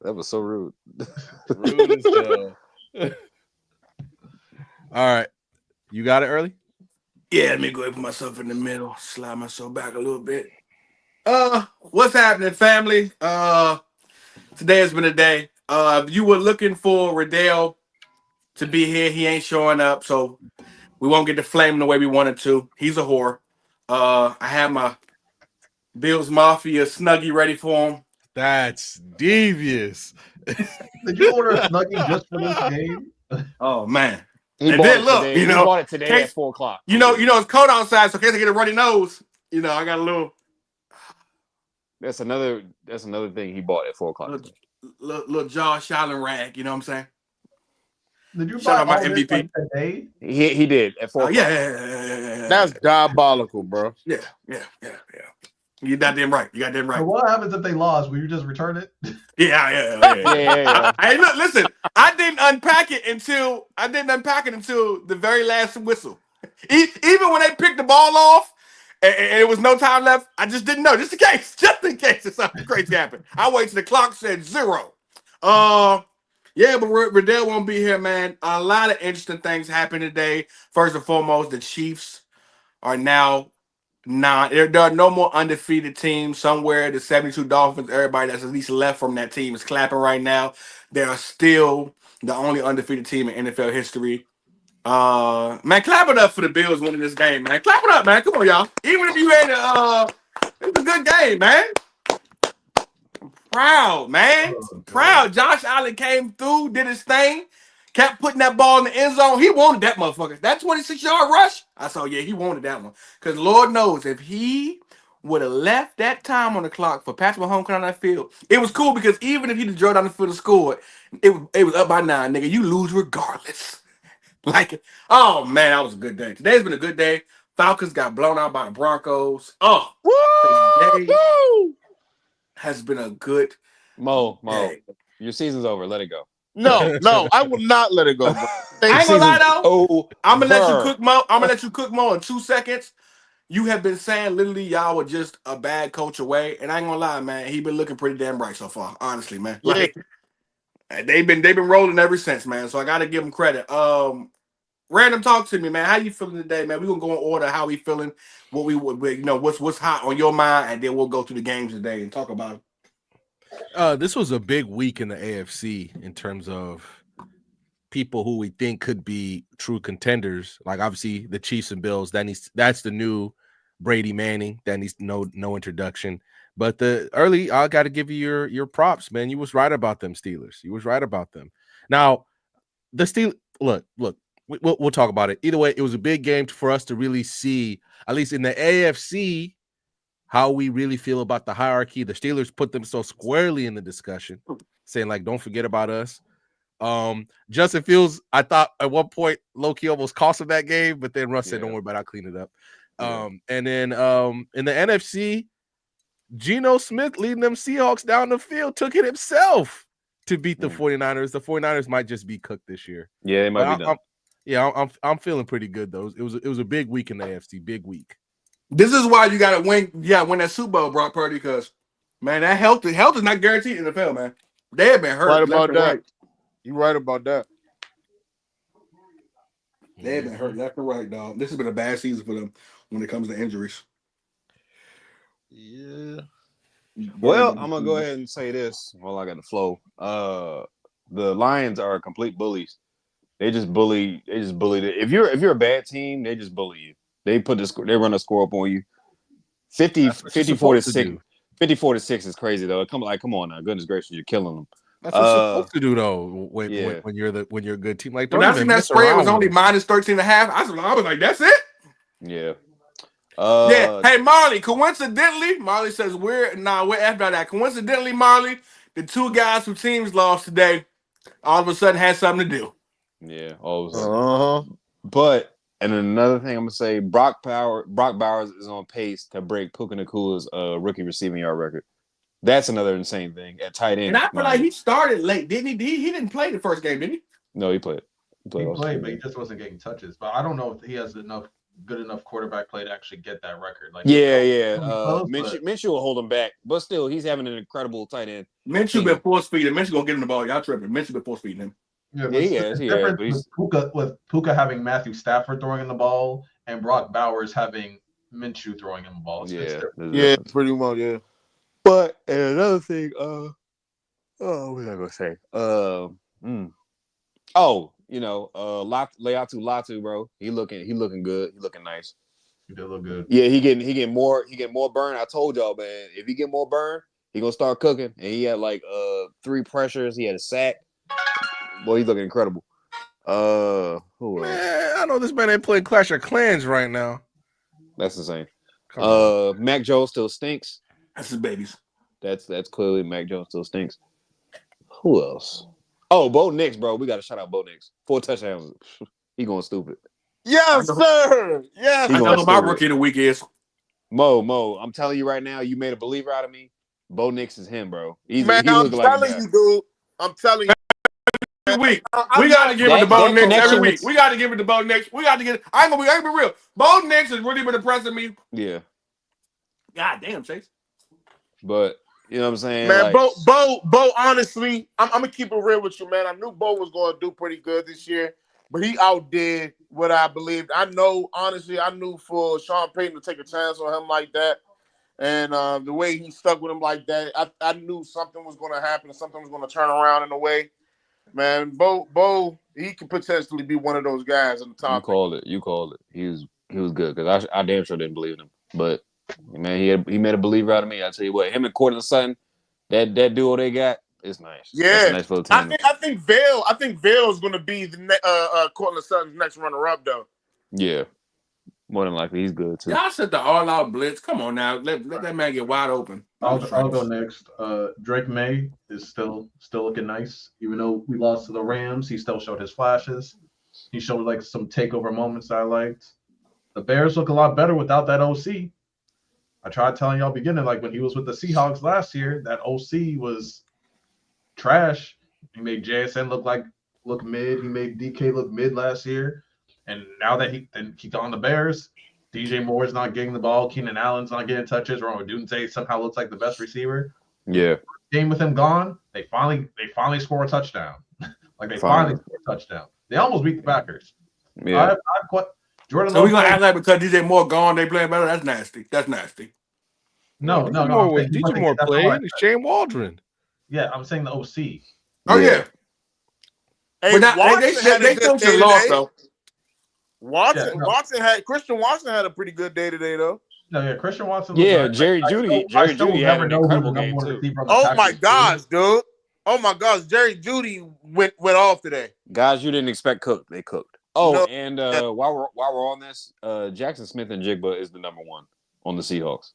That was so rude. Rude as hell. All right. You got it early? Yeah, let me go ahead and put myself in the middle, slide myself back a little bit. What's happening, family? Today has been a day. If you were looking for Riddell to be here, he ain't showing up, so we won't get the flame the way we wanted to. He's a whore. I have my Bills Mafia Snuggie ready for him. That's devious. Did you order a Snuggie just for this game? Oh man. He And bought then it look, today. you He know, bought it today case, at 4:00. It's cold outside, so in case I get a runny nose, I got a little That's another thing he bought at 4:00. little Josh Allen rag, you know what I'm saying? Did you Shout buy out my all this MVP. like today? He did at 4:00. Yeah. That's diabolical, bro. Yeah. You got them right. So what happens if they lost? Will you just return it? Yeah. Hey, look, listen. I didn't unpack it until the very last whistle. Even when they picked the ball off and it was no time left, I just didn't know. Just in case if something crazy happened. I wait till the clock said 0. Yeah, but Riddell won't be here, man. A lot of interesting things happened today. First and foremost, the Chiefs are now there are no more undefeated teams. Somewhere the 72 Dolphins, everybody that's at least left from that team is clapping right now. They are still the only undefeated team in NFL history. Man, clap it up for the Bills winning this game, man. Clap it up, man. Come on, y'all. Even if you had it was a good game, man. Proud, man. Proud. Josh Allen came through, did his thing, kept putting that ball in the end zone. He wanted that motherfucker. That 26-yard rush. I saw, yeah, he wanted that one. Because Lord knows, if he would have left that time on the clock for Patrick Mahomes coming on that field, it was cool because even if he drove down the field and scored, it was up by 9, nigga. You lose regardless. Oh, man, that was a good day. Today's been a good day. Falcons got blown out by the Broncos. Oh, today has been a good Mo, day. your season's over. Let it go. No, I will not let it go, bro. I ain't gonna lie though. I'm gonna let you cook Mo in 2 seconds. You have been saying literally y'all were just a bad coach away, and I ain't gonna lie, man. He been looking pretty damn bright so far, honestly, man. Yeah. They've been rolling ever since, man. So I gotta give them credit. Random, talk to me, man. How you feeling today, man? We gonna go in order how we feeling, what we would, what's hot on your mind, and then we'll go through the games today and talk about it. This was a big week in the AFC in terms of people who we think could be true contenders. Like obviously the Chiefs and Bills. That's the new Brady Manning. That needs no introduction. But the early, I got to give you your props, man. You was right about them Steelers. You was right about them. Now the Steelers. Look. We'll talk about it. Either way, it was a big game for us to really see, at least in the AFC, how we really feel about the hierarchy. The Steelers put them so squarely in the discussion, saying like, "Don't forget about us." Justin Fields, I thought at one point low-key almost cost him that game, but then Russ said, "Don't worry about it, I'll clean it up." And then in the NFC, Geno Smith leading them Seahawks down the field took it himself to beat the 49ers. The 49ers might just be cooked this year. Yeah, they might be done. I'm feeling pretty good though. It was a big week in the AFC, big week. This is why you gotta win that Super Bowl, Brock Purdy, because man, that health is not guaranteed in the NFL, man. They have been hurt. Right about that. Right. You right about that. They have been hurt left and right, dog. This has been a bad season for them when it comes to injuries. Yeah. Well, I'm gonna go ahead and say this while I got the flow. The Lions are complete bullies. They just bully. If you're a bad team, they just bully you. They they run a score up on you. 54 to 6. 54 to 6 is crazy though. Come on now, goodness gracious, you're killing them. That's what you're supposed to do though. When you're a good team, like when I seen that spread was only minus 13.5, I was like, that's it. Yeah. Hey Marley. Coincidentally, Marley says we're after that. Coincidentally, Marley, the two guys whose teams lost today, all of a sudden had something to do. Yeah, all of a sudden. But and another thing I'm gonna say, Brock Bowers is on pace to break Puka Nakua's rookie receiving yard record. That's another insane thing at tight end. And I feel like he started late, didn't he? He didn't play the first game, did he? No, he played. He played, but he just wasn't getting touches. But I don't know if he has enough good enough quarterback play to actually get that record. Like, Yeah. close, Minshew will hold him back, but still, he's having an incredible tight end. Minshew been force feeding. Minshew gonna get him the ball. Y'all tripping. Minshew been force feeding him. Yeah, Yeah, he has. But with Puka having Matthew Stafford throwing in the ball and Brock Bowers having Minshew throwing in the ball. Yeah, pretty much. Yeah. But and another thing, what was I gonna say? Leatu Latu, bro. He looking good. He looking nice. He did look good. Yeah, he getting more burn. I told y'all, man. If he get more burn, he gonna start cooking. And he had like 3 pressures. He had a sack. Boy, he's looking incredible. Who else? Man, I know this man ain't playing Clash of Clans right now. That's insane. Come on. Mac Jones still stinks. That's his babies. That's clearly Mac Jones still stinks. Who else? Oh, Bo Nix, bro. We got to shout out Bo Nix. 4 touchdowns. He going stupid. Yes, sir. Yes. I know who my rookie of the week is. Mo. I'm telling you right now, you made a believer out of me. Bo Nix is him, bro. Man, I'm telling you, dude. I'm telling you. Every week. We got to give it to Bo Nix every week. We got to give it to Bo Nix. We got to get it. I ain't gonna be real. Bo Nix has really been impressing me. Yeah. God damn, Chase. But you know what I'm saying? Man, Bo, honestly, I'm gonna keep it real with you, man. I knew Bo was gonna do pretty good this year, but he outdid what I believed. I knew for Sean Payton to take a chance on him like that. And the way he stuck with him like that, I knew something was gonna happen, something was gonna turn around in a way. Man, Bo, he could potentially be one of those guys in the top. You called it. He was good because I damn sure didn't believe in him. But man, he made a believer out of me. I tell you what, him and Cortland Sutton, that duo they got is nice. Yeah, nice for the team. I think Vail is going to be the Cortland Sutton's next runner-up, though. Yeah, more than likely, he's good too. Y'all said the all-out blitz. Come on now, let that man get wide open. I'll go next. Drake May is still looking nice, even though we lost to the Rams. He still showed his flashes. He showed like some takeover moments I liked. The Bears look a lot better without that OC. I tried telling y'all beginning, like when he was with the Seahawks last year, that OC was trash. He made JSN look mid. He made DK look mid last year. And now that he got on the Bears, DJ Moore's not getting the ball. Keenan Allen's not getting touches. Ron Odunze somehow looks like the best receiver. Yeah. Game with him gone, they finally score a touchdown. They finally score a touchdown. They almost beat the Packers. Yeah. Jordan. So we're gonna act like because DJ Moore gone, they playing better. That's nasty. No. DJ Moore played. It's Shane Waldron. Yeah, I'm saying the OC. Oh yeah. Hey, but they still should lost though. Christian Watson had a pretty good day today though. No, yeah, Christian Watson. Yeah, Jerry Jeudy had an incredible game too. Oh my gosh, dude! Oh my gosh, Jerry Jeudy went off today. Guys, you didn't expect cooked. They cooked. Oh, no. And while we're on this, Jackson Smith and Jigba is the number 1 on the Seahawks.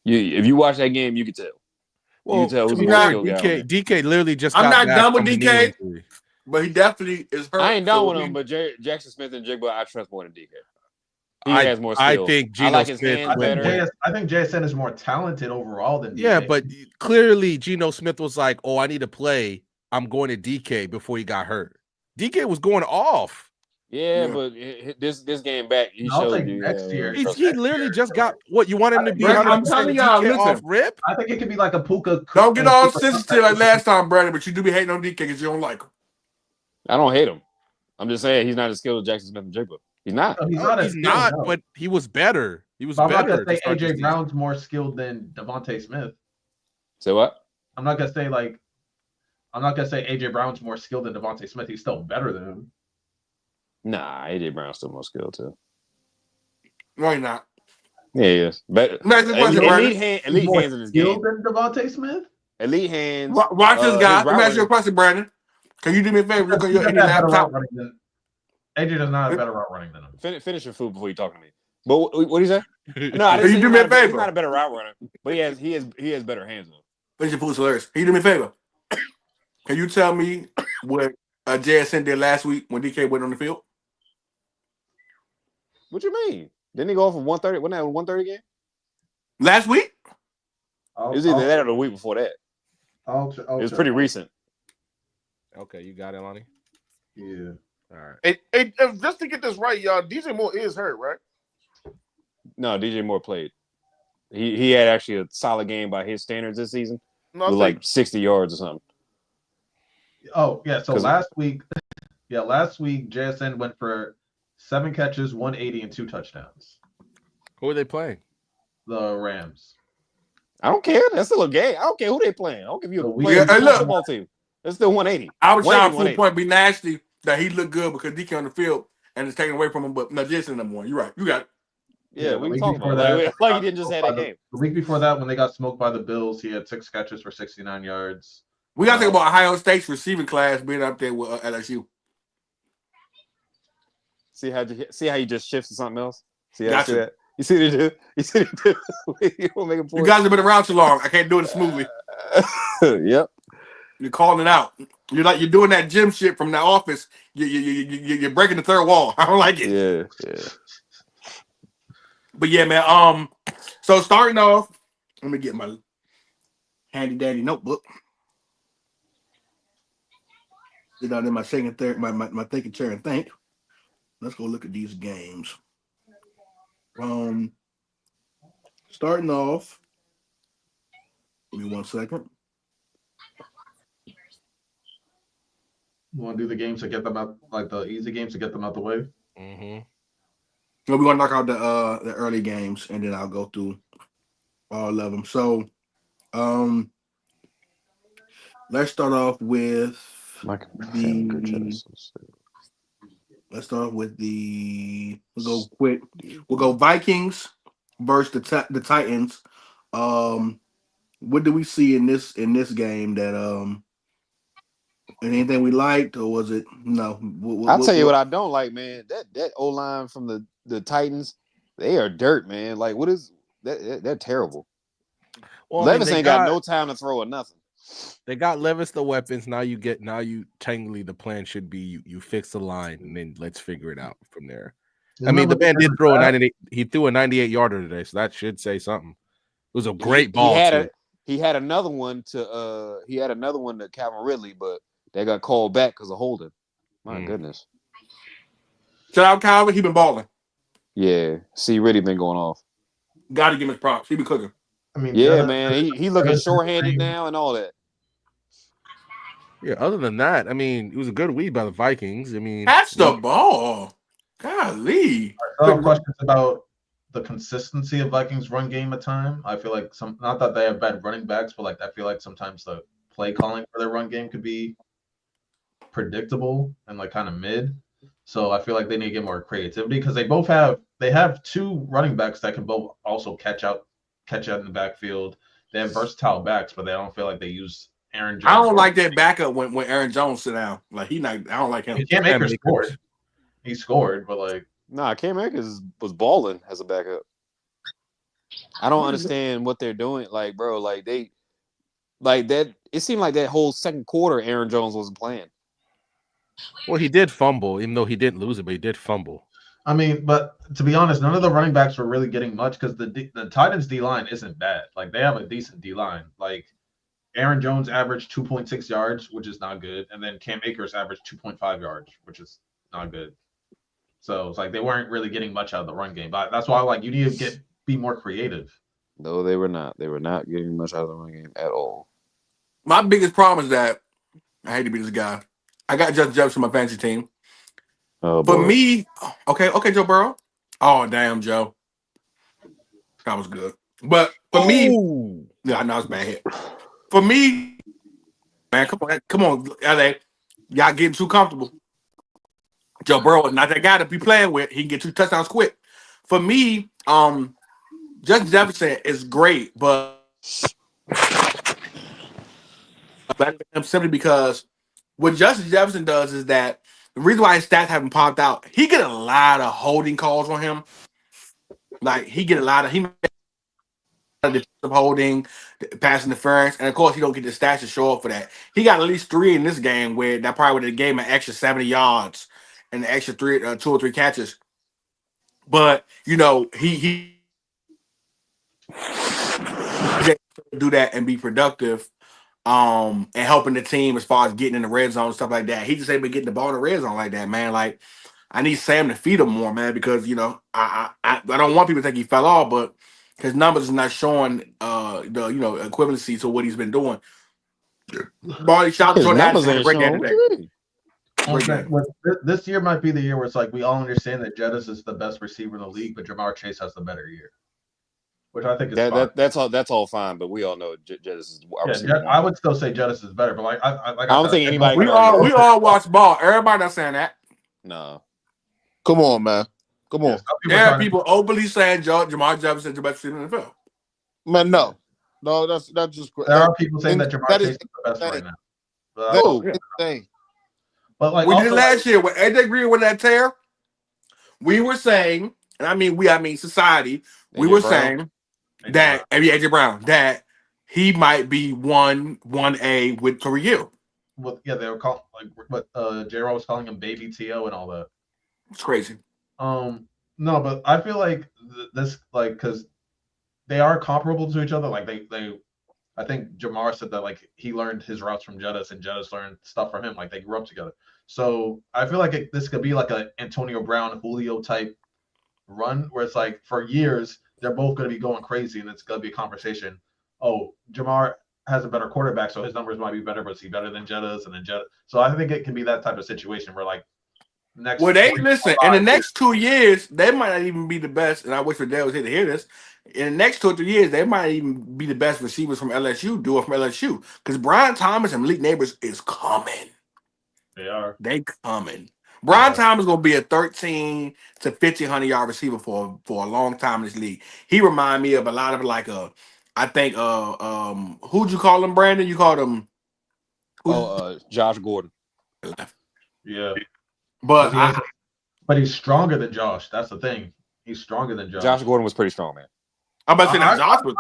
If you watch that game, you can tell. Well, you can tell who's DK literally just. I'm not done with DK, but he definitely is hurt. I ain't done with him, but Jackson Smith and Jigba, I trust more than DK. He has more skill. I think Geno Smith better. I think JSN is more talented overall than DK. Yeah, but clearly Geno Smith was like, "Oh, I need to play. I'm going to DK" before he got hurt. DK was going off. Yeah, but this game back, he showed you next year. He literally just got what you want him to be. I'm telling y'all, listen, off rip. I think it could be like a Puka. Don't get all sensitive like last time, Brandon. But you do be hating on DK because you don't like him. I don't hate him. I'm just saying he's not as skilled as Jackson Smith and Jigba. He's not. No, he's not. But he was better. He was better. I'm not gonna say AJ Brown's more skilled than Devontae Smith. Say what? I'm not gonna say AJ Brown's more skilled than Devontae Smith. He's still better than him. Nah, AJ Brown's still more skilled too. No, he's not. Yeah, he is. But elite hands in this game. Than Devontae Smith. Elite hands. Watch this guy. Let me ask you a question, Brandon. Can you do me a favor? Look on your laptop. AJ does not have better route running than him. Finish your food before you talk to me. But what do you say? No, can you do me a favor? He's not a better route runner, but he has better hands though. Finish your food, hilarious. Can you do me a favor? Can you tell me what JSN did last week when DK went on the field? What you mean? Didn't he go off of 130? Wasn't that a 130 game? Last week? It was either that or the week before that. It was pretty recent. Okay, you got it, Lonnie? Yeah. All right. Hey, just to get this right, y'all, DJ Moore is hurt, right? No, DJ Moore played. He had actually a solid game by his standards this season. No, With like 60 yards or something. Oh yeah. So last week, JSN went for 7 catches, 180, and 2 touchdowns. Who are they playing? The Rams. I don't care. That's still a game. I don't care who they playing. I don't give you a football team. It's still 180. I was trying to point be nasty that he looked good because DK on the field and it's taken away from him. But no, Jason number one. You're right. You got it. Yeah, we can talk about that. Like he didn't just have that game. The week before that, when they got smoked by the Bills, he had 6 catches for 69 yards. We got to think about Ohio State's receiving class being up there with LSU. See how you just shift to something else? See how that? You see what he did? You see what he did? You guys have been around too long. I can't do it smoothly. Yep. You're calling it out. You're doing that gym shit from the office. You're breaking the third wall. I don't like it. Yeah. But yeah, man. So starting off, let me get my handy dandy notebook. Sit down in my second, third, my thinking chair and think. Let's go look at these games. Starting off. Give me 1 second. You want to do the games to get them out, like the easy games to get them out the way? Mm-hmm. So we're gonna knock out the early games, and then I'll go through all of them. So, let's start off with Let's start with We'll go quick. We'll go Vikings versus the Titans. What do we see in this game that anything we liked, or was it no? I'll tell you what I don't like, man. That O-line from the Titans, they are dirt, man. Like, what is that? They're terrible. Well, Levis ain't got no time to throw or nothing. They got Levis the weapons. Now you technically the plan should be you fix the line and then let's figure it out from there. I mean, the man did throw a 98. He threw a 98 yarder today, so that should say something. It was a great ball. He had another one to Calvin Ridley, but they got called back because of holding. My goodness. Shout out Calvin. He been balling. Yeah. See, Ridley been going off. Got to give him his props. He been cooking. I mean, yeah, man. He looking short-handed now and all that. Yeah, other than that, I mean, it was a good week by the Vikings. I mean, catch the ball. Golly. I have questions about the consistency of Vikings run game at time. I feel like not that they have bad running backs, but like I feel like sometimes the play calling for their run game could be predictable and like kind of mid. So I feel like they need to get more creativity because they have 2 running backs that can both also catch out in the backfield. They have versatile backs, but they don't feel like they use Aaron Jones. I don't like that backup when Aaron Jones sit down. Like I don't like him. Cam Akers scored. He scored, but like Cam Akers was balling as a backup. I don't understand what they're doing. Like, bro, like they like that. It seemed like that whole second quarter, Aaron Jones wasn't playing. Well, he did fumble, even though he didn't lose it, but he did fumble. I mean, but to be honest, none of the running backs were really getting much because the Titans D line isn't bad. Like they have a decent D line. Like Aaron Jones averaged 2.6 yards, which is not good, and then Cam Akers averaged 2.5 yards, which is not good. So it's like they weren't really getting much out of the run game. But that's why like you need to be more creative. No, they were not. They were not getting much out of the run game at all. My biggest problem is that I hate to be this guy. I got Justin Jefferson on my fantasy team. Oh, for me, okay, Joe Burrow. Oh, damn, Joe. That was good. But for me, yeah, I know it's bad hit. For me, man, come on, LA. Y'all getting too comfortable. Joe Burrow is not that guy to be playing with. He can get 2 touchdowns quick. For me, Justin Jefferson is great, but simply because what Justin Jefferson does is that the reason why his stats haven't popped out, he get a lot of holding calls on him. Like he holding, pass interference, and of course he don't get the stats to show up for that. He got at least 3 in this game where that probably would have gave him an extra 70 yards and an extra 2 or 3 catches. But you know he do that and be productive. And helping the team as far as getting in the red zone and stuff like that. He just ain't been getting the ball in the red zone like that, man. Like I need Sam to feed him more, man, because I don't want people to think he fell off, but his numbers is not showing the equivalency to what he's been doing. Body shot His Jordan numbers Addison had a ain't great game showing. What today. you mean? This year might be the year where it's like we all understand that Jettis is the best receiver in the league, but Jamar Chase has the better year, which I think is fine. That's all fine, but we all know Jettis is our receiver. I would still say Jettis is better, but I don't think anybody. We all watch ball. Everybody not saying that. No. Come on, man. Come on. There are people openly saying Jamar Jefferson is the best receiver in the NFL. Man, no, that's just. There are people saying that Jamar Chase is the best right now. But like we did last year when AJ Green went that tear. We were saying, and I mean society. We were saying that AJ Brown that he might be 1A with for you. Well, yeah, they were calling J-Roll was calling him Baby T.O. and all that. It's crazy. No, but I feel like this because they are comparable to each other. Like they I think Jamar said that like he learned his routes from Jettis and Jettis learned stuff from him. Like they grew up together. So I feel like this could be like an Antonio Brown, Julio type run where it's like for years they're both going to be going crazy and it's going to be a conversation. Oh, Jamar has a better quarterback, so his numbers might be better, but is he better than Jettis and then Jettis? So I think it can be that type of situation where like in the next 2 years, they might not even be the best, and I wish Fidel was here to hear this. In the next 2 or 3 years, they might even be the best receivers from LSU, because Brian Thomas and Malik Neighbors is coming. They coming. Brian Thomas is going to be a 13 to 1,500 yard receiver for a long time in this league. He remind me of a lot of like who'd you call him, Brandon? You called him Josh Gordon. Yeah. But he's stronger than Josh. That's the thing. He's stronger than Josh. Josh Gordon was pretty strong, man. I'm about to say that Josh was.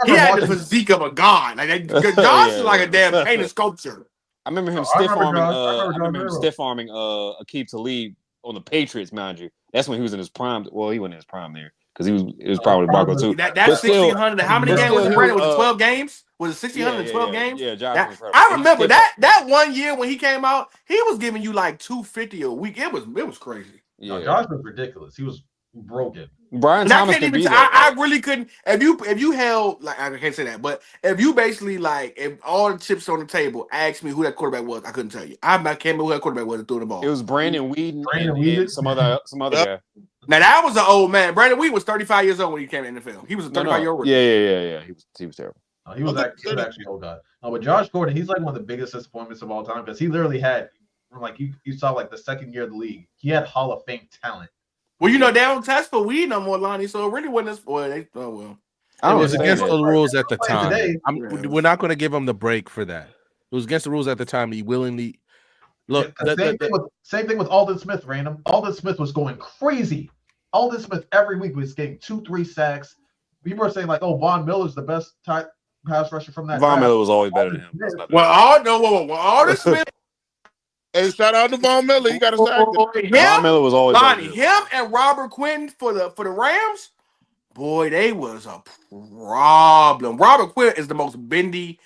He had the physique of a god. Like Josh is like a damn painted sculpture. I remember him stiff arming Aqib Talib on the Patriots, mind you. That's when he was in his prime. Well, he wasn't in his prime there because it was probably Broncos too. That's 1,600. How many games was it? Was it 12 games? Was it 1,612 games? Yeah, Josh was incredible. I remember that 1 year when he came out, he was giving you like 250 a week. It was crazy. Yeah, Josh was ridiculous. He was broken. Brian Thomas could be that. I really couldn't. If you held like I can't say that, but if you basically like if all the chips on the table asked me who that quarterback was, I couldn't tell you. I can't remember who that quarterback was that threw the ball. It was Brandon Weeden and some other guy. Now that was an old man. Brandon Weeden was 35 years old when he came in the NFL. He was a 35-year-old rookie. Yeah. He was terrible. He was actually an old guy. But Josh Gordon, he's like one of the biggest disappointments of all time because he literally had like you saw like the second year of the league. He had Hall of Fame talent. Well, they don't test for weed no more, Lonnie. So it really wasn't this boy. It was against the rules at the time. We're not going to give him the break for that. It was against the rules at the time. He willingly look. Same thing with Aldon Smith. Random. Aldon Smith was going crazy. Aldon Smith every week was getting 2-3 sacks. People are saying like, "Oh, Von Miller's the best type pass rusher from that." Von Miller was always better than him. Aldon Smith. Hey, shout out to Von Miller. You got to say Von Miller was always Lonnie, him and Robert Quinn for the Rams. Boy, they was a problem. Robert Quinn is the most bendy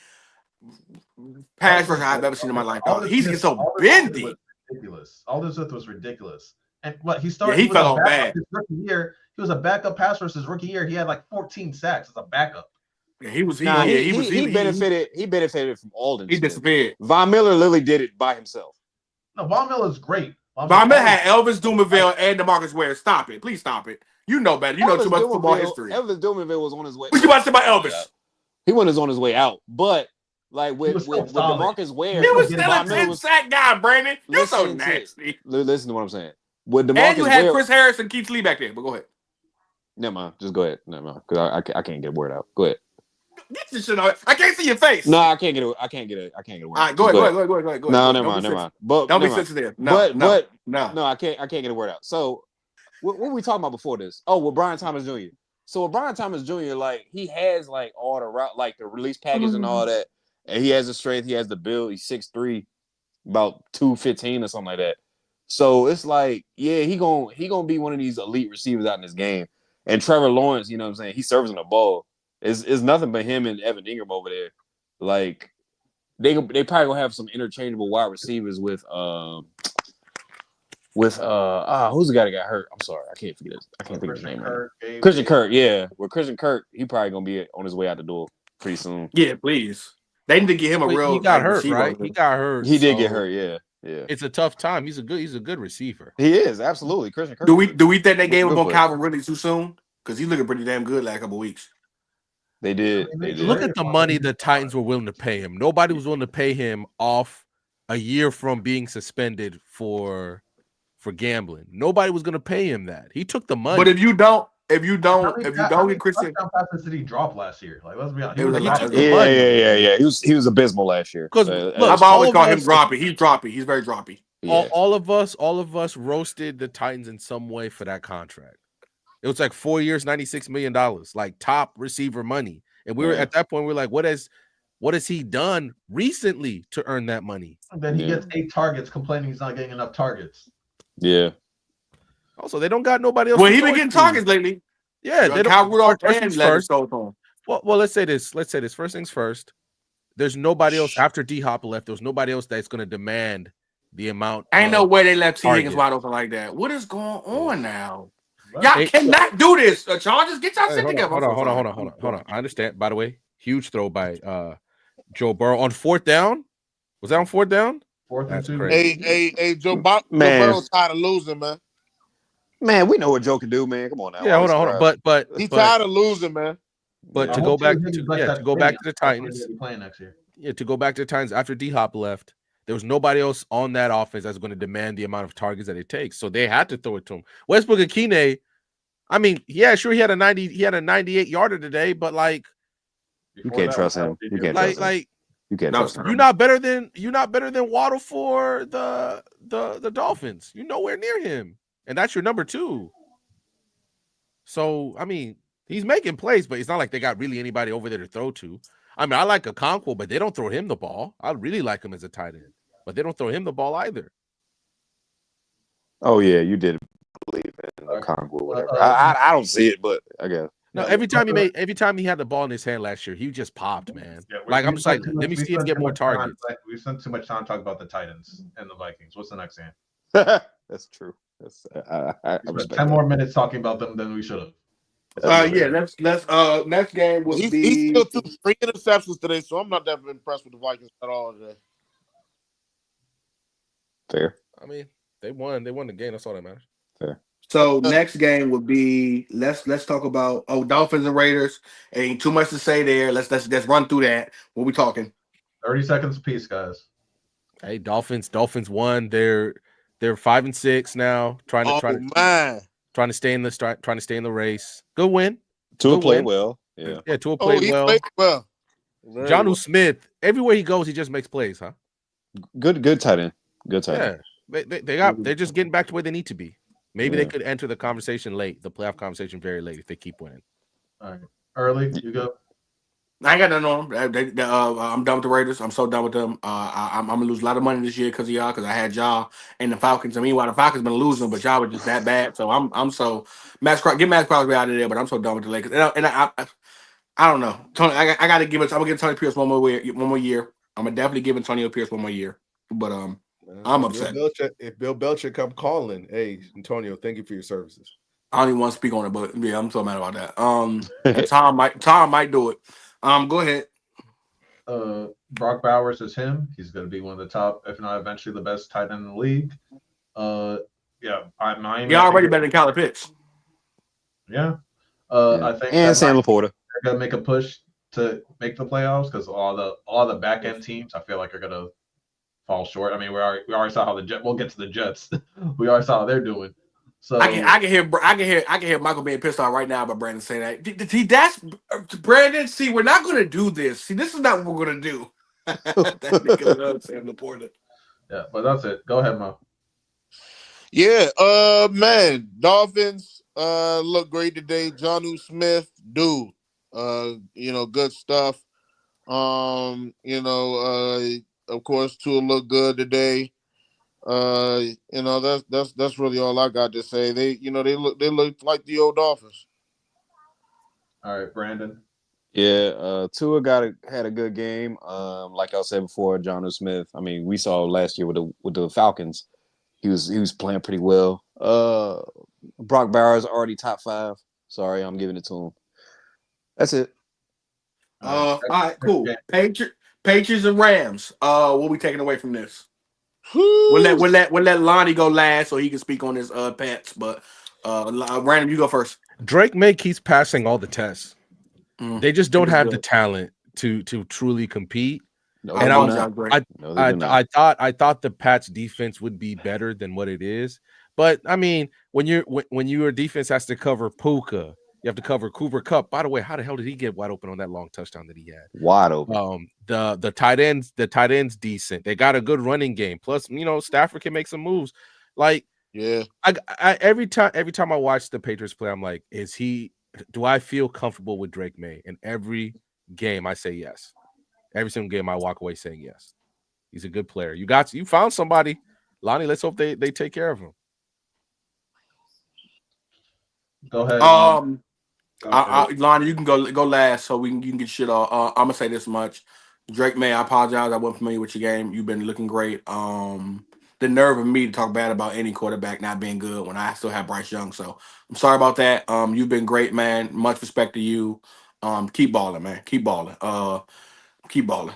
pass rusher I've ever seen in my life. He's so bendy. Ridiculous. Aldon Smith was ridiculous. And what he started, he fell on bad. His rookie year, he was a backup pass rusher. His rookie year, he had like 14 sacks as a backup. Yeah, he benefited. He benefited from Aldon. He disappeared. Von Miller literally did it by himself. No, Von Miller's great. Von Miller had Elvis Dumerville and DeMarcus Ware. Stop it. Please stop it. You know better. You know too much football history. Elvis Dumerville was on his way. What you about to say about Elvis? He wasn't on his way out. But like with DeMarcus Ware, he was still a 10-sack guy, Brandon. You're so nasty. Listen to what I'm saying. With DeMarcus and you had Chris Harris and Keith Lee back there. But go ahead. Never mind. Just go ahead. Never mind. Because I can't get a word out. Go ahead. Get your shit out. I can't see your face. No, I can't get it. I can't get it. All right, go ahead. No, never mind. But don't be sensitive. No, I can't get a word out. So, what were we talking about before this? Oh, with Brian Thomas Jr. So with Brian Thomas Jr., like he has like all the route, like the release package and all that, and he has the strength, he has the build. He's 6'3", about 215 or something like that. So it's like, yeah, he gonna be one of these elite receivers out in this game. And Trevor Lawrence, you know what I'm saying? He's serving the ball. It's nothing but him and Evan Ingram over there. Like they probably gonna have some interchangeable wide receivers with with who's the guy that got hurt? I'm sorry, I can't think of his name. Kirk, Christian Kirk, yeah. With Christian Kirk, he probably gonna be on his way out the door pretty soon. Yeah, please. They need to get him a real. He got hurt, receiver. right? He got hurt. He did get hurt. Yeah. It's a tough time. He's a good receiver. He is absolutely Christian Kirk. Do we think they gave him on player. Calvin really too soon? Because he's looking pretty damn good last couple weeks. They did. They did. Look at the money the Titans were willing to pay him. Nobody was willing to pay him off a year from being suspended for gambling. Nobody was going to pay him that. He took the money. But if you don't get Christian, how passes did he drop last year? Like, let's be honest. Yeah. He was abysmal last year. Because I've always called him droppy. He's droppy. He's very droppy. Yeah. All of us roasted the Titans in some way for that contract. It was like 4 years, $96 million, like top receiver money. And we were at that point, we're like, what has he done recently to earn that money? And then he gets 8 targets, complaining he's not getting enough targets. Yeah. Also, they don't got nobody else. Well, he been getting targets lately. Yeah, they don't. First. Well, let's say this. First things first. There's nobody else after D-Hop left. There's nobody else that's going to demand the amount. Ain't no way they left T. Higgins wide open like that. What is going on now? Y'all cannot do this. Chargers, get y'all shit together. Hold on. I understand. By the way, huge throw by Joe Burrow on 4th down. Was that on 4th down? 4th and 2. Hey, Joe Burrow's tired of losing, man. Man, we know what Joe can do, man. Come on now. Yeah, hold on. But he's tired of losing, man. But to go back to the Titans. Playing next year. Yeah, to go back to the Titans after D-Hop left, there was nobody else on that offense that's going to demand the amount of targets that it takes. So they had to throw it to him. Westbrook Akine, I mean, yeah, sure, he had a 98 yarder today, but like you can't trust him. You can't trust him. You can't trust him. You're not better than Waddle for the Dolphins. You're nowhere near him. And that's your number 2. So, I mean, he's making plays, but it's not like they got really anybody over there to throw to. I mean, I like Okonkwo, but they don't throw him the ball. I really like him as a tight end, but they don't throw him the ball either. Oh, yeah, you did believe in Okonkwo, whatever. I don't see it, but I guess. No, every time he had the ball in his hand last year, he just popped, man. Yeah, I'm just like, let me see him get more targets. We spent too much time talking about the Titans and the Vikings. What's the next game? That's true. I 10 more minutes talking about them than we should have. Let's next game will be. He still threw 3 interceptions today, so I'm not that impressed with the Vikings at all today. Fair. I mean, they won the game. That's all that matters. Fair. So next game would be let's talk about Dolphins and Raiders. Ain't too much to say there. Let's run through that. What we talking? 30 seconds apiece, guys. Hey, Dolphins won. They're 5-6 now. Trying to stay in the race. Good win. Tua played well. Yeah, Tua played well. Played well. Jonnu Smith, everywhere he goes, he just makes plays, huh? Good tight end. Good tight end. Yeah, they're just getting back to where they need to be. Maybe they could enter the conversation late, the playoff conversation very late if they keep winning. All right, early, you go. I ain't got nothing on them. I'm done with the Raiders. I'm so done with them. I'm gonna lose a lot of money this year because of y'all. Because I had y'all and the Falcons. I mean, while the Falcons been losing, but y'all were just that bad. So I'm so get Max Crosby out of there. But I'm so done with the Lakers. And I don't know. Tony, I got to give it. I'm gonna give Tony Pierce one more year. I'm gonna definitely give Antonio Pierce one more year. But I'm upset. If Bill Belichick come calling, hey Antonio, thank you for your services. I don't even want to speak on it, but yeah, I'm so mad about that. Tom might do it. Go ahead. Brock Bowers is him. He's going to be one of the top, if not eventually the best tight end in the league. Miami. You're already better than Kyler Pitts. Yeah. I think and Sam Laporta. They're going to make a push to make the playoffs because all the back end teams I feel like are going to fall short. I mean, we already saw how the Jets. We'll get to the Jets. We already saw how they're doing. So I can hear Michael being pissed off right now by Brandon saying that. See, that's Brandon. See, we're not going to do this. See, this is not what we're going to do. That nigga loves Sam Laporta. Yeah, but that's it. Go ahead, Mo. Yeah, man, Dolphins look great today. Jonnu Smith, dude, good stuff. Of course, Tua look good today. That's really all I got to say. They look like the old Dolphins. All right, Brandon. Yeah, Tua had a good game. Like I said before, Jonnu Smith. I mean, we saw last year with the Falcons. He was playing pretty well. Brock Bowers already top 5. Sorry, I'm giving it to him. That's it. All right, cool. Patriots and Rams. What we taking away from this? We'll let Lonnie go last so he can speak on his Pats. But Random, you go first. Drake May keeps passing all the tests. They just don't have the talent to truly compete. No, and I thought the Pats defense would be better than what it is. But I mean, when your defense has to cover Puka, you have to cover Cooper Kupp. By the way, how the hell did he get wide open on that long touchdown that he had? Wide open. The tight ends decent. They got a good running game. Plus, Stafford can make some moves. Like, yeah, I every time I watch the Patriots play, I'm like, do I feel comfortable with Drake May? And every game I say yes. Every single game I walk away saying yes. He's a good player. You found somebody. Lonnie, let's hope they take care of him. Go ahead. Lonnie, you can go last so you can get shit off. I'm gonna say this much. Drake May, I apologize. I wasn't familiar with your game. You've been looking great. The nerve of me to talk bad about any quarterback not being good when I still have Bryce Young. So I'm sorry about that. You've been great, man. Much respect to you. Keep balling, man. Keep balling. Keep balling.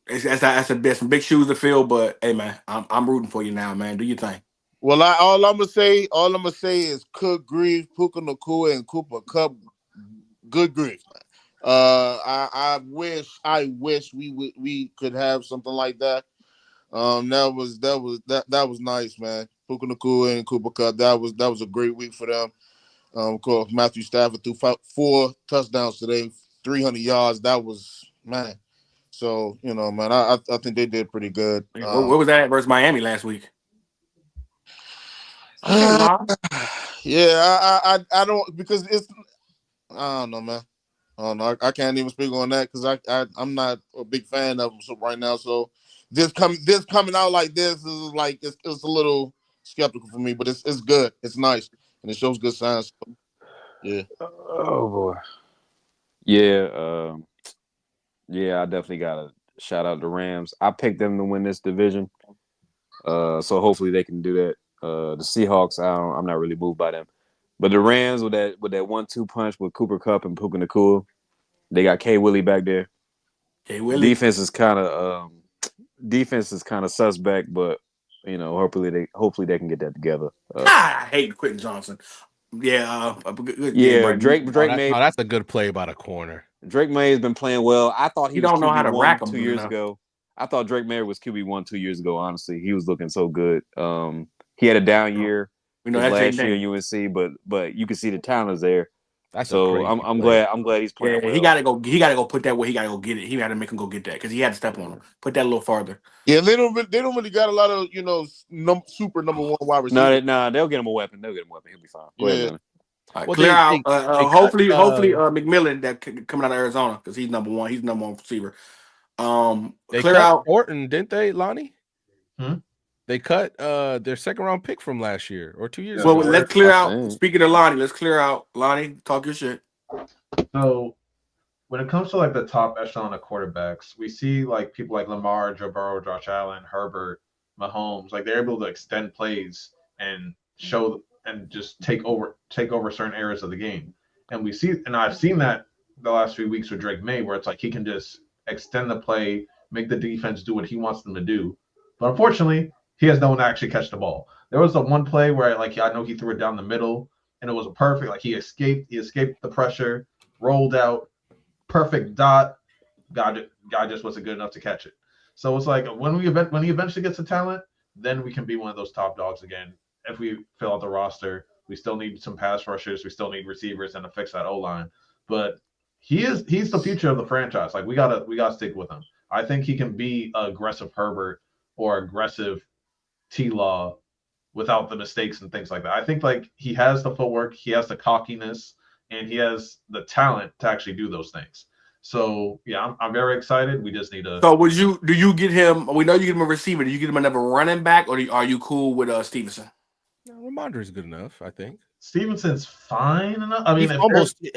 There's some big shoes to fill, but hey, man, I'm rooting for you now, man. Do your thing. Well, all I'm gonna say is Cook Grief, Puka Nacua, and Cooper Kupp. Good grief. I wish we could have something like that. That was nice, man. Puka Nacua and Cooper Kupp. That was a great week for them. Of course, Matthew Stafford threw 4 touchdowns today, 300 yards. That was, man. So, man, I think they did pretty good. Where was that versus Miami last week? Yeah, I don't, because it's, I don't know, man. I don't know. I can't even speak on that because I'm not a big fan of them right now. So this coming out like this is like it's a little skeptical for me, but it's good. It's nice and it shows good signs. So, yeah. Oh boy. Yeah. Yeah, I definitely got to shout out the Rams. I picked them to win this division. So hopefully they can do that. The Seahawks, I'm not really moved by them. But the Rams with that 1-2 punch with Cooper Kupp and Puka Nacua, they got K Willie back there. K Willie. Defense is kind of suspect, but hopefully they can get that together. I hate Quentin Johnson. Yeah, good yeah. Drake May. That's a good play by the corner. Drake May has been playing well. I thought he was don't know how to rack him 2 years ago. I thought Drake May was QB1 2 years ago. Honestly, he was looking so good. He had a down year last year in UNC, but you can see the talent is there. So I'm glad he's playing. Well. He gotta go put that where he gotta go get it. He gotta make him go get that because he had to step on him. Put that a little farther. Yeah, they don't really got a lot of super number 1 wide receivers. No, they'll get him a weapon. He'll be fine. Go ahead, right, well, clear out. Hopefully, McMillan that coming out of Arizona because he's number 1. He's number 1 receiver. They clear out Orton, didn't they, Lonnie? They cut their second round pick from last year or 2 years ago. Well, let's clear out. Speaking of Lonnie, let's clear out. Lonnie, talk your shit. So when it comes to like the top echelon of quarterbacks, we see like people like Lamar, Joe Burrow, Josh Allen, Herbert, Mahomes, like they're able to extend plays and show and just take over certain areas of the game. And I've seen that the last few weeks with Drake May, where it's like he can just extend the play, make the defense do what he wants them to do. But unfortunately, he has no one to actually catch the ball. There was the one play where I know he threw it down the middle and it was a perfect, like he escaped the pressure, rolled out, perfect dot. Guy just wasn't good enough to catch it. So it's like when he eventually gets the talent, then we can be one of those top dogs again. If we fill out the roster, we still need some pass rushers, we still need receivers and to fix that O-line. But he's the future of the franchise. Like we gotta stick with him. I think he can be an aggressive Herbert or aggressive T-Law without the mistakes and things like that. I think like he has the footwork, he has the cockiness, and he has the talent to actually do those things. So yeah, I'm very excited. We just need to. So do you get him? We know you get him a receiver. Do you get him another running back, or are you cool with Stevenson? No, Ramondre is good enough, I think. Stevenson's fine enough. I mean,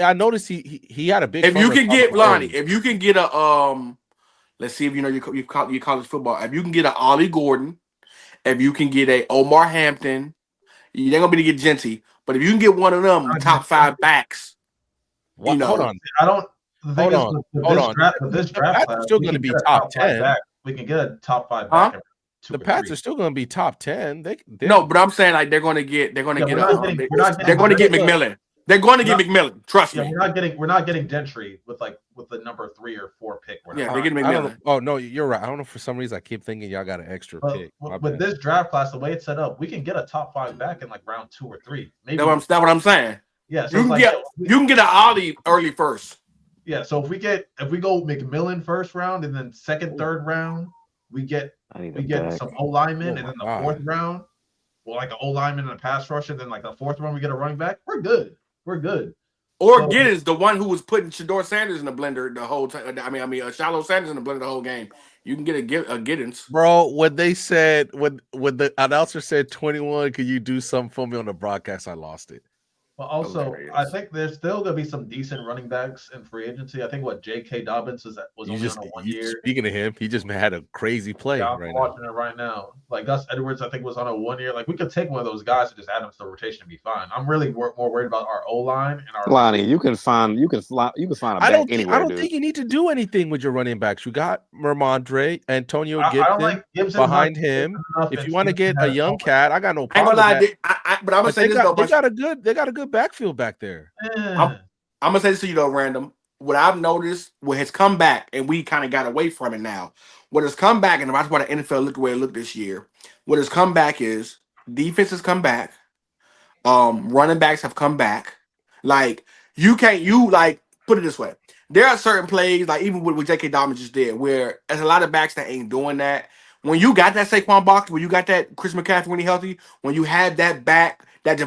I noticed he had a big. If you can get Lonnie, if you can get a let's see if you know your college football. If you can get an Ollie Gordon if you can get a Omar Hampton, you ain't gonna be to get Genty, but if you can get one of them top 5 backs, Hold on. I don't. The thing Hold on. This The draft Pats class, are still we going to can be get a top 5 10. back. We can get a top 5 back. The Pats are still going to be top 10. No, but I'm saying like they're going to get McMillan. They're going to get McMillan. Trust me. We're not getting Gentry with the number 3 or 4 pick. They're getting McMillan. Oh no, you're right. I don't know, for some reason I keep thinking y'all got an extra pick. With this draft class, the way it's set up, we can get a top 5 back in like round 2 or 3. Maybe that's what I'm saying. Yeah, so you can get an Ollie early first. Yeah, so if we go McMillan first round and then second, third round, we get some O linemen, and then the 4th round, well, like an O lineman and a pass rusher, and then like the 4th round we get a running back. We're good. Or Giddens, the one who was putting Shador Sanders in the blender the whole time. I mean, Shallow Sanders in the blender the whole game. You can get a Giddens. Bro, when they said when the announcer said 21, could you do something for me on the broadcast? I lost it. But also, I think there's still going to be some decent running backs in free agency. I think J.K. Dobbins was only on a 1 year. Speaking of him, he just had a crazy play. Yeah, I'm watching it right now. Like Gus Edwards, I think was on a 1 year. Like we could take one of those guys and just add him to the rotation and be fine. I'm really more worried about our O line and our. Lonnie, you can find a back anywhere. I don't think you need to do anything with your running backs. You got Mermondre, Antonio Gibson behind him. If you want to get a young cat, I got no problem. But I'm gonna say this though. They got a good backfield back there. I'm gonna say this to you though, Random. What I've noticed, what has come back, and we kind of got away from it now. What has come back, and that's why the NFL looked the way it looked this year. What has come back is defense has come back. Running backs have come back. Like put it this way. There are certain plays, like even what J.K. Dobbins just did, where there's a lot of backs that ain't doing that. When you got that Saquon Barkley, when you got that Chris McCaffrey when he's healthy, when you have that back, that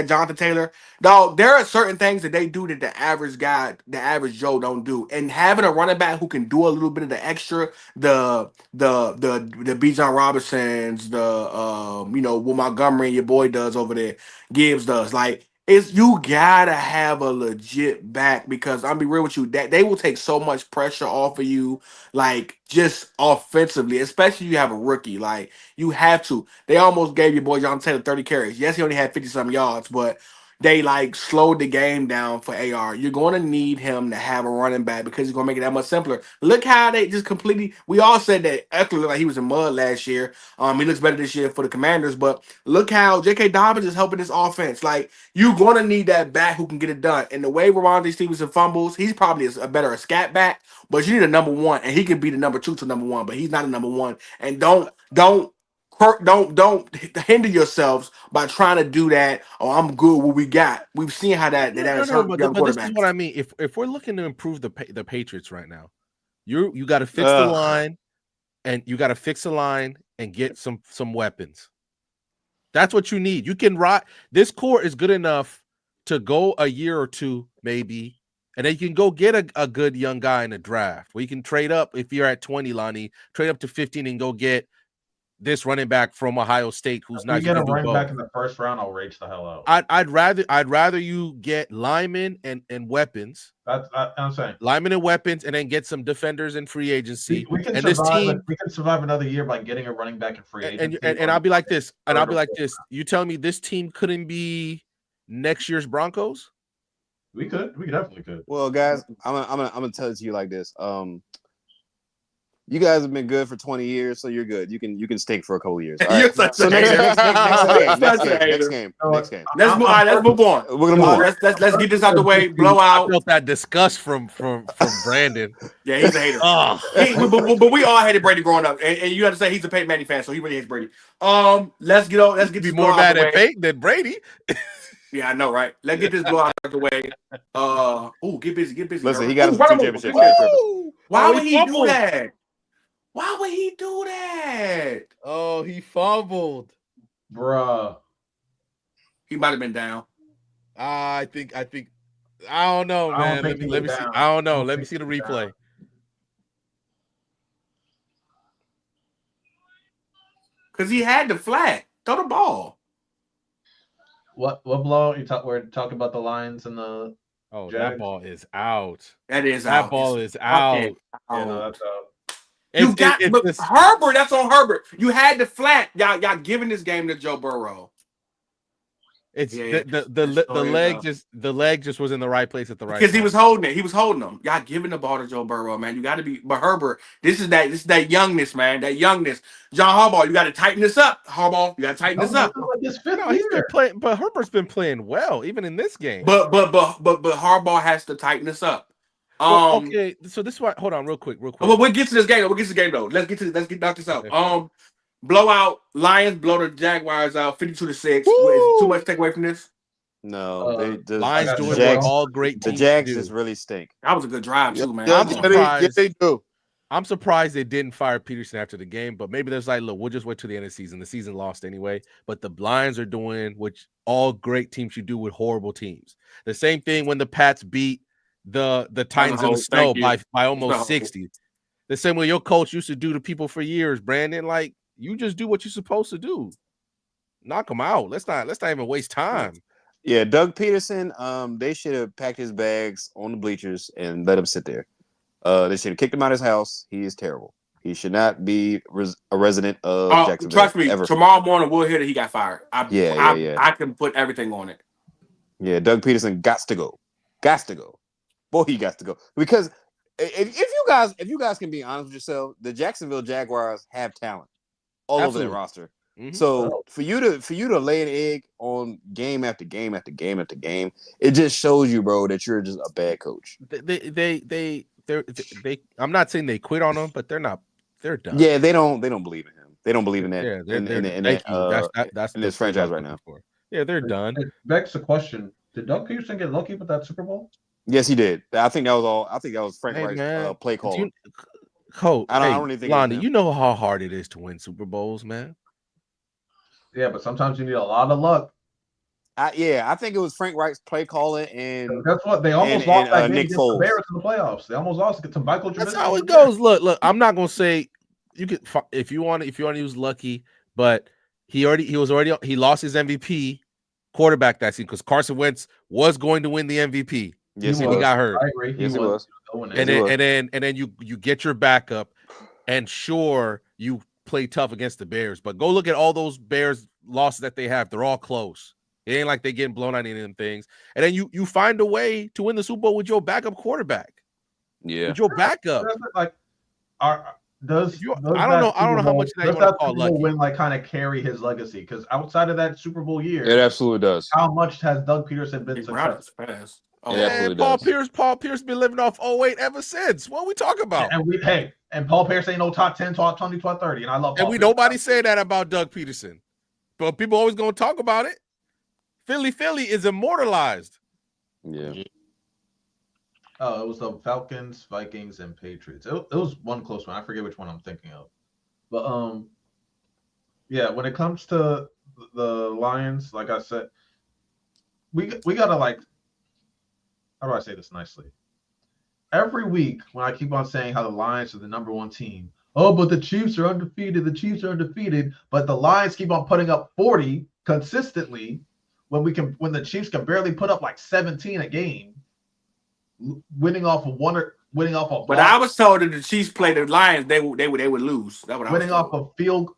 Jonathan Taylor, dog, there are certain things that they do that the average guy, the average Joe don't do. And having a running back who can do a little bit of the extra, the Bijan Robinsons, what Montgomery and your boy does over there, Gibbs does, like, you gotta have a legit back, because I'll be real with you, that they will take so much pressure off of you, like just offensively, especially if you have a rookie. Like you have to. They almost gave your boy John Taylor 30 carries. Yes, he only had 50-some yards, but they like slowed the game down for AR. You're going to need him to have a running back because he's going to make it that much simpler. Look how they just completely. We all said that Eckler looked like he was in mud last year. He looks better this year for the Commanders, but look how J.K. Dobbins is helping this offense. Like you're going to need that back who can get it done. And the way Ramondre Stevenson fumbles, he's probably a better scat back, but you need a number 1, and he can be the number 2 to number 1, but he's not a number 1. And don't hinder yourselves by trying to do that. Oh, I'm good. What we got? We've seen how that has hurt young quarterbacks. But this is what I mean. If we're looking to improve the Patriots right now, you got to fix the line, and you got to fix the line and get some weapons. That's what you need. You can ride. This core is good enough to go a year or 2, maybe. And then you can go get a good young guy in the draft where you can trade up. If you're at 20, Lonnie, trade up to 15 and go get this running back from Ohio State who's not going to get a running back in the first round. I'll rage the hell out. I'd rather you get linemen and weapons. I'm saying linemen and weapons, and then get some defenders in free agency. We can survive another year by getting a running back in free agency. And I'll be like this. You tell me this team couldn't be next year's Broncos? We definitely could. Well, guys, I'm gonna tell it to you like this. You guys have been good for 20 years, so you're good. You can stink for a couple of years. All right. So next game. Let's move on. We're gonna move. Let's get this out the way. Blowout. I felt that disgust from Brandon. Yeah, he's a hater. But we all hated Brady growing up, and you have to say he's a Peyton Manning fan, so he really hates Brady. Let's get this more mad at Peyton than Brady. Yeah, I know, right? Let's get this blowout out the way. Get busy. Listen, he got his 2 championships. Why would he do that? Why would he do that? Oh, he fumbled. Bruh. He might have been down. I think I don't know, man. Let me see. I don't know. Let me see the replay. Because he had the flag. Throw the ball. What blow? We're talking about the Lions and the Jags. That ball is out. That ball is out. Yeah, no, that's out. You got Herbert. That's on Herbert. You had the flat. Y'all giving this game to Joe Burrow. It's the leg just was in the right place at the right time. Because he was holding it. He was holding them. Y'all giving the ball to Joe Burrow, man. You got to be. But Herbert, this is that youngness, man. That youngness. John Harbaugh, you got to tighten this up. Harbaugh, you got to tighten this up. He's been playing, but Herbert's been playing well, even in this game. But Harbaugh has to tighten this up. Okay, so this is why. Hold on, real quick. Well, we'll get to this game. Though. Let's knock this out. Blowout. Lions blow the Jaguars out 52-6. Is too much to take away from this? No, the Lions doing what all great teams. The Jags just really stink. That was a good drive too, man. I'm surprised. They do. I'm surprised they didn't fire Peterson after the game, but maybe there's like, look, we'll just wait till the end of the season. The season lost anyway, but the Lions are doing what all great teams should do with horrible teams. The same thing when the Pats beat the Titans in the snow by almost 60. The same way your coach used to do to people for years, Brandon. Like, you just do what you're supposed to do. Knock them out. Let's not even waste time. Yeah, Doug Peterson, they should have packed his bags on the bleachers and let him sit there. They should have kicked him out of his house. He is terrible. He should not be a resident of Jacksonville. Trust me, ever. Tomorrow morning we'll hear that he got fired. Yeah. I can put everything on it. Yeah, Doug Peterson got to go. Boy, he got to go. Because if you guys can be honest with yourself, the Jacksonville Jaguars have talent all over their roster. Mm-hmm. So for you to lay an egg on game after game after game after game, it just shows you, bro, that you're just a bad coach. They I'm not saying they quit on him, but they're done. Yeah, they don't believe in him. They don't believe in that. Yeah, that's in this franchise right now. Yeah, they're done. It begs the question: did Doug Peterson get lucky with that Super Bowl? Yes, he did. I think that was Frank Reich's play call. I don't really think. Lonnie, you know how hard it is to win Super Bowls, man. Yeah, but sometimes you need a lot of luck. I think it was Frank Reich's play calling, and that's what they almost lost that game against the Bears in the playoffs. They almost lost to Michael Trubisky. That's how it goes. Look. I'm not gonna say you could if you want to use lucky, but he lost his MVP quarterback that season because Carson Wentz was going to win the MVP. Yes, he got hurt. I agree. Yes, he was. And then you get your backup, and sure you play tough against the Bears, but go look at all those Bears losses that they have. They're all close. It ain't like they getting blown out of any of them things. And then you find a way to win the Super Bowl with your backup quarterback. Yeah, with your backup. Like, I don't know how much that you want to call lucky. Win kind of carry his legacy because outside of that Super Bowl year, it absolutely does. How much has Doug Peterson been successful? Paul Pierce been living off 08 ever since. What are we talking about? And Paul Pierce ain't no top 10, top 20, top 30. And I love Paul Pierce. Nobody say that about Doug Peterson. But people always gonna talk about it. Philly is immortalized. Yeah. Oh, it was the Falcons, Vikings, and Patriots. It was one close one. I forget which one I'm thinking of. But yeah, when it comes to the Lions, like I said, we gotta how do I say this nicely? Every week when I keep on saying how the Lions are the number one team, but the Chiefs are undefeated. But the Lions keep on putting up 40 consistently when the Chiefs can barely put up 17 a game, winning off a block. But I was told that the Chiefs play the Lions, they would lose. That's what winning off of field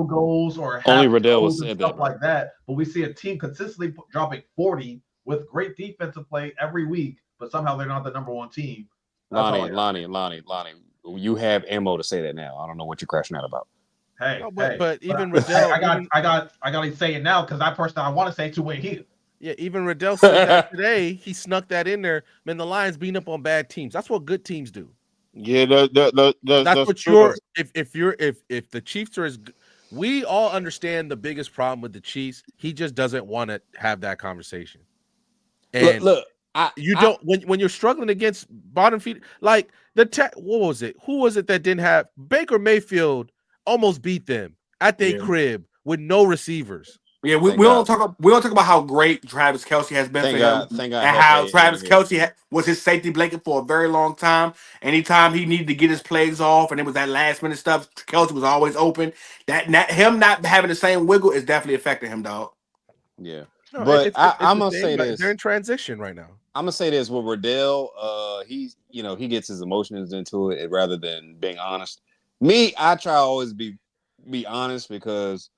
goals or only Riddell was said stuff that like that. But we see a team consistently dropping 40 with great defensive play every week, but somehow they're not the number one team. Lonnie, you have ammo to say that now. I don't know what you're crashing out about. But even Riddell, I got to say it now because I want to say two-way here. Yeah, even Riddell said that today. He snuck that in there. Man, the Lions beating up on bad teams. That's what good teams do. Yeah, that's what you're. If the Chiefs are as, we all understand the biggest problem with the Chiefs. He just doesn't want to have that conversation. And when you're struggling against bottom feed, what was it? Who was it that didn't have Baker Mayfield? Almost beat them at their crib with no receivers. Yeah, we don't talk about how great Travis Kelce has been for him, and how Travis Kelce was his safety blanket for a very long time. Anytime he needed to get his plays off, and it was that last minute stuff, Kelce was always open. Him not having the same wiggle is definitely affecting him, dog. Yeah, but I'm gonna say this: they're in transition right now. I'm gonna say this with Riddell. He gets his emotions into it rather than being honest. Me, I try to always be honest because,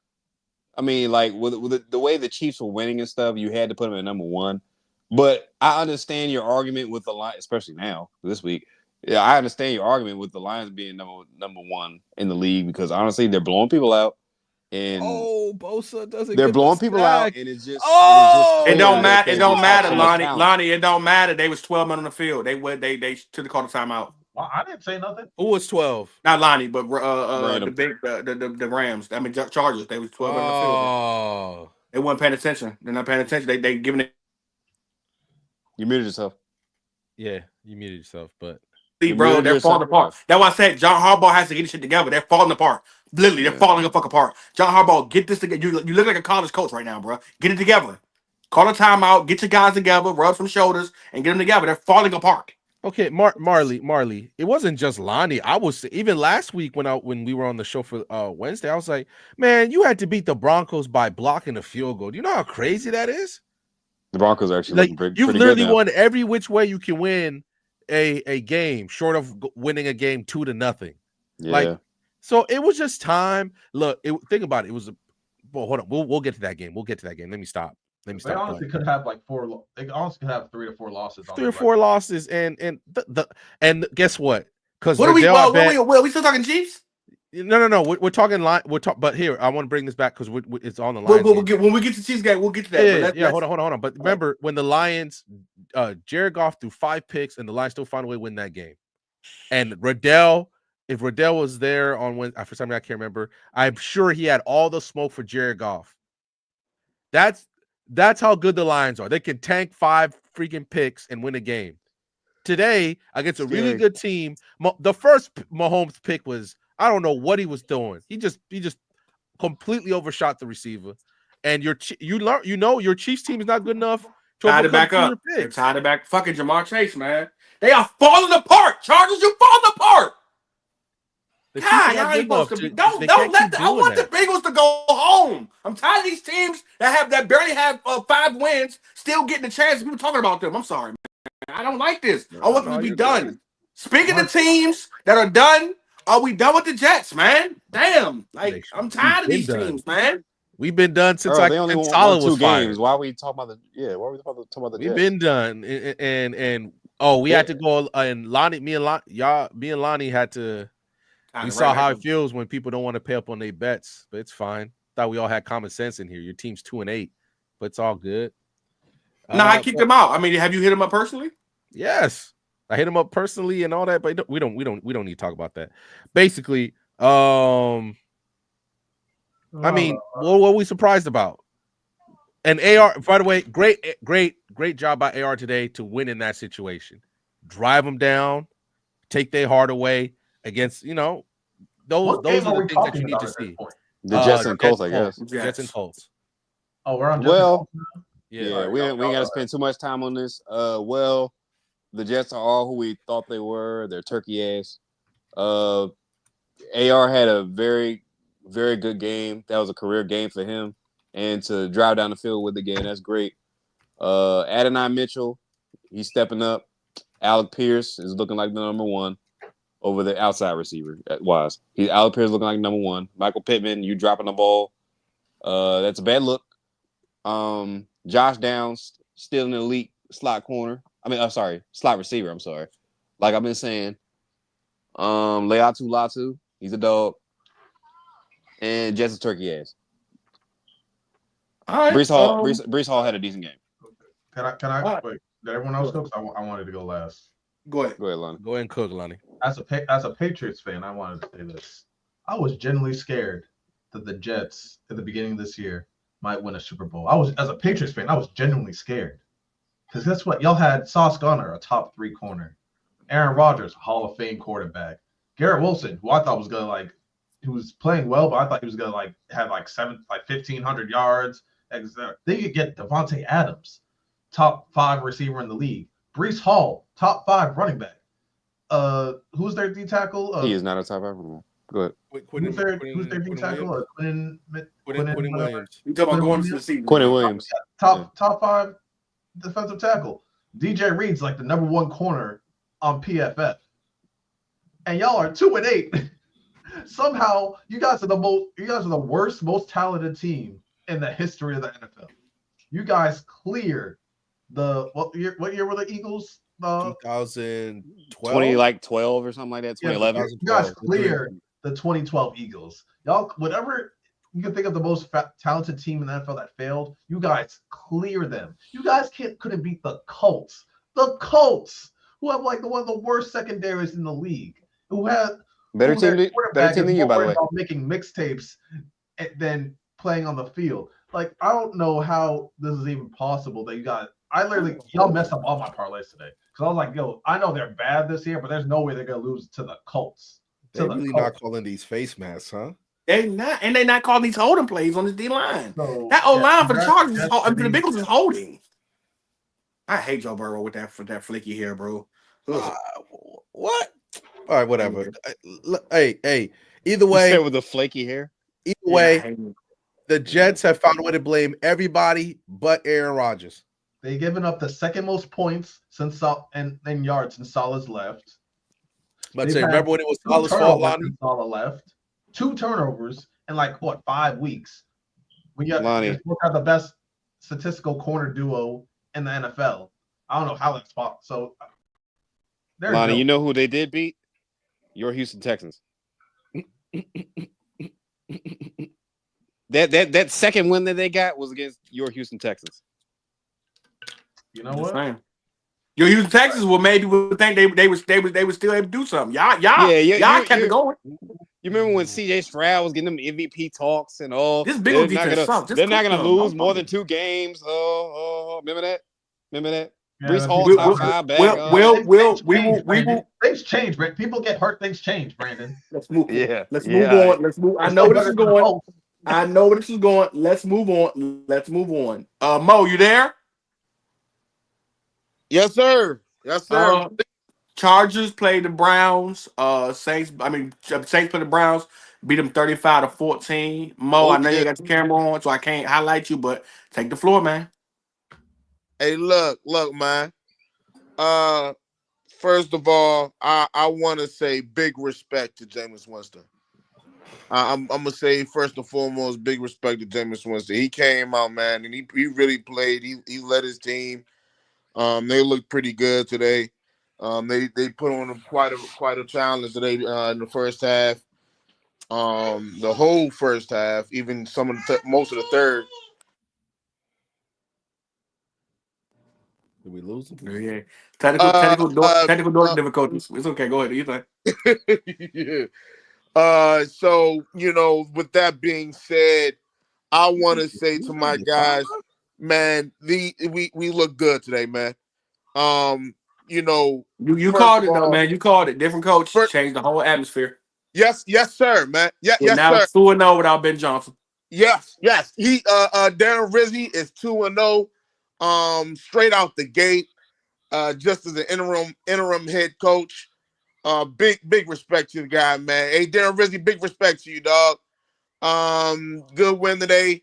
I mean, like with the way the Chiefs were winning and stuff, you had to put them at number one. But I understand your argument with the Lions, especially now this week. Yeah, I understand your argument with the Lions being number one in the league because honestly, they're blowing people out. And Bosa doesn't they're get blowing the people sack. out, and it's just It clear don't that matter. It they don't just have matter, so much Lonnie. talent. Lonnie, it don't matter. They was 12 men on the field. They should have called a timeout. Well, I didn't say nothing. Who was 12? Not Lonnie, but the Rams. I mean Chargers. They was 12 men on the field. Oh, They weren't paying attention. They're not paying attention. They giving it. You muted yourself. yeah, you muted yourself, but Bro, they're falling apart. That's why I said John Harbaugh has to get his shit together. They're falling apart. Literally, they're falling the fuck apart. John Harbaugh, get this together. You look like a college coach right now, bro. Get it together. Call a timeout. Get your guys together. Rub some shoulders and get them together. They're falling apart. okay, Marley. It wasn't just Lonnie. I was even last week when we were on the show for Wednesday. I was like, man, you had to beat the Broncos by blocking a field goal. Do you know how crazy that is? The Broncos are actually looking you've pretty literally good now. won every which way you can win a game, short of winning a game 2-0. Yeah. So it was just time. Look, think about it. It was hold on. We'll get to that game. Let me stop. They honestly could have like four. They honestly could have 3 or 4 losses. 3 or 4 losses, and guess what? Because we still talking Chiefs? No. We're talking line. But here I want to bring this back because it's on the line. When we get to Chiefs game, we'll get to that. Yeah. Hold on. But remember when the Lions, Jared Goff threw 5 picks, and the Lions still found a way to win that game. And if Riddell was there on when for some reason I can't remember, I'm sure he had all the smoke for Jared Goff. That's how good the Lions are. They can tank 5 freaking picks and win a game. Today, against a really good team, the first Mahomes pick was, I don't know what he was doing. He just completely overshot the receiver. And your Chiefs team is not good enough to tie it back up. They're tied it back. Fucking Jamar Chase, man. They are falling apart. Chargers, you falling apart. God, y'all ain't supposed to be. Don't let I want the Bengals to go home. I'm tired of these teams that barely have 5 wins still getting a chance. People talking about them. I'm sorry, man. I don't like this. I want them to be done. Good. Speaking of teams that are done, are we done with the Jets, man? Damn. I'm tired of these teams, man. We've been done since they only won 2 games. Why are we talking about the Jets? We've been done. And we had to go and me and Lonnie had to. We saw how it feels when people don't want to pay up on their bets, but it's fine. Thought we all had common sense in here. Your team's 2-8, but it's all good. No, I kicked him out. I mean, have you hit him up personally? Yes, I hit him up personally and all that, but we don't need to talk about that. Basically, I mean, what were we surprised about? And AR, by the way, great job by AR today to win in that situation. Drive them down, take their heart away against, those are the things that you need to see. The Jets and Colts, I guess. Jets and Colts. Oh, we're on. Yeah, we ain't got to spend too much time on this. The Jets are all who we thought they were. They're turkey ass. AR had a very, very good game. That was a career game for him. And to drive down the field with the game, that's great. Adonai Mitchell, he's stepping up. Alec Pierce is looking like the number 1 over the outside receiver wise. Alec Pierce looking like number 1. Michael Pittman, you dropping the ball. That's a bad look. Josh Downs still an elite slot receiver. I'm sorry. Like I've been saying. Leatu Latu, he's a dog. And Jets a turkey ass. All right. Breece Hall had a decent game. Can I wait? Did everyone else go? Because I wanted to go last. Go ahead, Lonnie. Go ahead and cook, Lonnie. As a Patriots fan, I wanted to say this. I was genuinely scared that the Jets at the beginning of this year might win a Super Bowl. As a Patriots fan, I was genuinely scared. Because guess what? Y'all had Sauce Gardner, a top 3 corner. Aaron Rodgers, a Hall of Fame quarterback. Garrett Wilson, who I thought was gonna he was playing well, but I thought he was gonna have 1,500 yards. They could get Devontae Adams, top 5 receiver in the league. Breece Hall, top 5 running back. Who's their D tackle? He is not a top 5 running back. Go ahead. Who's their D tackle? Quinn Williams. You talking about going to the season? Quentin Williams. Top 5 defensive tackle. DJ Reed's like the #1 corner on PFF, and y'all are 2-8. Somehow, you guys are the worst, most talented team in the history of the NFL. You guys cleared what year were the Eagles? 2012, 12 or something like that. Yeah, 2011. you guys cleared the 2012 Eagles. Y'all, whatever you can think of the most talented team in the NFL that failed, you guys clear them. You guys couldn't beat the Colts. The Colts, who have like one of the worst secondaries in the league, who had Better team than you, by the way. about making mixtapes than playing on the field. Like, I don't know how this is even possible that you got. Y'all messed up all my parlays today because I was like, yo, I know they're bad this year, but there's no way they're gonna lose to the Colts. They're really not calling these face masks, huh? They're not, and they're not calling these holding plays on this D line. So, that O line for the Chargers, for the Bengals is holding. I hate Joe Burrow with that flicky hair, bro. What? All right, whatever. Hey. Either way, with the flaky hair. Either way, the Jets have found a way to blame everybody but Aaron Rodgers. They've given up the second most points since and yards since Salah's left. But remember when it was Salah's fault, Lonnie? Salah left. 2 turnovers in 5 weeks. We have the best statistical corner duo in the NFL. I don't know how that's possible. So, Lonnie, you know who they did beat? Your Houston Texans. that second win that they got was against your Houston Texans. You know what? Your Houston Texans maybe would think they would still able to do something. Y'all kept it going. You remember when CJ Stroud was getting them MVP talks and all? This big defense sucks. They're not gonna lose more than 2 games. Remember that? Yeah, Brees Hall top 5 back. Things change, Brandon. People get hurt. Things change, Brandon. Let's move. Yeah. Let's move on. Let's move. I know where this is going. Let's move on. Mo, you there? Yes, sir. Chargers played the Browns. Saints play the Browns. Beat them 35-14. Mo, I know you got your camera on, so I can't highlight you, but take the floor, man. Hey, look, man. First of all, I want to say big respect to Jameis Winston. I'm gonna say first and foremost, big respect to Jameis Winston. He came out, man, and he really played. He led his team. They looked pretty good today. They put on quite a challenge today in the first half. The whole first half, even most of the third. Did we lose him? Yeah. Technical difficulties. It's okay. Go ahead. You think? Yeah. So, with that being said, I want to say to my guys, man, we look good today, man. You called it though, man. You called it. Different coach changed the whole atmosphere. Yes, sir, man. Yes, now sir. 2-0 without Ben Johnson. Yes. He Darren Rizzi is 2-0. Straight out the gate, just as an interim head coach. Big respect to the guy, man. Hey, Darren Rizzi, big respect to you, dog. Good win today.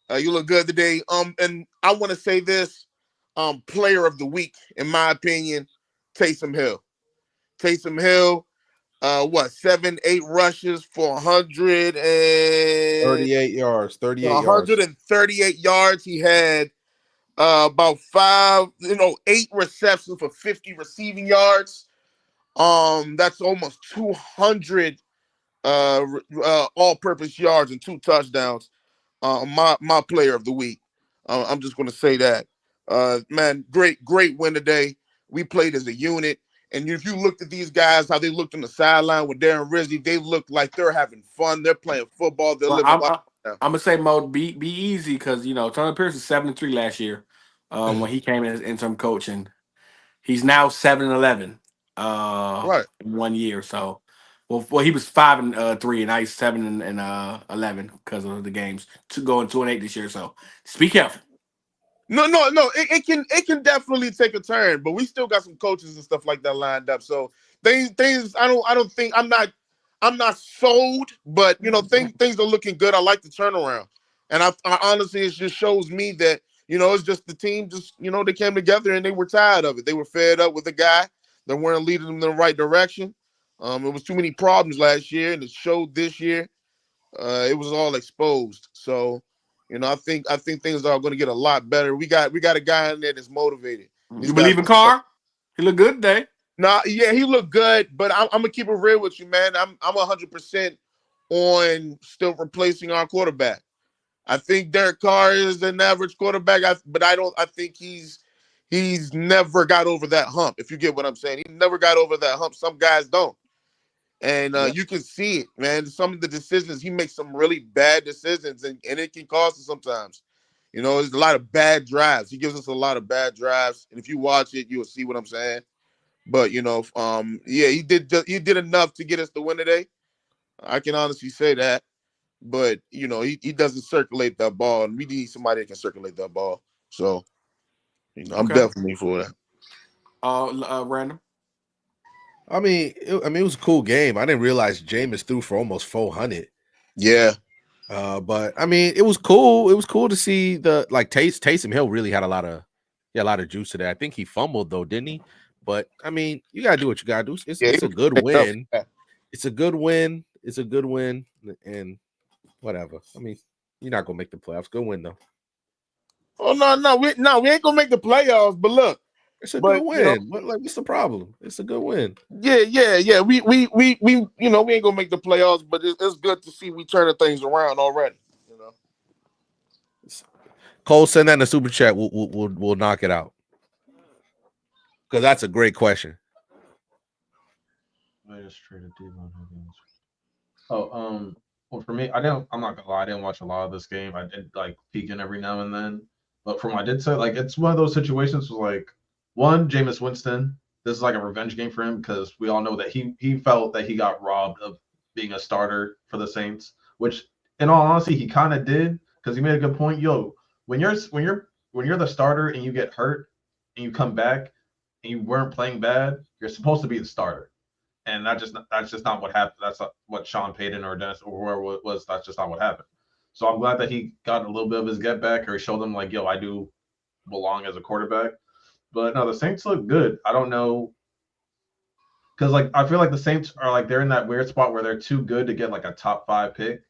You look good today. And I want to say this, player of the week, in my opinion, Taysom Hill. 7-8 rushes for 138 yards. 138 yards. He had about 8 receptions for 50 receiving yards. That's almost 200 all-purpose yards and 2 touchdowns. My player of the week. I'm just going to say that. Man, great win today. We played as a unit. And if you looked at these guys, how they looked on the sideline with Darren Rizzi, they look like they're having fun. They're playing football. They're living life. I'm gonna say, Mo, be easy because Tony Pierce was 7-3 last year when he came in as interim coach, and he's now 7-11 in 1 year. So, well, he was 5-3, and now he's 7-11 because of the games. Going 2-8 this year. So, be careful. No. It can definitely take a turn, but we still got some coaches and stuff like that lined up. So things I don't think I'm not sold, but things are looking good. I like the turnaround, and I honestly, it just shows me that it's just the team they came together and they were tired of it. They were fed up with the guy that weren't leading them in the right direction. It was too many problems last year, and it showed this year. It was all exposed. So, I think things are going to get a lot better. We got a guy in there that's motivated. You believe in Carr? He looked good today. Nah, yeah, he looked good, but I'm gonna keep it real with you, man. I'm 100% on still replacing our quarterback. I think Derek Carr is an average quarterback, but I think he's never got over that hump. If you get what I'm saying, he never got over that hump. Some guys don't, and you can see it, man. Some of the decisions he makes, some really bad decisions, and it can cost us sometimes. There's a lot of bad drives. He gives us a lot of bad drives, and if you watch it, you'll see what I'm saying. But he did enough to get us the win today. I can honestly say that. But he doesn't circulate that ball, and we need somebody that can circulate that ball. So, I'm definitely for that. Random. I mean, it was a cool game. I didn't realize Jameis threw for almost 400. Yeah. But I mean, it was cool. It was cool to see Taysom Hill really had a lot of juice today. I think he fumbled though, didn't he? But I mean, you gotta do what you gotta do. It's a good win. It's a good win. It's a good win, and whatever. I mean, you're not gonna make the playoffs. Good win though. Oh no, we ain't gonna make the playoffs. But look, it's a good win. What's the problem? It's a good win. Yeah. We ain't gonna make the playoffs, but it's good to see we turning things around already. Cole, send that in the super chat. We'll knock it out. Because that's a great question. I just traded Devon Higgins. Well, for me, I'm not gonna lie, I didn't watch a lot of this game. I did peek in every now and then, but from what I did say, it's one of those situations was one, Jameis Winston. This is a revenge game for him because we all know that he felt that he got robbed of being a starter for the Saints, which in all honesty he kind of did because he made a good point. Yo, when you're the starter and you get hurt and you come back and you weren't playing bad, you're supposed to be the starter. And that's just not what happened. That's not what Sean Payton or Dennis or whoever it was. That's just not what happened. So I'm glad that he got a little bit of his get back, or he showed them yo, I do belong as a quarterback. But no, the Saints look good. I don't know, because I feel the Saints are they're in that weird spot where they're too good to get a top 5 pick,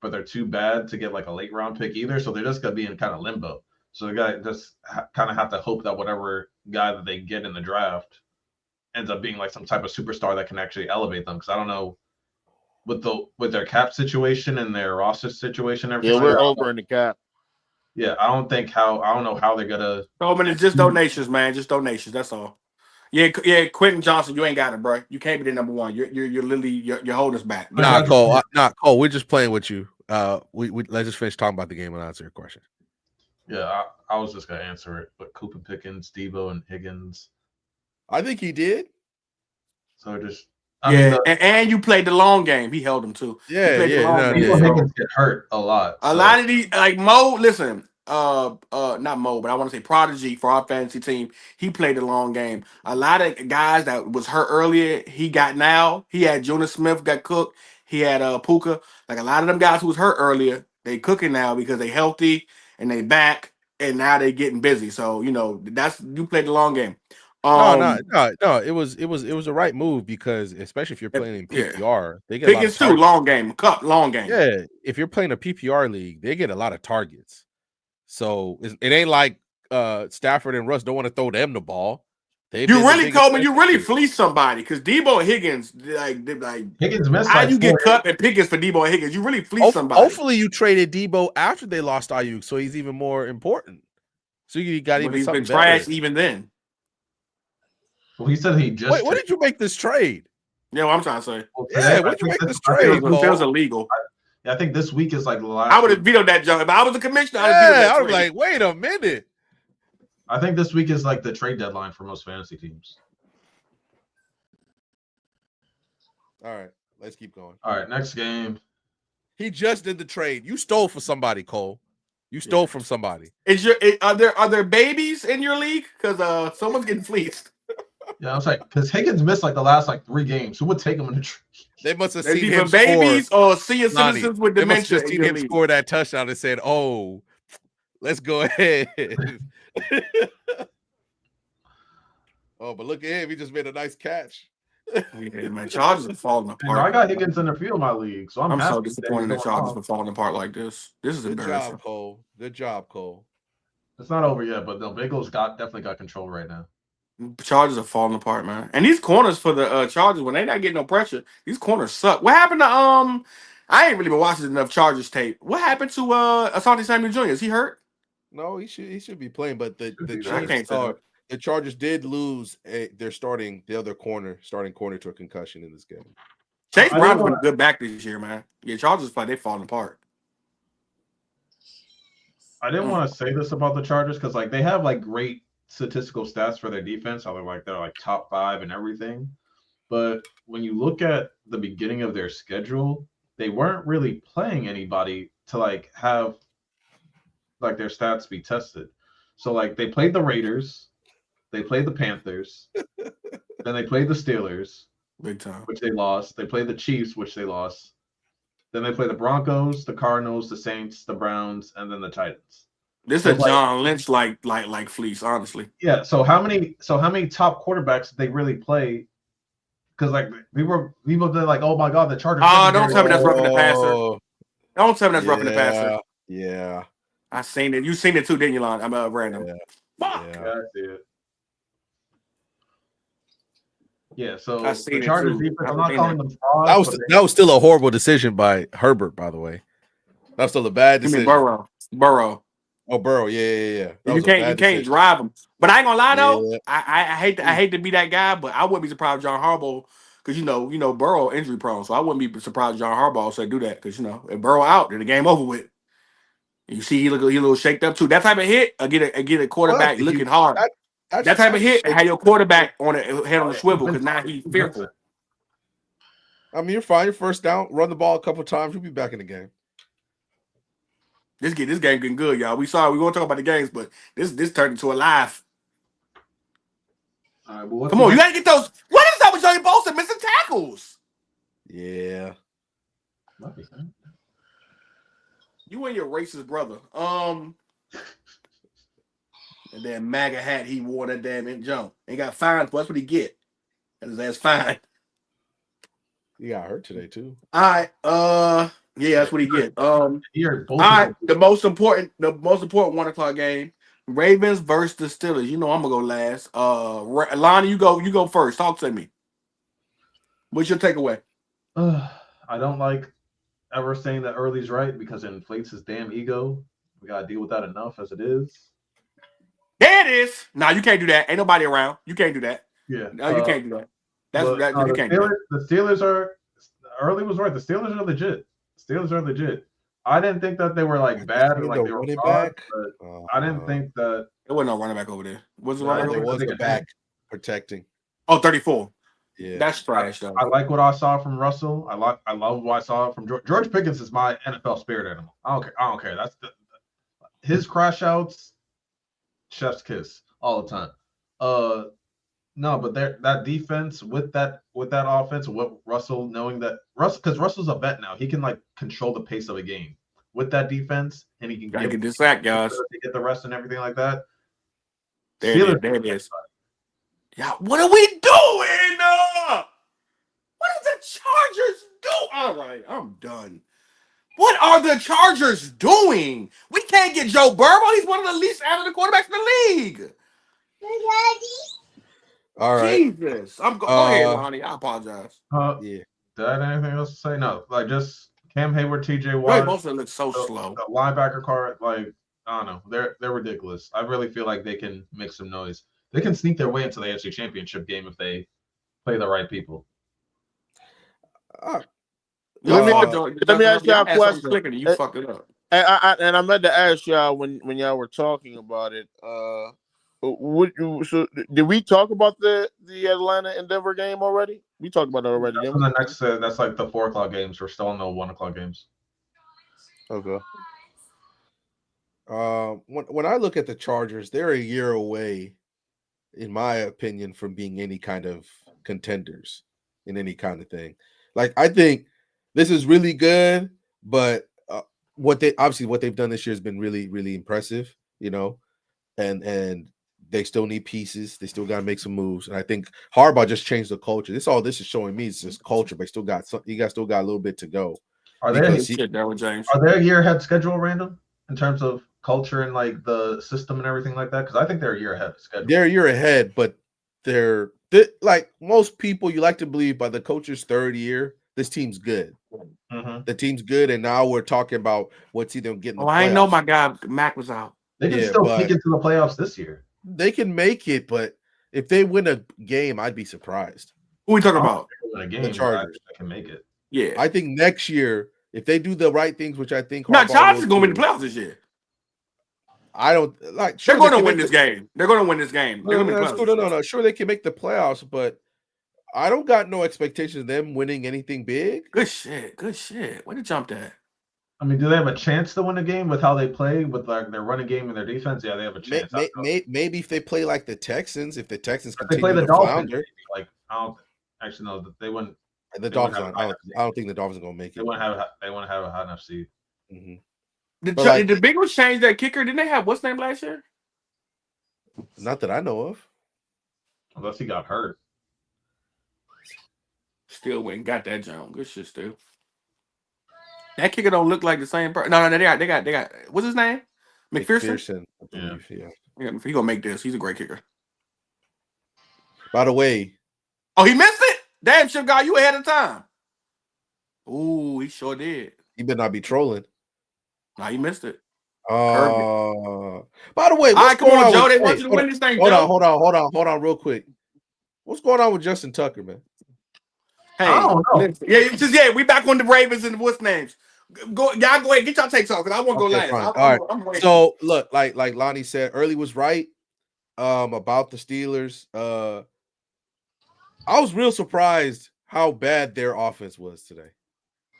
but they're too bad to get a late round pick either. So they're just gonna be in kind of limbo. So they got just kind of have to hope that whatever guy that they get in the draft ends up being some type of superstar that can actually elevate them. Because I don't know with their cap situation and their roster situation. Yeah, we're over in the cap. Yeah, I don't know how they're gonna. Oh, man, it's just donations, man. Just donations. That's all. Yeah. Quentin Johnson, you ain't got it, bro. You can't be the number one. You're literally you're holding us back. Nah, Cole. Cole. We're just playing with you. We let's just finish talking about the game and answer your question. Yeah, I was just gonna answer it, but Cooper Pickens, Debo, and Higgins. I think he did. So just and you played the long game. He held him too. Higgins get hurt a lot. A lot of these Mo. Listen, not Mo, but I want to say Prodigy for our fantasy team. He played the long game. A lot of guys that was hurt earlier, he got now. He had Jonas Smith got cooked. He had Puka. A lot of them guys who was hurt earlier, they cooking now because they healthy and they back, and now they getting busy. So that's you played the long game. No. It was the right move because especially if you're playing in PPR, they get Pickens too. Long game, long game. Yeah, if you're playing a PPR league, they get a lot of targets. So it ain't like Stafford and Russ don't want to throw them the ball. You really fleeced somebody because Debo and Higgins Higgins missed. How you get cut and Pickens for Debo and Higgins? You really fleeced somebody. Hopefully, you traded Debo after they lost Ayuk, so he's even more important. So you got even something been trash even then. Well, he said he just. Wait, when did you make this trade? Yeah, what I'm trying to say. When did you make this trade? It feels illegal. I think this week is the last. I would have vetoed that jump if I was the commissioner. I was like, wait a minute. I think this week is the trade deadline for most fantasy teams. All right, let's keep going. All right, next game. He just did the trade. You stole for somebody, Cole. You stole from somebody. Are there babies in your league? Because someone's getting fleeced. Yeah, I was because Higgins missed the last 3 games. Who would take him in the trade? They must have seen him babies score. or senior citizens with dementia. They must have seen him score that touchdown and said, "Oh, Let's go ahead. Oh, but look at him. He just made a nice catch. Yeah, man. Chargers are falling And apart. I got Higgins in the field in my league, so I'm so happy disappointed in the Chargers for falling apart like this. This is Good embarrassing. job, Cole. Good job, Cole. It's not over yet, but the Bengals definitely got control right now. Chargers are falling apart, man. And these corners for the Chargers, when they not getting no pressure, these corners suck. What happened to I ain't really been watching enough Chargers tape. What happened to Asante Samuel Jr.? Is he hurt? No, he should be playing, but the I can't Chiefs the Chargers did lose their starting corner to a concussion in this game. Chase Brown's been a good back this year, man. Yeah, Chargers they falling apart. I didn't want to say this about the Chargers because like they have like great statistical stats for their defense. How they're like top 5 and everything. But when you look at the beginning of their schedule, they weren't really playing anybody to like have like their stats be tested. So like they played the Raiders, they played the Panthers, then they played the Steelers, big time, which they lost. They played the Chiefs, which they lost. Then they played the Broncos, the Cardinals, the Saints, the Browns, and then the Titans. This is a John Lynch like fleece, honestly. Yeah. So how many top quarterbacks did they really play? Because like people did like, oh my god, the Chargers. Oh, don't tell me that's roughing the passer. Don't tell me that's roughing the passer. Yeah. I seen it. You seen it too, didn't you, Lon? I'm random. Yeah. Fuck. Yeah, I see it. Yeah, so I seen the Chargers it too. defense, I'm not calling them frauds. That was still a horrible decision by Herbert, by the way. That was still a bad decision. Burrow. Oh, Burrow, yeah. You can't drive him. But I ain't gonna lie though. I hate to be that guy, but I wouldn't be surprised if John Harbaugh, because you know Burrow injury prone, so I wouldn't be surprised if John Harbaugh said do that, because if Burrow out, then the game over with. You see, he a little shaked up too. That type of hit, get a quarterback looking hard. That type of hit, have your quarterback on the head on the swivel, because now he's fearful. I mean, you're fine. You're first down. Run the ball a couple of times. You'll be back in the game. This game getting good, y'all. We won't talk about the games, but this turned into a live. All right, well, come on, you gotta get those. What is up with Joey Bosa missing tackles? Yeah. You and your racist brother. And then MAGA hat he wore that damn jump. He got fined. That's what he get. And his ass fined. He got hurt today too. All right. Yeah, that's what he get. All right. The most important 1:00 game. Ravens versus the Steelers. You know I'm gonna go last. Lonnie, you go first. Talk to me. What's your takeaway? I don't like ever saying that early's right because it inflates his damn ego. We gotta deal with that enough as it is. There it is. Nah, you can't do that. Ain't nobody around. You can't do that. Yeah. No, you can't do that. You can't do that. The Steelers are early was right. The Steelers are legit. I didn't think that they were like bad or like they were back, but I didn't think that there wasn't no running back over there. There was a back protecting. Oh, 34. Yeah, that's trash though. I like what I saw from Russell. I love what I saw from George Pickens. Is my NFL spirit animal. I don't care. That's his crash outs. Chef's kiss all the time. No, but that defense with that offense, what Russell knowing that because Russell's a vet now, he can like control the pace of a game with that defense, and he can get this sack, guys. To get the rest and everything like that. There it is. Yeah, what are we doing? What are the Chargers doing? All right, I'm done. What are the Chargers doing? We can't get Joe Burrow. He's one of the least average quarterbacks in the league. All right. Jesus. Go ahead, Lonnie. I apologize. Yeah. Did I have anything else to say? No. Like just Cam Hayward, TJ Watt. Both of them look so slow. The linebacker card, like, I don't know. They're ridiculous. I really feel like they can make some noise. They can sneak their way into the AFC Championship game if they play the right people. Let me ask y'all a question. You fucked it up. And I meant to ask y'all when y'all were talking about it. Did we talk about the Atlanta and Denver game already? We talked about it already. That's the next. That's like the 4:00 games. We're still in the 1:00 games. Okay. When I look at the Chargers, they're a year away, in my opinion, from being any kind of contenders in any kind of thing. Like, I think this is really good, but what they've done this year has been really, really impressive, and they still need pieces. They still got to make some moves. And I think Harbaugh just changed the culture. This is showing me is just culture, but still got a little bit to go. Are they a year ahead schedule, Random, in terms of culture and like the system and everything like that? Because I think they're a year ahead of schedule. They're a year ahead, but they're like most people, you like to believe by the coach's third year, this team's good. Mm-hmm. The team's good, and now we're talking about what's either getting. I didn't know my guy Mac was out. They can still make it to the playoffs this year. They can make it, but if they win a game, I'd be surprised. Who are we talking about? Win a game, the Chargers. I can make it. Yeah, I think next year, if they do the right things, which I think Chargers is going to win the playoffs this year. I don't like. Sure, they're going to win this game. They're going to win this game. No. Sure, they can make the playoffs, but I don't got no expectations of them winning anything big. Good shit. Where did jump that? I mean, do they have a chance to win a game with how they play with like their running game and their defense? Yeah, they have a chance. Maybe if they play like the Texans, if the Texans continue play the Dolphins, like I don't actually know that they wouldn't. The Dolphins, I don't think the Dolphins are gonna make it. They want to have a high enough seed. Mm-hmm. Did the Bengals change that kicker? Didn't they have what's name last year? Not that I know of. Unless he got hurt. Still went and got that jump. Good shit, still. That kicker don't look like the same person. No, they got. What's his name? McPherson. Yeah, he gonna make this. He's a great kicker. By the way, he missed it. Damn, shit, guy, you ahead of time. Ooh, he sure did. He better not be trolling. Nah, he missed it. By the way, all right, come on, Joe. They want you to win this thing. Hold on, real quick. What's going on with Justin Tucker, man? Hey, I don't know. We back on the Ravens and what's names. Y'all go ahead, get y'all takes off because I want to go last. All right. So look, like Lonnie said, Early was right about the Steelers. I was real surprised how bad their offense was today.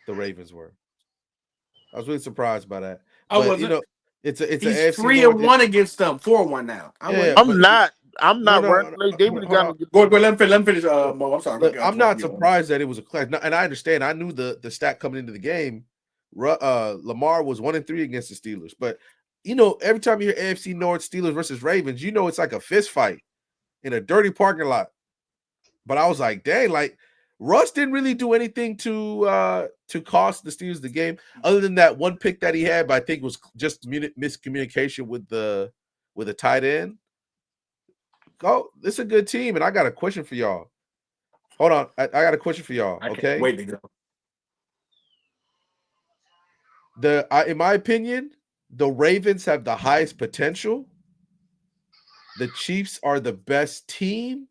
The Ravens were. I was really surprised by that. But, it's he's AFC 3-1 against them, 4-1 now. I'm not worried. Go let him finish. Mo, I'm sorry. I'm not surprised that it was a clash. And I understand. I knew the stat coming into the game. Lamar was 1-3 against the Steelers. But every time you hear AFC North Steelers versus Ravens, it's like a fist fight in a dirty parking lot. But I was like, dang, like Russ didn't really do anything to cost the Steelers the game, other than that one pick that he had, but I think it was just miscommunication with the tight end. This is a good team, and I got a question for y'all. Hold on, I got a question for y'all. Okay, wait to go. In my opinion, the Ravens have the highest potential. The Chiefs are the best team.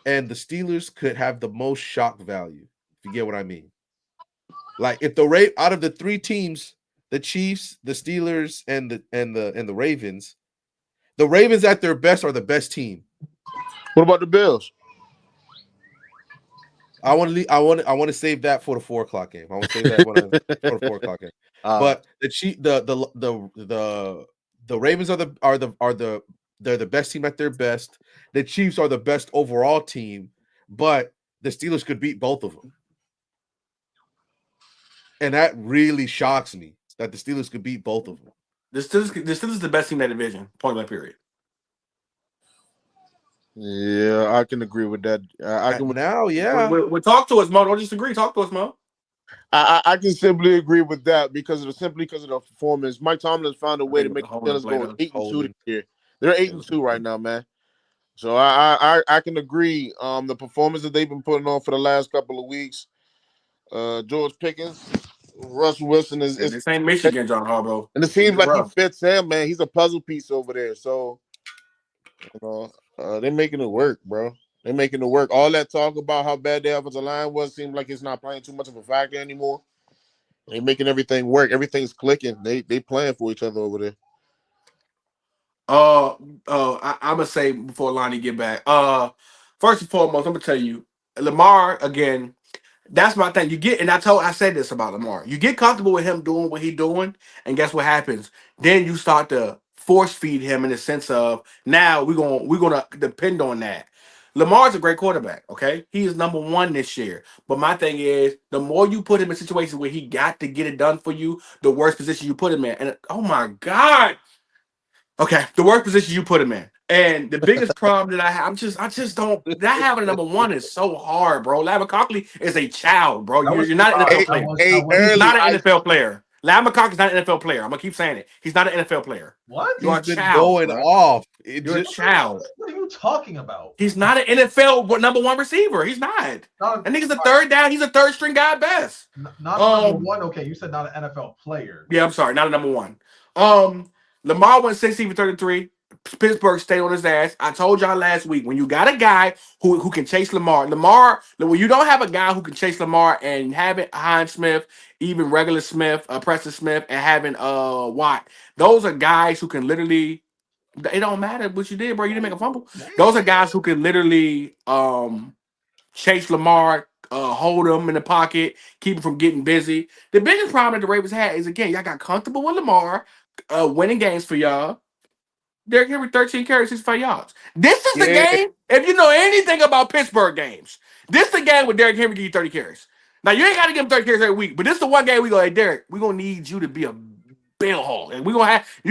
And the Steelers could have the most shock value, if you get what I mean. Like if out of the three teams, the Chiefs, the Steelers, and the Ravens at their best are the best team. What about the Bills? I want to save that for the 4:00 game. I want to save that for the 4:00 game. But the Ravens they're the best team at their best. The Chiefs are the best overall team, but the Steelers could beat both of them. And that really shocks me that the Steelers could beat both of them. The Steelers is the best team in that division, point blank period. Yeah, I can agree with that. Well, talk to us, Mo. Don't disagree. Talk to us, Mo. I can simply agree with that because of the performance. Mike Tomlin found a way to make the Steelers go 8-2 this year. They're 8-2 right now, man. So I can agree. The performance that they've been putting on for the last couple of weeks. George Pickens, Russell Wilson is the same Michigan, John Harbaugh. And it seems like he fits him, man. He's a puzzle piece over there. So they're making it work, bro. They're making it work. All that talk about how bad their offensive line was seems like it's not playing too much of a factor anymore. They're making everything work. Everything's clicking. They playing for each other over there. I'm gonna say before Lonnie get back. First and foremost, I'm gonna tell you, Lamar again. That's my thing. I said this about Lamar. You get comfortable with him doing what he's doing, and guess what happens? Then you start to force feed him in the sense of now we're gonna depend on that. Lamar's a great quarterback, okay? He is number one this year. But my thing is, the more you put him in situations where he got to get it done for you, the worse position you put him in. And oh my God. Okay, the worst position you put him in. And the biggest problem that I have, I just don't. That having a number one is so hard, bro. Lavin Conkly is a child, bro. That was You're not an NFL Hey, player. hey, He's early, not an NFL player. Lavin Conkly's not an NFL player. I'm gonna keep saying it. He's not an NFL player. What? You are a He's been child, going bro. off. You're a child. What are you talking about? He's not an NFL number one receiver. He's not. Not, And nigga's a third down. He's a third string guy at best. not number one. Okay, you said not an NFL player. Yeah, I'm sorry, not a number one. Lamar went 16 for 33. Pittsburgh stayed on his ass. I told y'all last week, when you got a guy who can chase Lamar, when you don't have a guy who can chase Lamar and having Hines Smith, even regular Smith, Preston Smith, and having Watt, those are guys who can literally. It don't matter what you did, bro. You didn't make a fumble. Those are guys who can literally chase Lamar, hold him in the pocket, keep him from getting busy. The biggest problem that the Ravens had is, again, y'all got comfortable with Lamar, winning games for y'all. Derrick Henry, 13 carries, 65 yards. This is the game. If you know anything about Pittsburgh games, this is the game where Derrick Henry give you 30 carries. Now, you ain't got to give him 30 carries every week, but this is the one game we go, hey, Derrick, we're going to need you to be a bell hog. And you're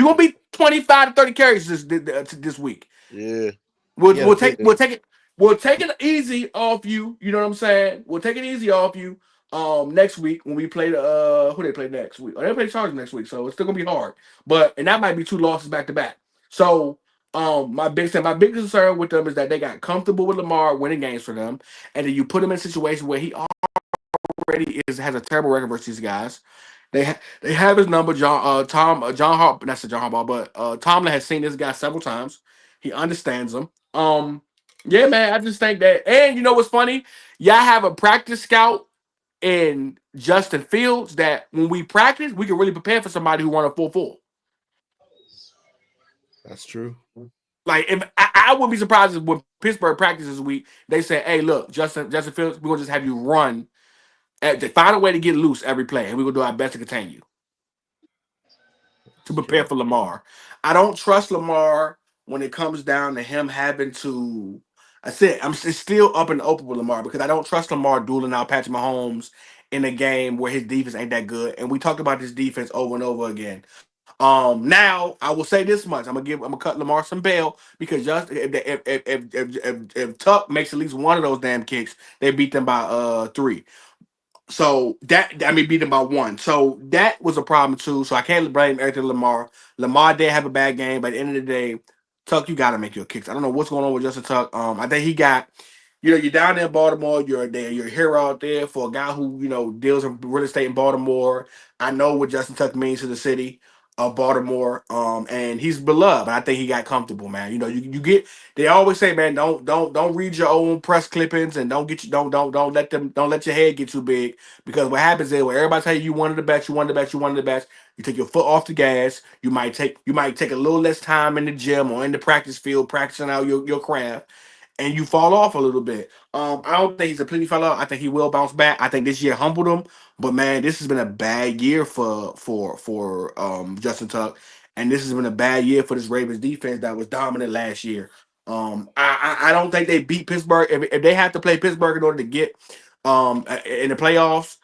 going to be 25 to 30 carries this week. Yeah. We'll take it easy off you. You know what I'm saying? We'll take it easy off you next week when we play the who they play next week. They play Chargers next week, so it's still gonna be hard. And that might be 2 losses back to back. So my biggest concern with them is that they got comfortable with Lamar winning games for them, and then you put him in a situation where he already has a terrible record versus these guys. They have his number, John Harbaugh, not John Harbaugh, but Tomlin has seen this guy several times. He understands him. Yeah, man, I just think that, and you know what's funny? Y'all have a practice scout in Justin Fields that when we practice, we can really prepare for somebody who run a 4-4. That's true. Like, if I wouldn't be surprised if when Pittsburgh practices this week, they say, "Hey, look, Justin Fields, we're gonna just have you run, to find a way to get loose every play, and we're gonna do our best to contain you to prepare for Lamar." I don't trust Lamar when it comes down to him having to. I said it's still up in the open with Lamar because I don't trust Lamar dueling out Patrick Mahomes in a game where his defense ain't that good. And we talked about this defense over and over again. Now I will say this much: I'm gonna cut Lamar some bail because just if Tuck makes at least one of those damn kicks, they beat them by 3. So beat them by 1. So that was a problem too. So I can't blame everything Lamar. Lamar did have a bad game, but at the end of the day, Tuck, you got to make your kicks. I don't know what's going on with Justin Tuck. I think he got, you're down there in Baltimore. You're a hero out there for a guy who deals in real estate in Baltimore. I know what Justin Tuck means to the city of Baltimore. And he's beloved. I think he got comfortable, man. You get. They always say, man, don't read your own press clippings and don't let your head get too big, because what happens is when everybody tell you wanted the best, you wanted the best, you take your foot off the gas. You might take a little less time in the gym or in the practice field practicing out your craft, and you fall off a little bit. I don't think he's completely fell off. I think he will bounce back. I think this year humbled him, but man, this has been a bad year for Justin Tuck, and this has been a bad year for this Ravens defense that was dominant last year. I don't think they beat Pittsburgh. If they have to play Pittsburgh in order to get in the playoffs,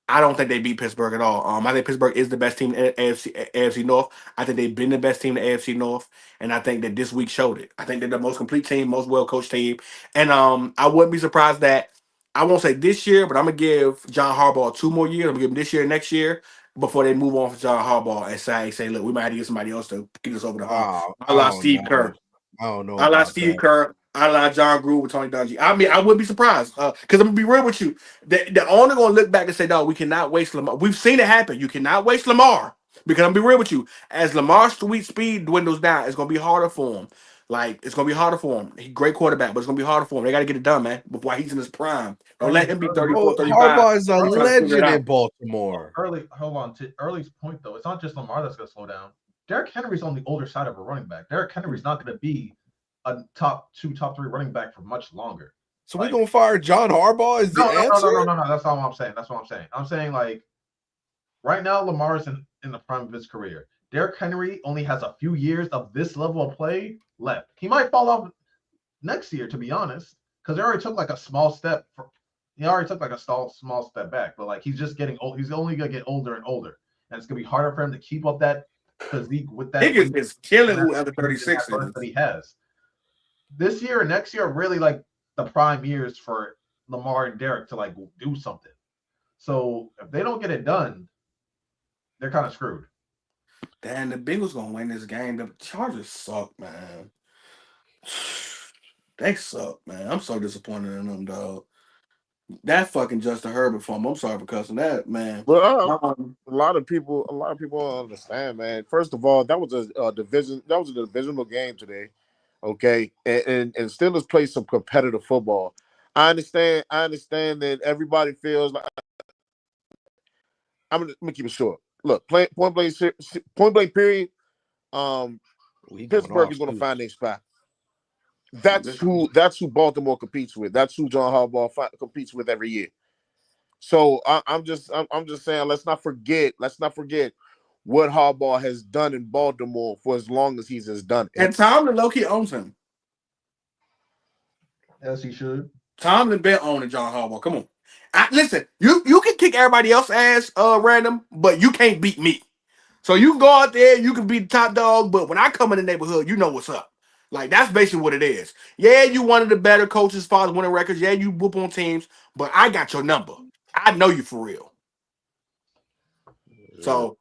I don't think they beat Pittsburgh at all. I think Pittsburgh is the best team in the AFC North. I think they've been the best team in the AFC North, and I think that this week showed it. I think they're the most complete team, most well-coached team, and I wouldn't be surprised that, I won't say this year, but I'm going to give John Harbaugh 2 more years. I'm going to give him this year and next year before they move on from John Harbaugh and say, look, we might have to get somebody else to get us over the hump. I like Steve Kerr. I don't know. I like Steve Kerr. I like John Gruden with Tony Dungy. I mean, I wouldn't be surprised because I'm gonna be real with you. The owner gonna look back and say, "No, we cannot waste Lamar." We've seen it happen. You cannot waste Lamar, because I'm gonna be real with you. As Lamar's sweet speed dwindles down, it's gonna be harder for him. It's gonna be harder for him. He's a great quarterback, but it's gonna be harder for him. They got to get it done, man, before he's in his prime. Don't let him be 34, 35. Harbaugh is a legend in Baltimore. Hold on. To Early's point, though, it's not just Lamar that's gonna slow down. Derrick Henry's on the older side of a running back. Derrick Henry's not gonna be a top 2, top 3 running back for much longer. So we're gonna fire John Harbaugh? Is the answer? No. That's not what I'm saying. I'm saying, like, right now Lamar is in the prime of his career. Derrick Henry only has a few years of this level of play left. He might fall off. next year, to be honest, because they already took like a small step. He already took like a small step back, but like he's just getting old. He's only gonna get older and older, and it's gonna be harder for him to keep up that physique with that. Niggas is killing whoever 36 is. That he has. This year and next year are really like the prime years for Lamar and Derek to like do something. So if they don't get it done, they're kind of screwed. Damn, the Bengals gonna win this game. The Chargers suck, man. They suck, man. I'm so disappointed in them, dog. That fucking Justin Herbert form. I'm sorry for cussing that, man. Well, a lot of people don't understand, man. First of all, that was a divisional game today. Okay, and Steelers play some competitive football. I understand that everybody feels like I'm gonna keep it short. Look, point blank period. Pittsburgh is gonna find their spot. That's who Baltimore competes with. That's who John Harbaugh competes with every year. So I'm just saying, let's not forget what Harbaugh has done in Baltimore for as long as he's done it. And Tomlin low-key owns him. As he should. Tomlin been owning John Harbaugh. Come on. Listen, you can kick everybody else's ass random, but you can't beat me. So you can go out there, you can be the top dog, but when I come in the neighborhood, you know what's up. Like, that's basically what it is. Yeah, you one of the better coaches as far as winning records. Yeah, you whoop on teams, but I got your number. I know you for real. So,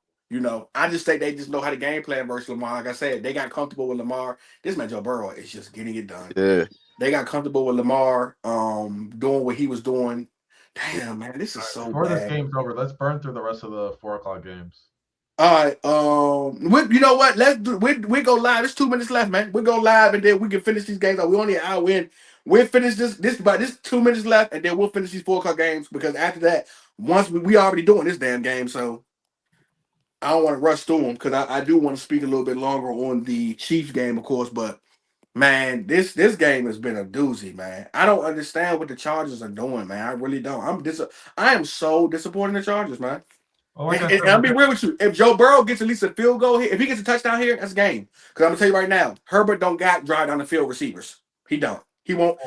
I just think they just know how to game plan versus Lamar. Like I said, they got comfortable with Lamar. This man, Joe Burrow, is just getting it done. Yeah. They got comfortable with Lamar doing what he was doing. Damn, man, this is so before bad. This game's over, let's burn through the rest of the 4:00 games. All right. You know what? We go live. It's 2 minutes left, man. We go live and then we can finish these games. We only an hour in. We'll finish this 2 minutes left, and then we'll finish these 4:00 games because after that, once we already doing this damn game, so I don't want to rush through them because I do want to speak a little bit longer on the Chiefs game, of course. But man, this game has been a doozy, man. I don't understand what the Chargers are doing, man. I really don't. I am so disappointed in the Chargers, man. Well, and I'll be real with you. If Joe Burrow gets at least a field goal here, if he gets a touchdown here, that's a game. Because I'm gonna tell you right now, Herbert don't got drive down the field receivers. He don't. He won't.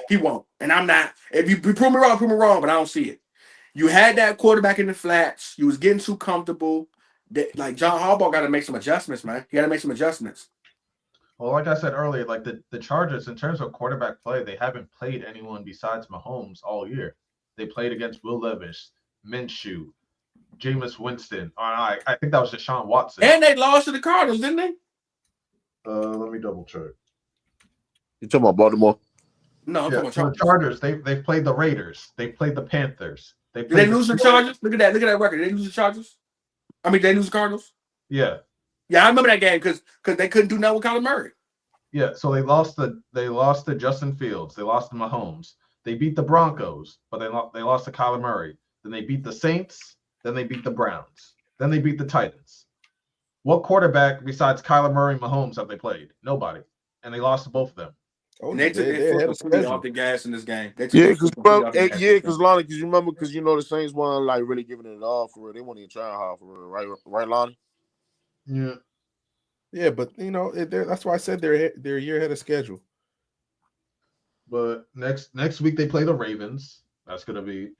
And I'm not. If you prove me wrong, but I don't see it. You had that quarterback in the flats. You was getting too comfortable. Like John Harbaugh got to make some adjustments, man. He got to make some adjustments. Well, like I said earlier, like the Chargers, in terms of quarterback play, they haven't played anyone besides Mahomes all year. They played against Will Levis, Minshew, Jameis Winston. I think that was Deshaun Watson. And they lost to the Cardinals, didn't they? Let me double check. You talking about Baltimore? No, I'm talking about the Chargers. They've played the Raiders. They played the Panthers. Did they lose the Chargers? Look at that record. Did they lose the Chargers? Did they lose the Cardinals? Yeah. Yeah, I remember that game because they couldn't do nothing with Kyler Murray. Yeah, so they lost to Justin Fields. They lost to Mahomes. They beat the Broncos, but they lost to Kyler Murray. Then they beat the Saints. Then they beat the Browns. Then they beat the Titans. What quarterback besides Kyler Murray and Mahomes have they played? Nobody. And they lost to both of them. Oh, and they took their foot off the gas in this game. Because Lonnie, because you know the Saints weren't like really giving it all for real. They weren't even trying hard for real, right, Lonnie? Yeah. Yeah, but that's why I said they're a year ahead of schedule. But next week they play the Ravens. That's gonna be.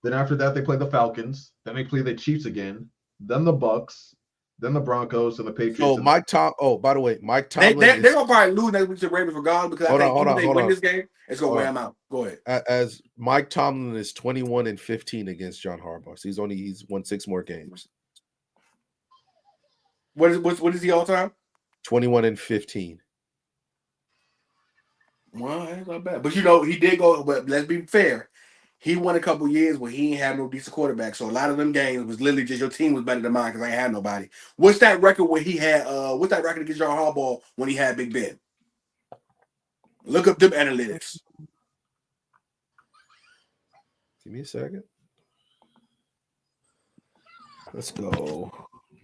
Then after that they play the Falcons. Then they play the Chiefs again. Then the Bucks. Then the Broncos and the Patriots. By the way, Mike Tomlin. They're gonna probably lose next week to the Ravens regardless because if they win this game, it's gonna wear them out. Go ahead. As Mike Tomlin is 21-15 against John Harbaugh, so he's won 6 more games. What is he all time? 21-15. Well, that's not bad. But he did go. But let's be fair. He won a couple years where he ain't had no decent quarterback. So a lot of them games was literally just your team was better than mine because I ain't had nobody. What's that record where he had? What's that record against John Harbaugh when he had Big Ben? Look up them analytics. Give me a second. Let's go.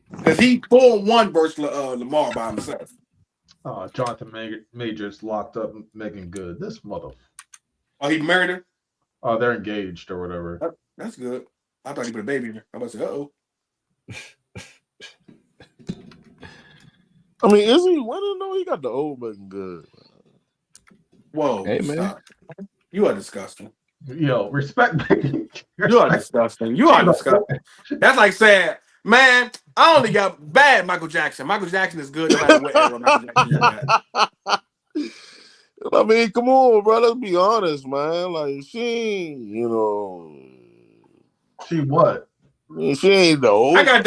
Because he 4-1 versus Lamar by himself. Oh, Jonathan Majors locked up Megan Good. This mother. Oh, he married her? Oh, they're engaged or whatever. That's good. I thought he put a baby in there. I was about to say, is he winning though? He got the old Megan Good. Whoa, Hey, man. stop. You are disgusting. Yo, respect. You are disgusting. You are disgusting. That's like saying, man, I only got bad Michael Jackson. Michael Jackson is good no matter what era Michael Jackson you got. I mean, come on, bro. Let's be honest, man. Like she ain't, She what? she ain't the old. I got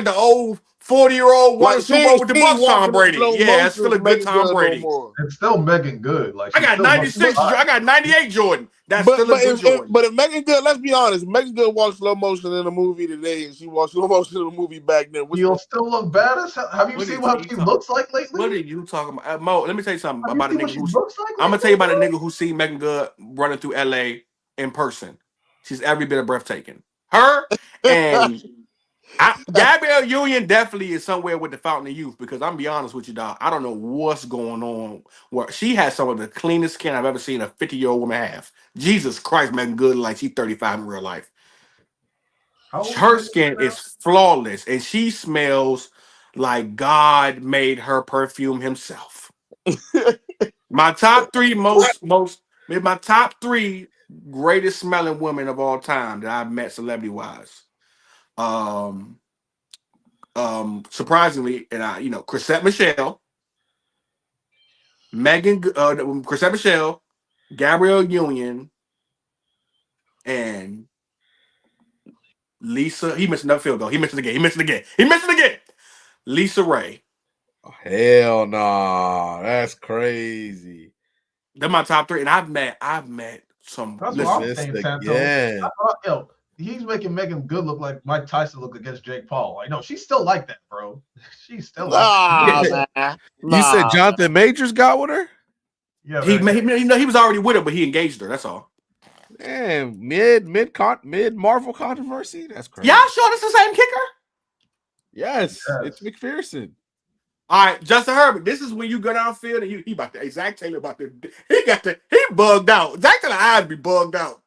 the old 40-year-old won a Super Bowl with the Bucks, Tom Brady. Yeah, it's still a good Tom Brady. It's still Megan Good. Like I got 96. I got 98 Jordan. That's still a good Jordan. But if Megan Good, let's be honest, Megan Good walked slow motion in a movie today, and she walked slow motion in a movie back then. You'll still look bad as hell. Have you seen what she looks like lately? What are you talking about, Mo? Let me tell you something about a nigga who looks like. I'm gonna tell you about a nigga who seen Megan Good running through LA in person. She's every bit of breathtaking. Her and Gabrielle Union definitely is somewhere with the Fountain of Youth, because I'm gonna be honest with you, dog. I don't know what's going on. Where she has some of the cleanest skin I've ever seen a 50-year-old woman have. Jesus Christ, Megan Good like she's 35 in real life. Her skin is flawless, and she smells like God made her perfume himself. My top three my top three greatest smelling women of all time that I've met celebrity wise. Surprisingly, and Chrisette Michelle, Chrisette Michelle, Gabrielle Union, and Lisa. He missed another field goal. He missed it again. Lisa Ray. Oh, hell no, that's crazy. They're my top three, and I've met some. That's what I'm saying, Santo. He's making Megan Good look like Mike Tyson look against Jake Paul. Like, no, she's still like that, bro. She's still like that. You said Jonathan Majors got with her? Yeah, he was already with her, but he engaged her. That's all. Damn, mid Marvel controversy. That's crazy. Y'all sure it's the same kicker? Yes, it's McPherson. All right, Justin Herbert. This is when you go downfield and he about to. Zach Taylor about to. He bugged out. Zach Taylor eyes be bugged out.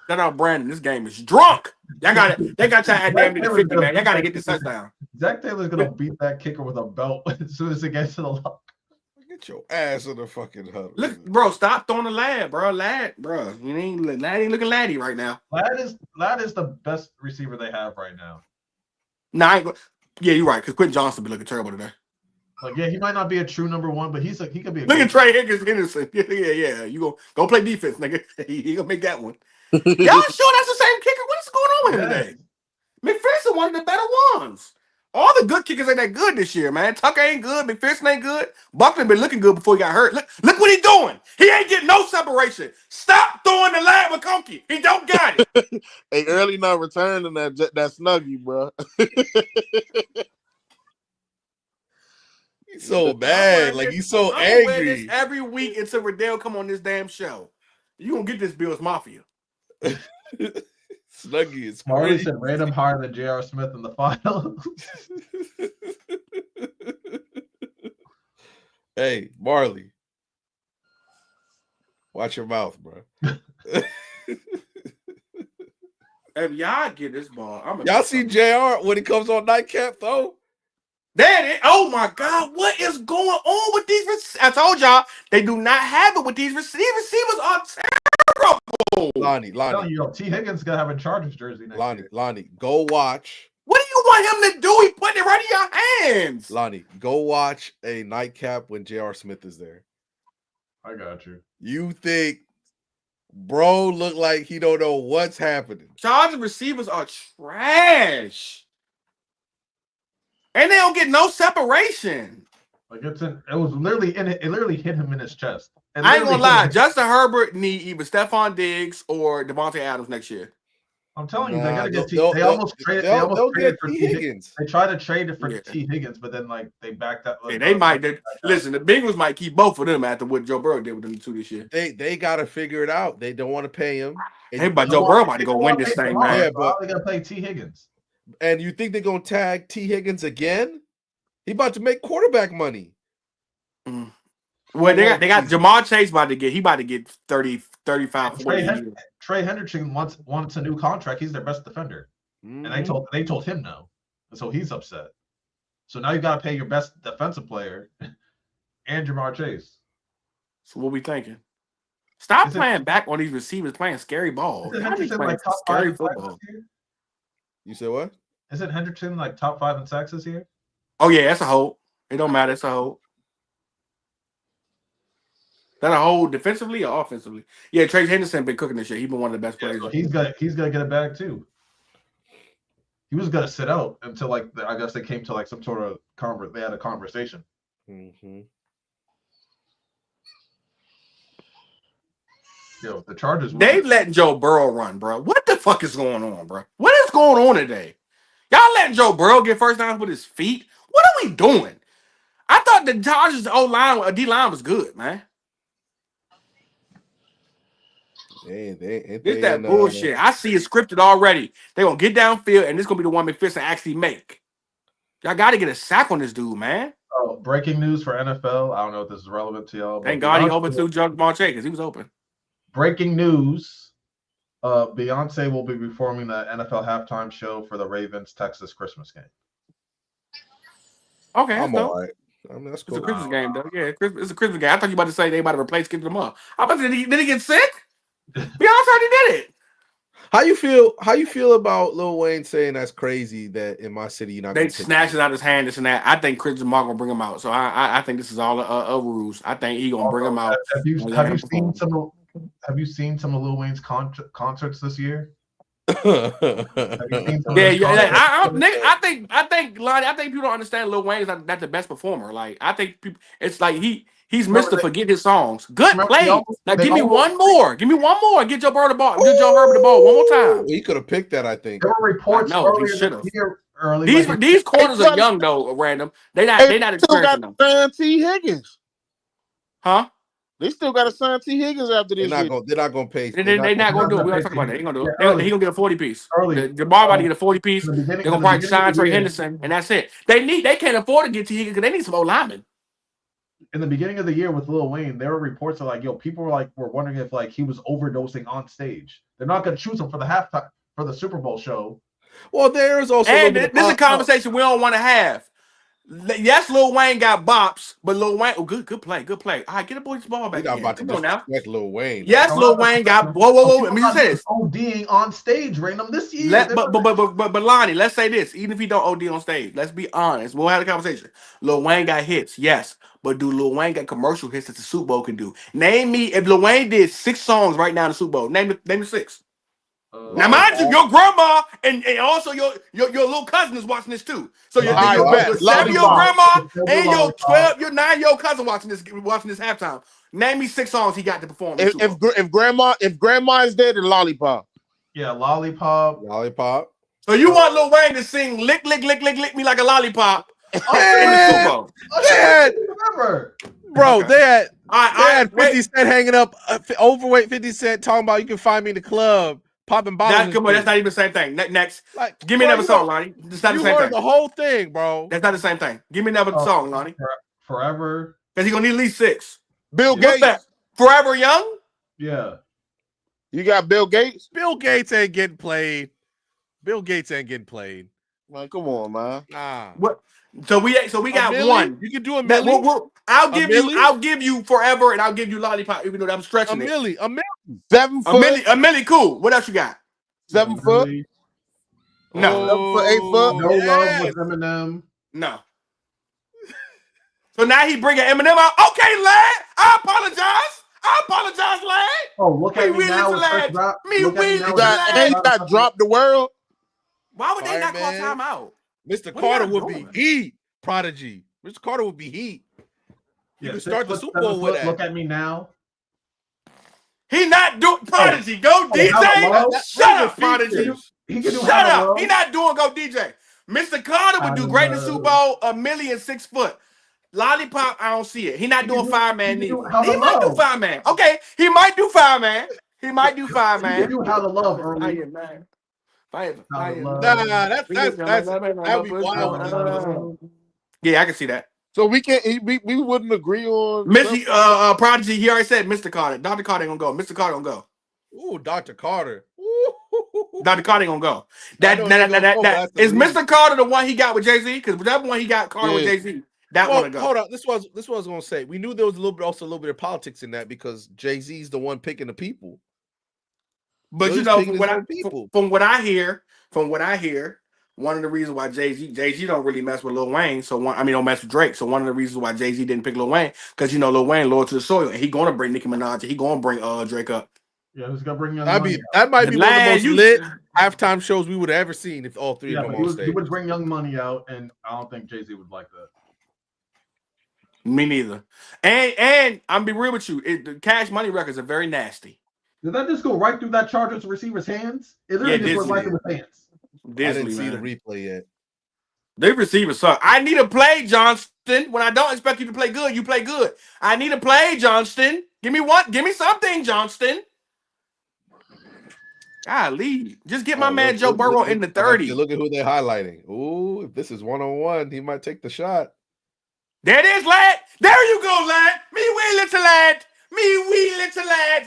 Shout out Brandon. This game is drunk. They got to add damn near 50, man. Y'all got to get this touchdown. Zach Taylor's gonna beat that kicker with a belt as soon as it gets to the lock. Get your ass in the fucking huddle. Look, bro, stop throwing the lad, bro. Lad ain't looking laddie right now. Lad is the best receiver they have right now. Nah, yeah, you're right. Because Quentin Johnson be looking terrible today. Like, yeah, he might not be a true number one, but he could be. Look at Trey Henderson. Yeah. You go play defense, nigga. He gonna make that one. Y'all sure that's the same kicker? What is going on with him today? McPherson one of the better ones. All the good kickers ain't that good this year, man. Tucker ain't good. McPherson ain't good. Buckner been looking good before he got hurt. Look what he doing. He ain't getting no separation. Stop throwing the lad with Conky. He don't got it. Hey, early not returning that snuggie, bro. He's so bad. Like, he's so angry. This every week until Riddell come on this damn show. You gonna get this Bills Mafia. Snuggie is Marley crazy. said random higher than J.R. Smith in the finals. Hey, Marley. Watch your mouth, bro. If y'all get this ball, y'all see JR when he comes on nightcap, though? Daddy, oh my God, what is going on with these receivers? I told y'all they do not have it with these receivers. Receivers are terrible. Lonnie. T. Higgins gonna have a Chargers jersey next year. Lonnie, go watch. What do you want him to do? He putting it right in your hands. Lonnie, go watch a nightcap when J.R. Smith is there. I got you. You think bro look like he don't know what's happening? Chargers receivers are trash. And they don't get no separation. Like it was literally it literally hit him in his chest. I ain't gonna lie, Justin Herbert need either Stephon Diggs or Devontae Adams next year. I'm telling you, they gotta get They almost traded for T. Higgins. They tried to trade it for T. Higgins, but then like they backed up. Yeah, they might. Listen, the Bengals might keep both of them after what Joe Burrow did with them two this year. They gotta figure it out. They don't want to pay him. Hey, but Joe Burrow about to go win this thing, man. Yeah, but they gotta play T. Higgins. And you think they're gonna tag T. Higgins again? He about to make quarterback money. Mm. Well, they got Jamar Chase about to get 30, 35, 40. Trey Hendrickson wants a new contract. He's their best defender. And they told him no. So he's upset. So now you got to pay your best defensive player and Jamar Chase. So what we thinking? Stop Is it- playing back on these receivers playing scary ball. Isn't Y'all be Henderson playing like top 5 scary in sacks football. this year? You said what? Isn't Henderson like top 5 in sacks this year? Oh yeah, that's a hold. It don't matter. It's a hold. That a hold defensively or offensively? Yeah, Trey Henderson been cooking this year. He's been one of the best players. So he's gonna get it back too. He was gonna sit out until like I guess they came to like some sort of they had a conversation. Mm-hmm. Yo, the Chargers. They letting Joe Burrow run, bro. What the fuck is going on, bro? What is going on today? Y'all letting Joe Burrow get first downs with his feet? What are we doing? I thought the Chargers D line was good, man. It's that bullshit. I see it scripted already. They're gonna get downfield, and this gonna be the one McPherson actually make. Y'all got to get a sack on this dude, man. Oh, breaking news for NFL. I don't know if this is relevant to y'all. Thank God he overthrew Jamar Chase because he was open. Breaking news: Beyonce will be performing the NFL halftime show for the Ravens-Texas Christmas game. Okay, I'm all right. I mean, that's cool. It's a Christmas game, though. Yeah, it's a Christmas game. I thought you about to say they about to replace Kendrick Lamar. I about to say, did he get sick? Beyonce already did it. How you feel about Lil Wayne saying that's crazy that in my city you're not? They snatched it out of his hand, this and that. I think Chris Lamar gonna bring him out. So I think this is all a ruse. I think he gonna bring him out. Have you seen some of Lil Wayne's concerts this year? I think Lonnie. I think people don't understand Lil Wayne's not the best performer. Like I think people, it's like he's missed to forget his songs. Good play. Now give me one more. Give me one more. Get Joe Burrow the ball. Get Joe Herbert the ball one more time. He could have picked that. I think there were reports. No, he should have. These corners are young though. Random. They not experienced enough. Sign T. Higgins. Huh? They still got to sign T. Higgins after this. They're not gonna pay. They're not gonna do it. We're gonna talk about that. He gonna do it. He gonna get a 40 piece. The bar about to get a 40 piece. They're gonna probably sign Trey Henderson, and that's it. They can't afford to get T. Higgins because they need some old linemen. In the beginning of the year with Lil Wayne, there were reports of like, yo, people were wondering if like he was overdosing on stage. They're not gonna choose him for the halftime for the Super Bowl show. Well, there's also this is a conversation we don't want to have. Yes, Lil Wayne got bops, but Lil Wayne, good play. All right, get the boy's ball back. Come on now. That's Lil Wayne. Yes, Lil Wayne got. Whoa. Let me say this. ODing on stage, random this year. But Lonnie, let's say this. Even if he don't OD on stage, let's be honest. We'll have a conversation. Lil Wayne got hits, yes, but do Lil Wayne got commercial hits that the Super Bowl can do? Name me if Lil Wayne did 6 songs right now in the Super Bowl. Name me 6. Now, mind you, your grandma and also your little cousin is watching this too. So your 7-year-old grandma and your 9-year-old cousin watching this halftime. Name me 6 songs he got to perform. If grandma is there, then Lollipop. Yeah, Lollipop. So you want Lil Wayne to sing "Lick me like a lollipop" in the Super Bowl? Bro, okay. they had 50 Cent hanging up, overweight 50 Cent talking about you can find me in the club. Popping bottles. That's not even the same thing. Next, give me another song, Lonnie. It's not the same thing. The whole thing, bro. That's not the same thing. Give me another song, Lonnie. Forever. Because he's gonna need at least 6. Bill Gates. Forever Young. Yeah. You got Bill Gates. Bill Gates ain't getting played. Man, come on, man. Nah. What? So we got Millie? one. You can do a Millie. I'll give you Forever, and I'll give you Lollipop, even though I'm stretching it. A Millie. 7 foot. A Millie, cool. What else you got? 7 foot. No. 7 foot, 8 foot. No Love with Eminem. No. So now he bringing Eminem out. Okay, lad. I apologize, lad. Oh, look at me now. You got Drop the World. Why would they not call timeout? Mr. Carter would be heat. Prodigy. Mr. Carter would be heat. You can start the Super Bowl with that. Look at me now. He not doing Prodigy. Go DJ. Shut up, Prodigy. Shut up. He not doing Go DJ. Mr. Carter would do great in the Super Bowl. A million 6 foot. Lollipop, I don't see it. He not doing Fireman neither. He might do Fireman. Okay, he might do Fireman. You do How to Love early. That'd be wild. Yeah, I can see that. So we wouldn't agree on Missy Prodigy. He already said Mr. Carter. Dr. Carter ain't gonna go. Mr. Carter gonna go. Ooh, Dr. Carter. Ooh. Now the Carter ain't gonna go. Is Mr. Carter the one he got with Jay-Z? Because whatever one he got Carter with Jay-Z, that one to go. Hold on. This was what I was gonna say. We knew there was a little bit of politics in that because Jay-Z's the one picking the people. But you know, from what I hear, one of the reasons why Jay-Z don't really mess with Lil Wayne, don't mess with Drake. So one of the reasons why Jay-Z didn't pick Lil Wayne, because Lil Wayne loyal to the soil, and he gonna bring Nicki Minaj, and he gonna bring Drake up. Yeah, he's gonna bring Young Money. That might be one of the most lit halftime shows we would have ever seen if all three of them on stage. He would bring Young Money out, and I don't think Jay-Z would like that. Me neither. And I'm be real with you, the Cash Money records are very nasty. Did that just go right through that Chargers receiver's hands? It literally just went right through his hands. I didn't see the replay yet. The receivers suck. I need a play, Johnston. When I don't expect you to play good, you play good. I need a play, Johnston. Give me something, Johnston. Golly. Just get my man Joe Burrow in the 30. Look at who they're highlighting. Ooh, if this is one-on-one, he might take the shot. There it is, lad. There you go, lad. Me wee little lad.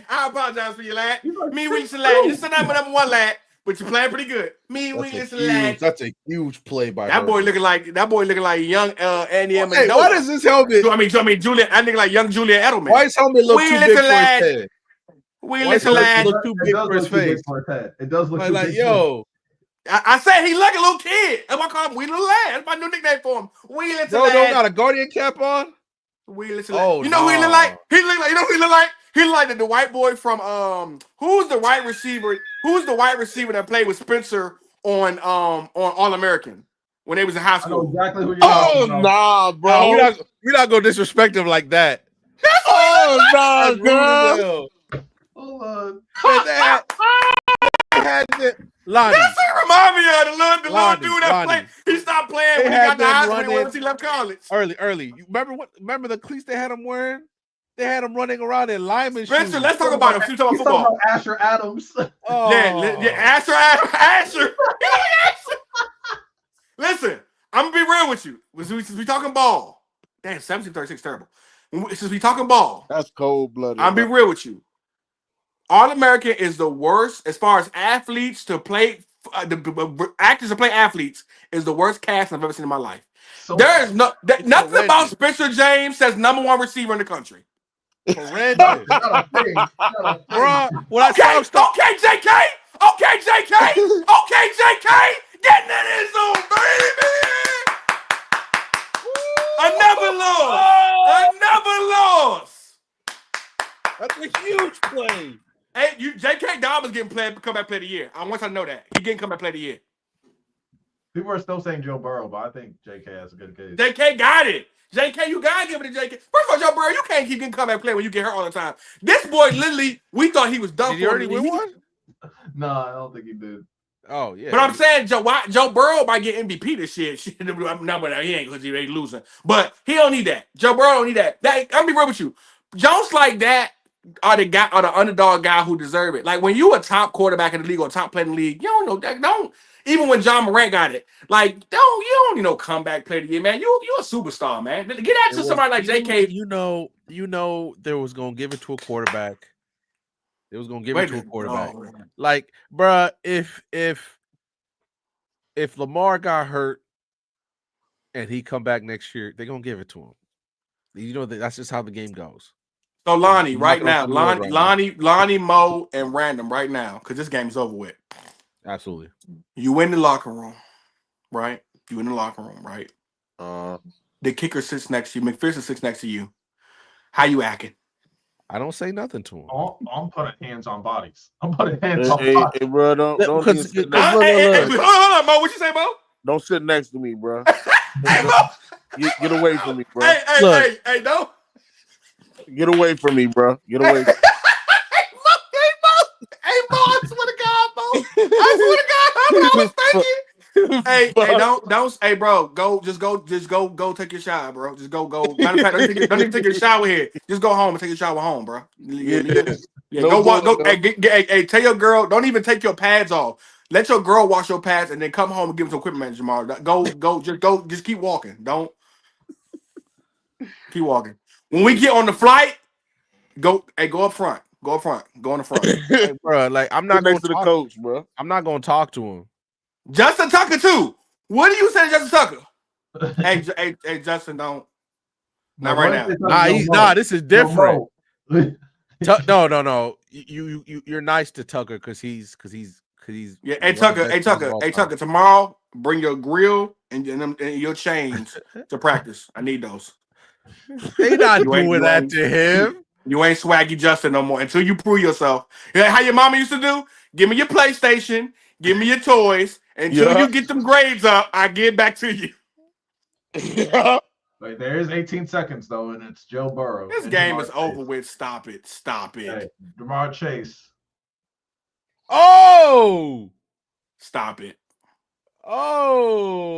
I apologize for you, lad. Me wee little lad. You're still number one, lad. But you're playing pretty good. Me wee little lad. That's a huge play by that boy looking like young Andy Amendola. Hey, what is this helmet? I mean, Julian. I think like young Julian Edelman. Why his helmet look too big for his head? Wee little lad. Look too big for his face. It does look like yo. I said he like a little kid. That's why I call him Wee Little Lad. That's my new nickname for him. Wee Little Lad. Don't got a Guardian cap on? Wee Little Lad. You know who he look like? You know who he look like? He look like the white boy from who's the wide receiver? Who's the wide receiver that played with Spencer on All American when they was in high school? I know exactly who you're talking about. Nah, bro. We're not gonna disrespect him like that. Nah, girl. Hold on. Lonnie. That's what remind me of the little dude that played. He stopped playing when he got to high school once he left college. Early. You remember the cleats they had him wearing? They had him running around in lineman Spencer, shoes. let's talk about him. He's talking football. About Asher Adams. Oh. Yeah, Asher. Listen, I'm gonna be real with you. Since we talking ball, damn, 17-36 terrible. Since we talking ball, that's cold blooded. I'm be real with you. All American is the worst as far as athletes to play. The actors to play athletes is the worst cast I've ever seen in my life. So there is nothing about Spencer James says number one receiver in the country. Horrendous. Bro, okay, JK. Getting in his zone, baby. Another loss. That's a huge play. Hey, JK Dobbins getting comeback play of the year. I want you to know that. He getting comeback play of the year. People are still saying Joe Burrow, but I think JK has a good case. JK got it. JK, you gotta give it to JK. First of all, Joe Burrow, you can't keep getting comeback play when you get hurt all the time. This boy, literally, we thought he was done. Did he already win one? No, I don't think he did. Oh yeah. But I'm saying Joe Burrow might get MVP this shit. No, but he ain't because he ain't losing. But he don't need that. Joe Burrow don't need that. I'm be real with you. Jones like that are the underdog guy who deserve it. Like when you a top quarterback in the league or top player in the league, you don't know that. Don't even when John Morant got it. Like you don't need no comeback player of the year, man. You a superstar, man. Get that to somebody like JK. You know they was gonna give it to a quarterback. They was gonna give it to a quarterback. Like, bruh, if Lamar got hurt and he come back next year, they're gonna give it to him. You know that's just how the game goes. So Lonnie, right now, Lonnie, Mo, and Random right now, because this game is over with. Absolutely. You in the locker room, right? The kicker sits next to you. McPherson sits next to you. How you acting? I don't say nothing to him. I'm putting hands on bodies. I'm putting hands on bodies. Hey, bro, don't hold on, Mo. What you say, Mo? Don't sit next to me, bro. Hey, Mo. Get away from me, bro. Hey, no. Get away from me, bro. Get away. Hey, Mo, I swear to God, Mo. I was thinking. Hey, bro, go take your shower, bro. Just go. Matter of fact, don't even take your shower here. Just go home and take your shower home, bro. Yeah, go walk. Hey, tell your girl, don't even take your pads off. Let your girl wash your pads and then come home and give them to equipment manager tomorrow. Just keep walking. Don't keep walking. When we get on the flight, go up front. Go up front. Go in the front. Hey, bro, like I'm not going next to the coach, bro. I'm not going to talk to him. Justin Tucker too. What do you say to Justin Tucker? hey, Justin, don't. Not right now. This is different. No. You're nice to Tucker because he's. Yeah. Hey Tucker. Tomorrow, bring your grill and your chains to practice. I need those. They not doing that to him. You ain't swaggy Justin no more until you prove yourself. How your mama used to do? Give me your PlayStation. Give me your toys. Until you get them grades up, I get back to you. Wait, there is 18 seconds though, and it's Joe Burrow. This game is over with. Stop it. Hey, Jamar Chase. Oh! Stop it. Oh!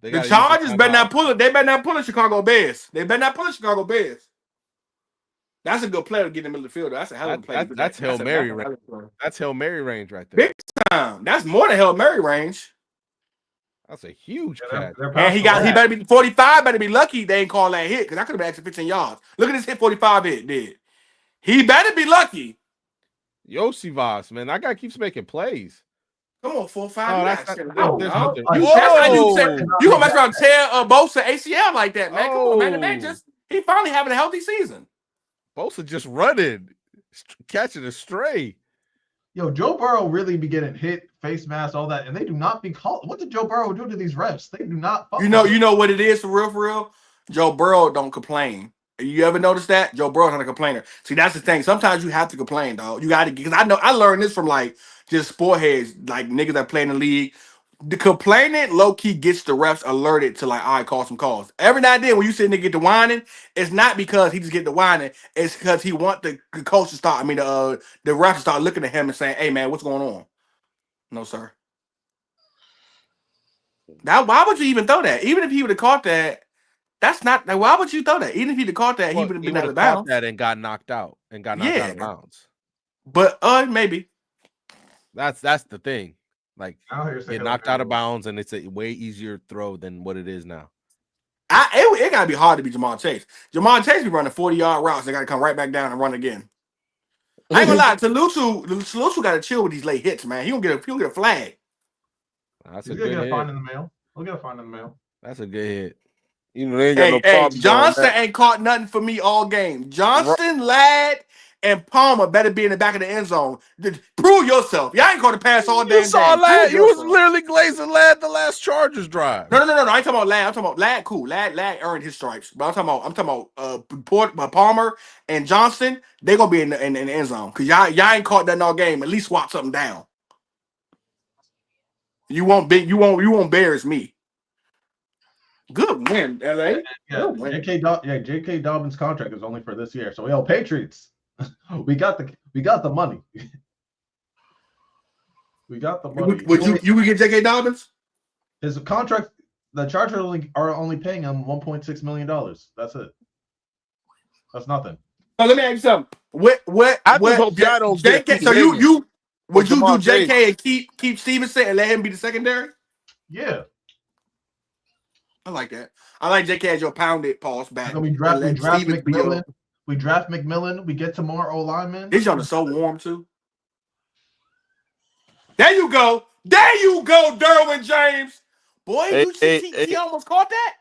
The Chargers better not pull it. They better not pull it Chicago Bears. That's a good player to get in the middle of the field. That's a hell of a play. That's Hail Mary range. That's Hail Mary range right there. Big time. That's more than Hail Mary range. That's a huge catch. And he better be 45, better be lucky they ain't call that hit because I could have been extra 15 yards. Look at this hit 45 hit did. He better be lucky. Yosivas, man. That guy keeps making plays. Come on, 4-5. Oh, that's not, you gonna mess around and tear Bosa ACL like that, man. Come on, man. The man he finally having a healthy season. Bosa just running, catching a stray. Yo, Joe Burrow really be getting hit, face mask, all that, and they do not be called. What did Joe Burrow do to these refs? They do not. You know what it is for real. Joe Burrow don't complain. You ever notice that? Joe Burrow's not a complainer. See, that's the thing. Sometimes you have to complain, dog. You got to, because I learned this from like just sport heads, like niggas that play in the league. The complaining low key gets the refs alerted to like, all right, call some calls. Every now and then when you see a nigga get the whining, it's not because he just get the whining. It's because he want the coach to start. I mean, the refs to start looking at him and saying, "Hey, man, what's going on?" No, sir. Now, why would you even throw that? Even if he would have caught that, that's not. Like, why would you throw that? Even if he'd have caught that, he would have been out of bounds. That and got knocked out and got knocked out of bounds. But maybe that's the thing. Like get knocked out of bounds, and it's a way easier throw than what it is now. It gotta be hard to be Jamar Chase. Jamar Chase be running 40-yard routes. They gotta come right back down and run again. I ain't gonna lie. Talusu gotta chill with these late hits, man. He'll get a flag. That's a good hit. Find in the mail. We'll get a find in the mail. That's a good hit. You know, they ain't got no problem. Johnston ain't caught nothing for me all game. Johnston, Ladd, and Palmer better be in the back of the end zone. Prove yourself. Y'all ain't caught a pass all day. You saw Ladd. You was literally glazing Ladd the last Chargers drive. No. I ain't talking about Ladd. I'm talking about Ladd. Cool. Ladd earned his stripes. But I'm talking about Palmer and Johnston. They gonna be in the end zone because y'all ain't caught nothing all game. At least swap something down. You won't embarrass me. Good win, LA. Yeah, J.K. Dobbins' contract is only for this year. So, yo, Patriots, we got the money. We got the money. Would you get J.K. Dobbins? His contract, the Chargers are only paying him $1.6 million. That's it. That's nothing. So let me ask you something. I just hope y'all don't get JK. So would you do J.K. and keep Stevenson and let him be the secondary? Yeah. I like that. I like J.K. as your pounded pause back. We draft McMillan. We draft McMillan. We get tomorrow lineman. This y'all is so warm too. There you go, Derwin James. Boy, he almost caught that.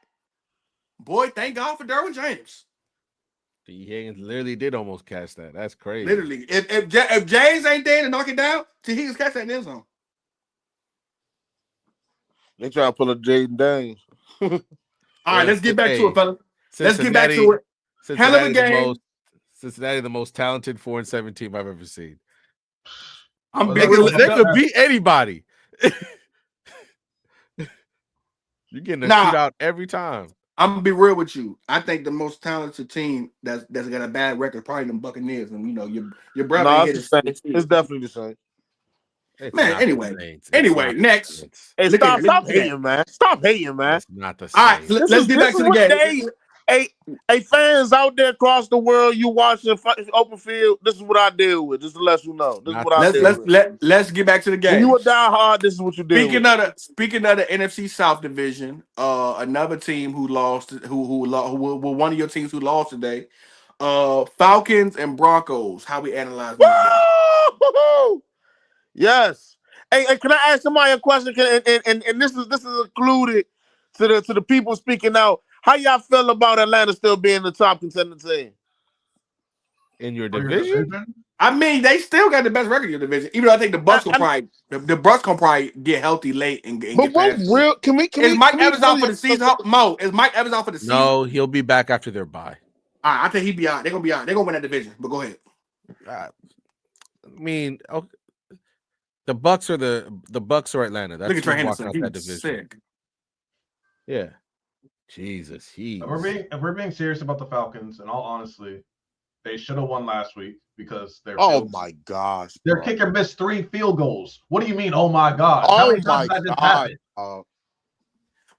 Boy, thank God for Derwin James. T. Higgins literally did almost catch that. That's crazy. Literally, if James ain't there to knock it down, T. Higgins catch that in the end zone. They try to pull a Jaden Daniels. All right, let's get back to it, fella. Let's get back to it. Hell of a game. Cincinnati, the most talented 4-7 team I've ever seen. They could beat anybody. You're getting a shootout every time. I'm gonna be real with you. I think the most talented team that's got a bad record probably them Buccaneers, and you know your brother. No, it's definitely the same. Man, anyway, next. Hey, stop hating, man. Stop hating, man. It's not the same. All right, let's get back to the game. Hey, fans out there across the world, you watching open field, this is what I deal with. Just to let you know. This is what I deal with. Let's get back to the game. When you were down hard, this is what you deal with. Speaking of the NFC South Division, another team who lost, who one of your teams who lost today, Falcons and Broncos. How we analyze this game? Woo! Yes. Hey, can I ask somebody a question? And this is included to the people speaking out. How y'all feel about Atlanta still being the top contender team in your division? I mean, they still got the best record in your division. Even though I think the Bucks will probably get healthy late and get past. Real? Is Mike Evans out for the season? Mo, is Mike Evans out for the season? No, he'll be back after their bye. I think he'll be out. They're gonna be out. They're gonna win that division. But go ahead. I mean, okay. The Bucks are Atlanta. That's look at Trey Henderson. Henderson. That division. Sick. Yeah. Jesus, if we're being serious about the Falcons, in all honesty, they should have won last week because they're. Oh my gosh! Their kicker missed 3 field goals. What do you mean? Oh my gosh! Oh my god!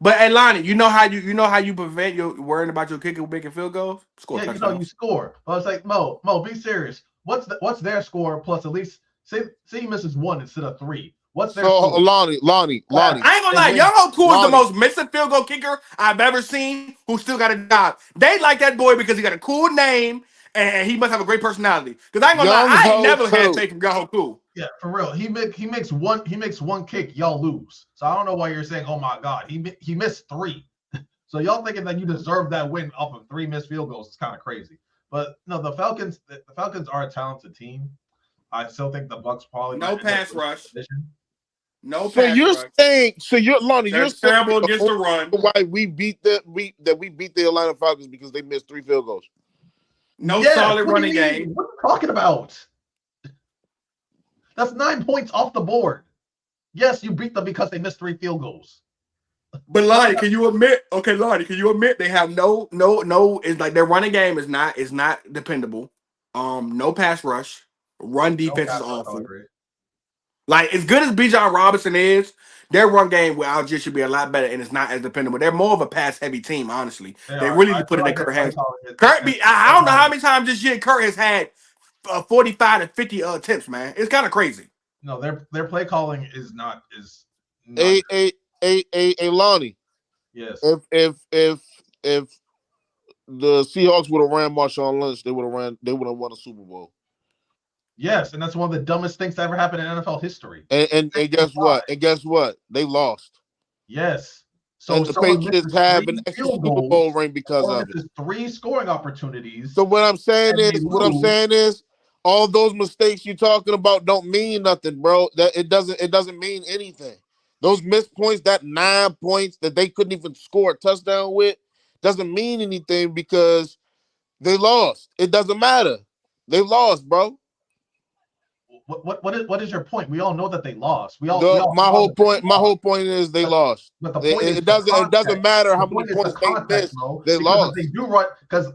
But hey, Lonnie, you know how you prevent your worrying about your kicker making field goals? Score you score. But it's like Mo, be serious. What's their score plus at least say he misses 1 instead of 3. What's their score? Lonnie. I ain't gonna lie, Young Cool is the most missing field goal kicker I've ever seen who still got a job. They like that boy because he got a cool name and he must have a great personality. Because I ain't gonna lie, I ain't never had faith from Young Cool. Yeah, for real. He makes one kick, y'all lose. So I don't know why you're saying, oh my god, he missed 3. So y'all thinking that you deserve that win off of 3 missed field goals is kind of crazy. But no, the Falcons are a talented team. I still think the Bucks probably no pass rush. No so pass you're rush. saying Lonnie, you're terrible against the run. Why we beat the Atlanta Falcons because they missed 3 field goals. No solid running game. What are you talking about? That's 9 points off the board. Yes, you beat them because they missed 3 field goals. But Lonnie, can you admit they have no it's like their running game is not dependable. No pass rush. Run defense is awful. Like as good as Bijan Robinson is, their run game with Algier should be a lot better, and it's not as dependable. They're more of a pass heavy team, honestly. They really need to put it in Kurt hands. I don't know how many times this year Kurt has had 45 to 50 attempts, man. It's kind of crazy. No, their play calling is not. Lonnie. Yes. If the Seahawks would have ran Marshawn Lynch, they would have won a Super Bowl. Yes, and that's one of the dumbest things that ever happened in NFL history. And guess what? They lost. Yes. So and the Patriots have an extra Super Bowl ring because of it. 3 scoring opportunities. So what I'm saying is, all those mistakes you're talking about don't mean nothing, bro. That it doesn't mean anything. Those missed points, that 9 points that they couldn't even score a touchdown with, doesn't mean anything because they lost. It doesn't matter. They lost, bro. What is your point? We all know that they lost. My whole point is they lost. But the point it doesn't matter how many points they missed. They lost. They do run because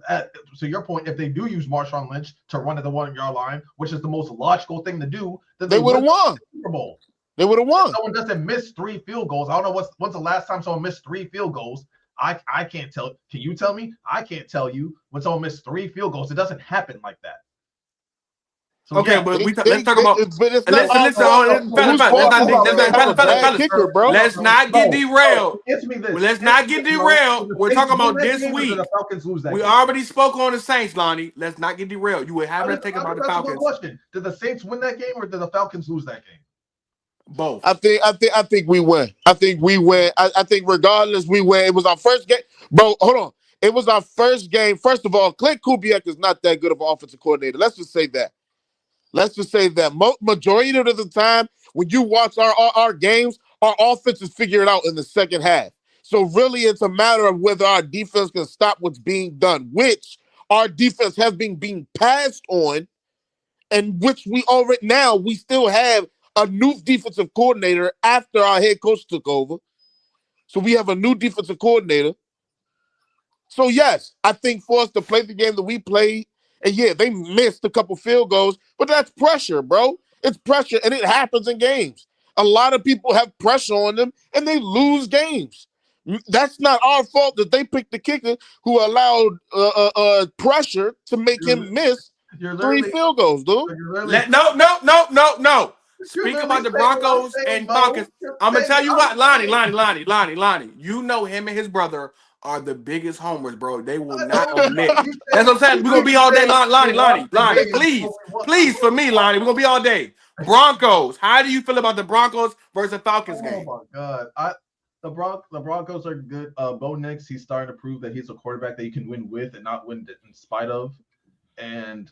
so your point, if they do use Marshawn Lynch to run at the 1-yard line, which is the most logical thing to do, then they would have won. Super Bowl. They would have won. Someone doesn't miss 3 field goals. I don't know when's the last time someone missed 3 field goals. I can't tell. Can you tell me? I can't tell you when someone missed 3 field goals. It doesn't happen like that. So okay, but let's talk about. Let's not get derailed. Let's not get derailed. We're talking about this week. We already spoke on the Saints, Lonnie. Let's not get derailed. You were having to think about the Falcons. Question: did the Saints win that game, or did the Falcons lose that game? Both. I think we win. I think regardless we win. It was our first game, bro. Hold on. It was our first game. First of all, Clint Kubiak is not that good of an offensive coordinator. Let's just say that. Majority of the time, when you watch our games, our offense is figured out in the second half. So really, it's a matter of whether our defense can stop what's being done, which our defense has been being passed on, and which we still have a new defensive coordinator after our head coach took over. So we have a new defensive coordinator. So yes, I think for us to play the game that we played, and yeah, they missed a couple field goals, but that's pressure, bro. It's pressure, and it happens in games. A lot of people have pressure on them, and they lose games. That's not our fault that they picked the kicker who allowed pressure to make him miss 3 field goals, dude. No. Speak about the Broncos and Falcons. I'm gonna tell you what, Lonnie. You know him and his brother are the biggest homers, bro. They will not admit. That's what I'm saying. We're gonna be all day, Lonnie. Please, for me, Lonnie. We're gonna be all day. Broncos. How do you feel about the Broncos versus the Falcons game? Oh my God, the Broncos are good. Bo Nix, he's starting to prove that he's a quarterback that you can win with and not win in spite of. And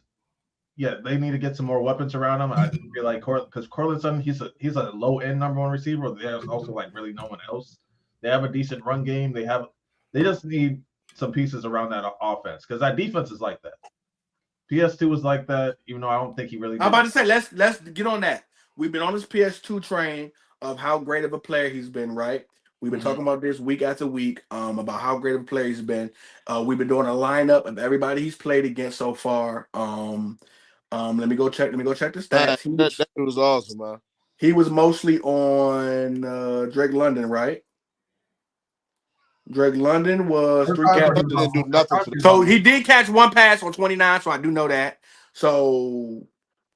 yeah, they need to get some more weapons around him. I feel like because Cortland Sutton, he's a low end number one receiver. There's also like really no one else. They have a decent run game. They just need some pieces around that offense because that defense is like that. PS2 was like that, even though I don't think he really. I'm about to say let's get on that. We've been on this PS2 train of how great of a player he's been, right? We've been talking about this week after week, about how great of a player he's been. We've been doing a lineup of everybody he's played against so far. Let me go check the stats. That was awesome, man. He was mostly on Drake London, right? Drake London was 3 catches. Didn't do nothing for the So he did catch one pass on 29, so I do know that. So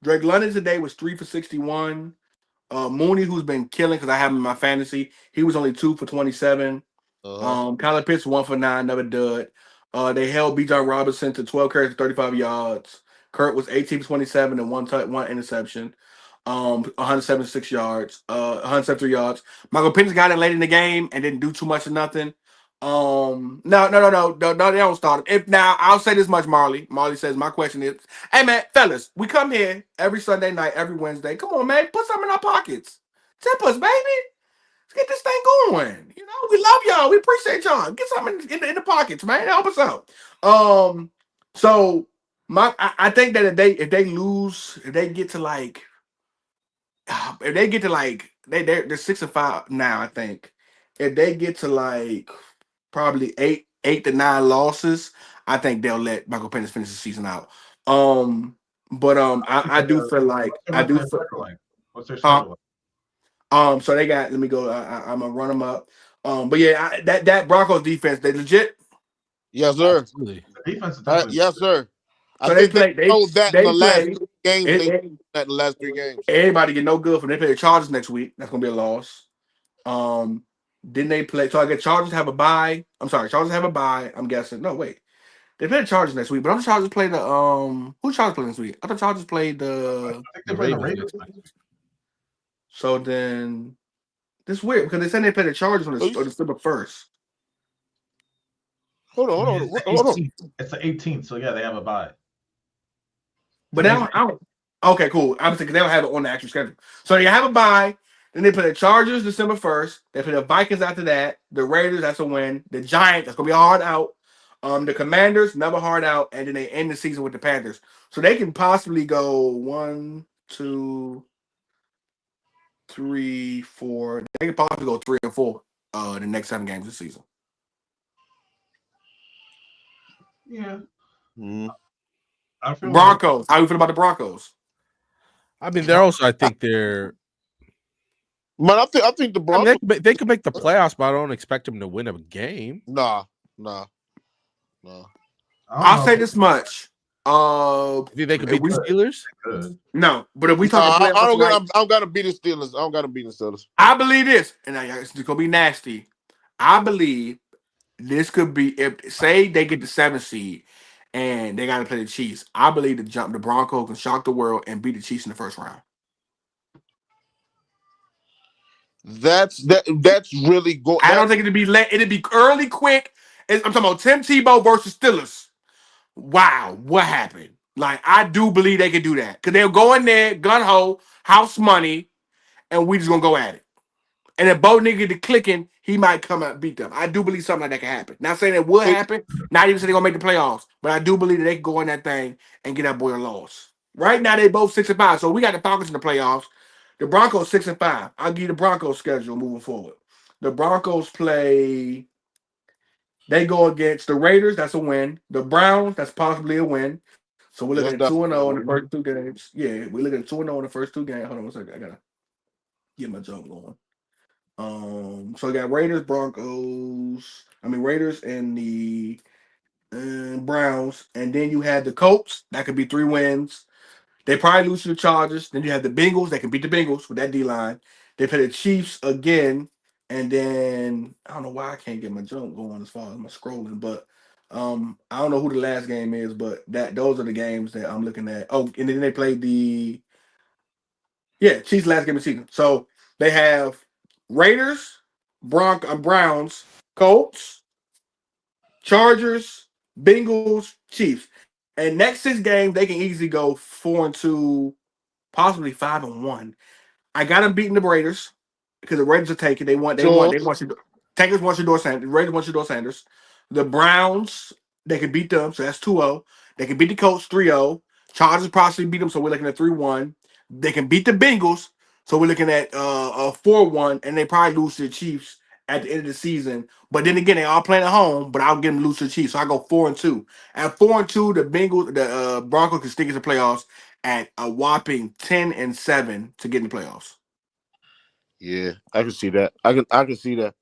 Drake London today was 3 for 61. Mooney, who's been killing because I have him in my fantasy, he was only 2 for 27. Kyler Pitts 1 for 9, another dud. They held Bijan Robinson to 12 carries for 35 yards. Kurt was 18 for 27 and one interception. 176 yards, 173 yards. Michael Penix got in late in the game and didn't do too much of nothing. No, they don't start him. Now I'll say this much, Marley. Marley says my question is, hey man, fellas, we come here every Sunday night, every Wednesday. Come on, man, put something in our pockets. Tip us, baby. Let's get this thing going. You know, we love y'all. We appreciate y'all. Get something in the pockets, man. Help us out. So I think that if they lose, if they get to like they're 6-5 now, I think. If they get to like probably 8 to 9 losses, I think they'll let Michael Penix finish the season out. I do feel like what's their schedule like? So they got. Let me go. I'm gonna run them up. But yeah, that Broncos defense, they legit. Yes, sir. The defense is Yes, sir. So they play. They in the last 3 games. The last 3 games. Everybody get no good for them. They play the Chargers next week. That's gonna be a loss. Didn't they play? So I guess Chargers have a bye. I'm sorry, Chargers have a bye. I'm guessing. No, wait. They play the Chargers next week, but I'm Chargers play the who Chargers play next week? I thought Chargers played the Raiders. So then this is weird because they said they play the Chargers on December 1st. Hold on. It's the 18th, so yeah, they have a bye. But I don't. Okay, cool. Obviously, because they don't have it on the actual schedule. So they have a bye. Then they play the Chargers December 1st. They play the Vikings after that. The Raiders, that's a win. The Giants, that's gonna be a hard out. The Commanders, another hard out, and then they end the season with the Panthers. So they can possibly go 1, 2, 3, 4. They can possibly go 3 or 4 the next 7 games this season. Yeah. Broncos. How you feel about the Broncos? I mean, they're also. I think they're. Man, I think the Broncos. I mean, they could make the playoffs, but I don't expect them to win a game. Nah. I'll say this much. Think they could beat the Steelers? No, but if we talk, I don't gotta beat the Steelers. I don't gotta beat the Steelers. I believe this, and it's gonna be nasty. I believe this could be if say they get the 7th seed and they gotta play the Chiefs. I believe the Broncos can shock the world and beat the Chiefs in the first round. That's really good. I don't think it'd be it'd be early, quick. I'm talking about Tim Tebow versus Steelers. Wow, what happened? Like, I do believe they could do that. Because they'll go in there, gun-ho, house money, and we just going to go at it. And if Bo nigga get clicking, he might come out and beat them. I do believe something like that can happen. Not saying it will happen. Not even saying they're going to make the playoffs. But I do believe that they can go in that thing and get that boy a loss. Right now, they both 6-5. So we got the Falcons in the playoffs. The Broncos 6-5. I'll give you the Broncos schedule moving forward. The Broncos play... They go against the Raiders. That's a win. The Browns. That's possibly a win. So we're looking at 2-0 in the first 2 games. Yeah, we're looking at 2-0 in the first 2 games. Hold on one second. I gotta get my jump going. So I got Raiders and the Browns, and then you had the Colts. That could be 3 wins. They probably lose to the Chargers. Then you have the Bengals. They can beat the Bengals with that D line. They play the Chiefs again. And then I don't know why I can't get my jump going as far as my scrolling, but I don't know who the last game is, but those are the games that I'm looking at. Oh, and then they played Chiefs last game of the season. So they have Raiders, Browns, Colts, Chargers, Bengals, Chiefs. And next 6 games, they can easily go 4-2, possibly 5-1. I got them beating the Raiders because the Raiders are taking. They want Sure. Takers want Shador Sanders. The Raiders want Shador Sanders. The Browns, they can beat them, so that's 2-0. They can beat the Colts 3-0. Chargers possibly beat them, so we're looking at 3-1. They can beat the Bengals, so we're looking at 4-1, and they probably lose to the Chiefs at the end of the season. But then again, they are playing at home, but I'll get them lose to the Chiefs, so I go 4-2. At 4-2, the Broncos can stick into the playoffs at a whopping 10-7 to get in the playoffs. Yeah, I can see that. I can see that.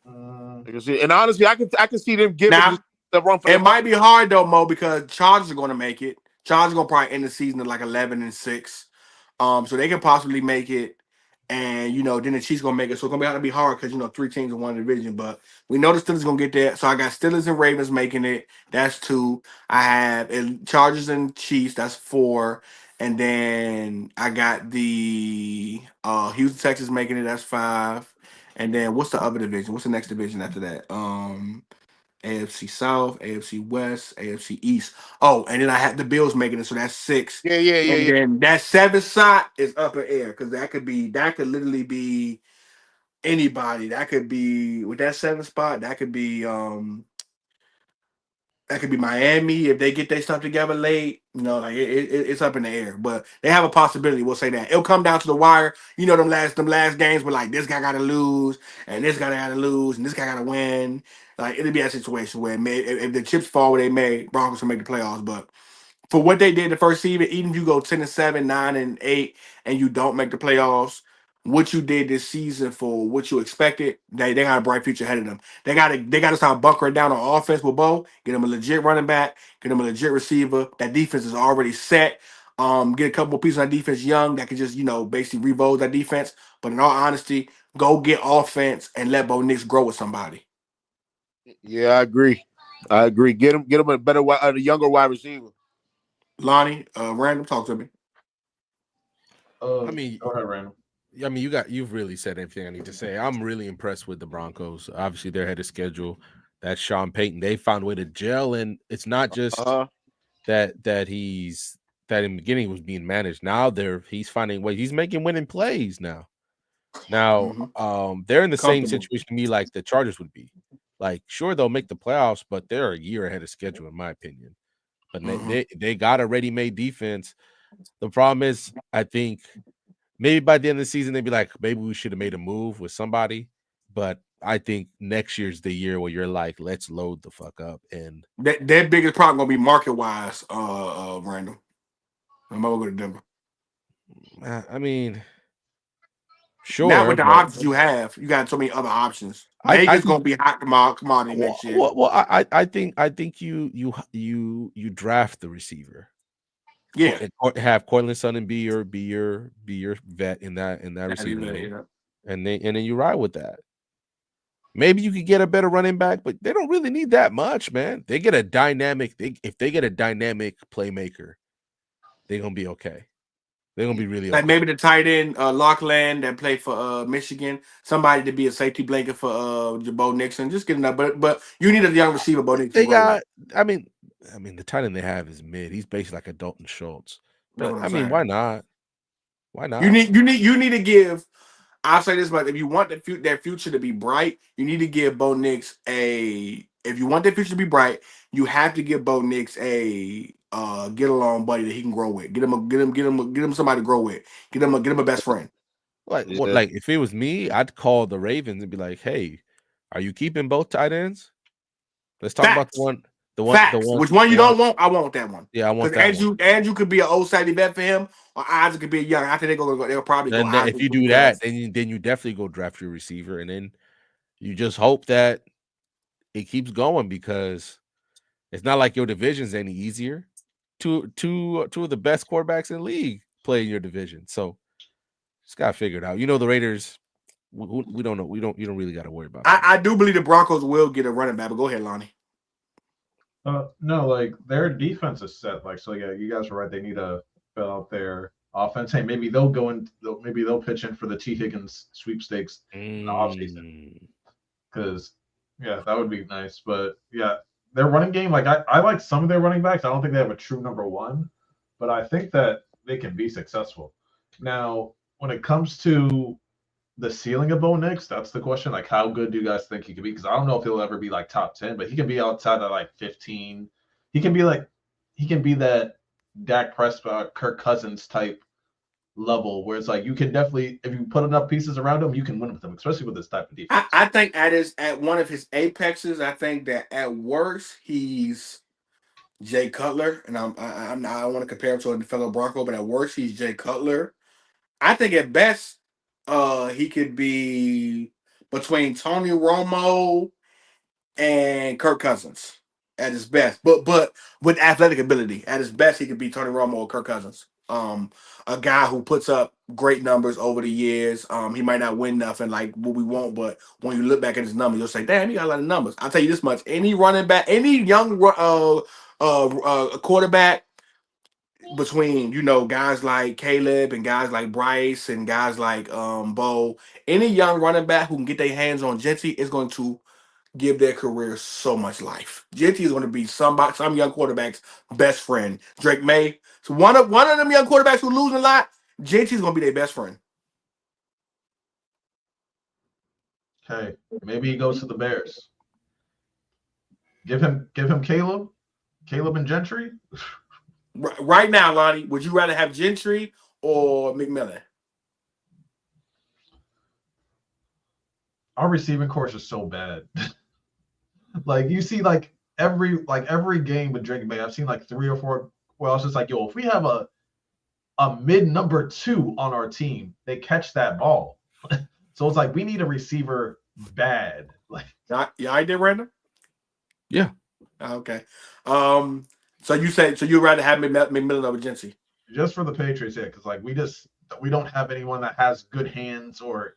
I can see, and honestly, I can see them giving Now, the run for it their money. might be hard though, Mo, because Chargers are going to make it. Chargers are going to probably end the season at like 11-6. So they can possibly make it, and then the Chiefs going to make it. So it's going to have to be hard because 3 teams in one division. But we know the Steelers going to get there. So I got Steelers and Ravens making it. That's 2. I have Chargers and Chiefs. That's 4. And then I got the Houston Texans making it. That's 5. And then what's the other division? What's the next division after that? AFC South, AFC West, AFC East. Oh, and then I had the Bills making it, so that's 6. Yeah. And then that 7th spot is up in air because that could literally be anybody. That could be with that 7th spot. That could be Miami if they get their stuff together late. It's up in the air, but they have a possibility. We'll say that it'll come down to the wire. Them last games were like this guy got to lose, and this guy got to lose, and this guy got to win. Like it'll be a situation where if the chips fall where they may, Broncos will make the playoffs. But for what they did the first season, even if you go 10-7, 9-8, and you don't make the playoffs, what you did this season for what you expected, they got a bright future ahead of them. They gotta start bunkering down on offense with Bo, get them a legit running back, get them a legit receiver. That defense is already set. Get a couple more pieces on defense young that can just, basically revolve that defense. But in all honesty, go get offense and let Bo Nix grow with somebody. Yeah, I agree. Get him a younger wide receiver. Lonnie, Random, talk to me. Go ahead, Randall. I mean, you've really said everything I need to say. I'm really impressed with the Broncos. Obviously, they're ahead of schedule. That's Sean Payton. They found a way to gel, and it's not just that in the beginning was being managed. Now he's finding ways. He's making winning plays now. They're in the same situation to me like the Chargers would be. Like, sure, they'll make the playoffs, but they're a year ahead of schedule, in my opinion. But they got a ready-made defense. The problem is, I think maybe by the end of the season, they'd be like, maybe we should have made a move with somebody. But I think next year's the year where you're like, let's load the fuck up. And their biggest problem going to be market-wise, Randall. I'm going to go to Denver. I mean, sure. Not with the options you have. You got so many other options. Vegas going to be hot commodity next year. Well, I think you draft the receiver. Yeah, and have Cortland Sutton be your vet in that receiver, and then you ride with that. Maybe you could get a better running back, but they don't really need that much, man. They get a dynamic. If they get a dynamic playmaker, they're gonna be okay. They're gonna be really okay. Like maybe the tight end Lockland that played for Michigan, somebody to be a safety blanket for Bo Nixon. Just getting up, but you need a young receiver. Bo Nixon. They got. I mean, the tight end they have is mid. He's basically like a Dalton Schultz. But I mean, why not? Why not? You need to give. I'll say this, but if you want their future to be bright, you need to give Bo Nix a. If you want their future to be bright, you have to give Bo Nix a get along buddy that he can grow with. Get him somebody to grow with. Get him a best friend. Like if it was me, I'd call the Ravens and be like, "Hey, are you keeping both tight ends? Let's talk about the one." Which one you don't want? I want that one. Yeah, I want that one. Andrew could be an old savvy vet for him, or Isaac could be a young. After they'll probably go. If you do that, then you definitely go draft your receiver, and then you just hope that it keeps going because it's not like your division's any easier. Two of the best quarterbacks in the league play in your division, so just gotta figure it out. The Raiders, we don't know. You don't really got to worry about. I do believe the Broncos will get a running back. But go ahead, Lonnie. No, like their defense is set. Like, so yeah, you guys are right. They need to fill out their offense. Hey, maybe they'll go in. Maybe they'll pitch in for the T. Higgins sweepstakes in the offseason. Because yeah, that would be nice. But yeah, their running game, like I like some of their running backs. I don't think they have a true number one, but I think that they can be successful. Now, when it comes to the ceiling of Bo Nix, that's the question. Like, how good do you guys think he could be? Because I don't know if he'll ever be like top 10, but he can be outside of like 15. He can be that Dak Prescott, Kirk Cousins type level where it's like you can definitely, if you put enough pieces around him, you can win with him, especially with this type of defense. I think at one of his apexes, I think that at worst he's Jay Cutler, and I don't want to compare him to a fellow Bronco, but at worst he's Jay Cutler. I think at best, he could be between Tony Romo and Kirk Cousins at his best. But with athletic ability, at his best, he could be Tony Romo or Kirk Cousins. A guy who puts up great numbers over the years. He might not win nothing like what we want, but when you look back at his numbers, you'll say, "Damn, he got a lot of numbers." I'll tell you this much: any running back, any young quarterback, between guys like Caleb and guys like Bryce and guys like Bo, any young running back who can get their hands on Genty is going to give their career so much life. Genty is going to be some young quarterback's best friend. Drake May, so one of them young quarterbacks who losing a lot, Genty is going to be their best friend. Okay, maybe he goes to the Bears. Give him Caleb and Gentry. Right now, Lonnie, would you rather have Gentry or McMillan? Our receiving course is so bad. Like you see, like every game with Drake May, I've seen like 3 or 4. Well, it's just like, yo, if we have a mid number 2 on our team, they catch that ball. So it's like we need a receiver bad. Like, yeah, I did, Randall. Yeah. Okay. So you'd rather have McMillan over Genty? Just for the Patriots, yeah, because like we don't have anyone that has good hands, or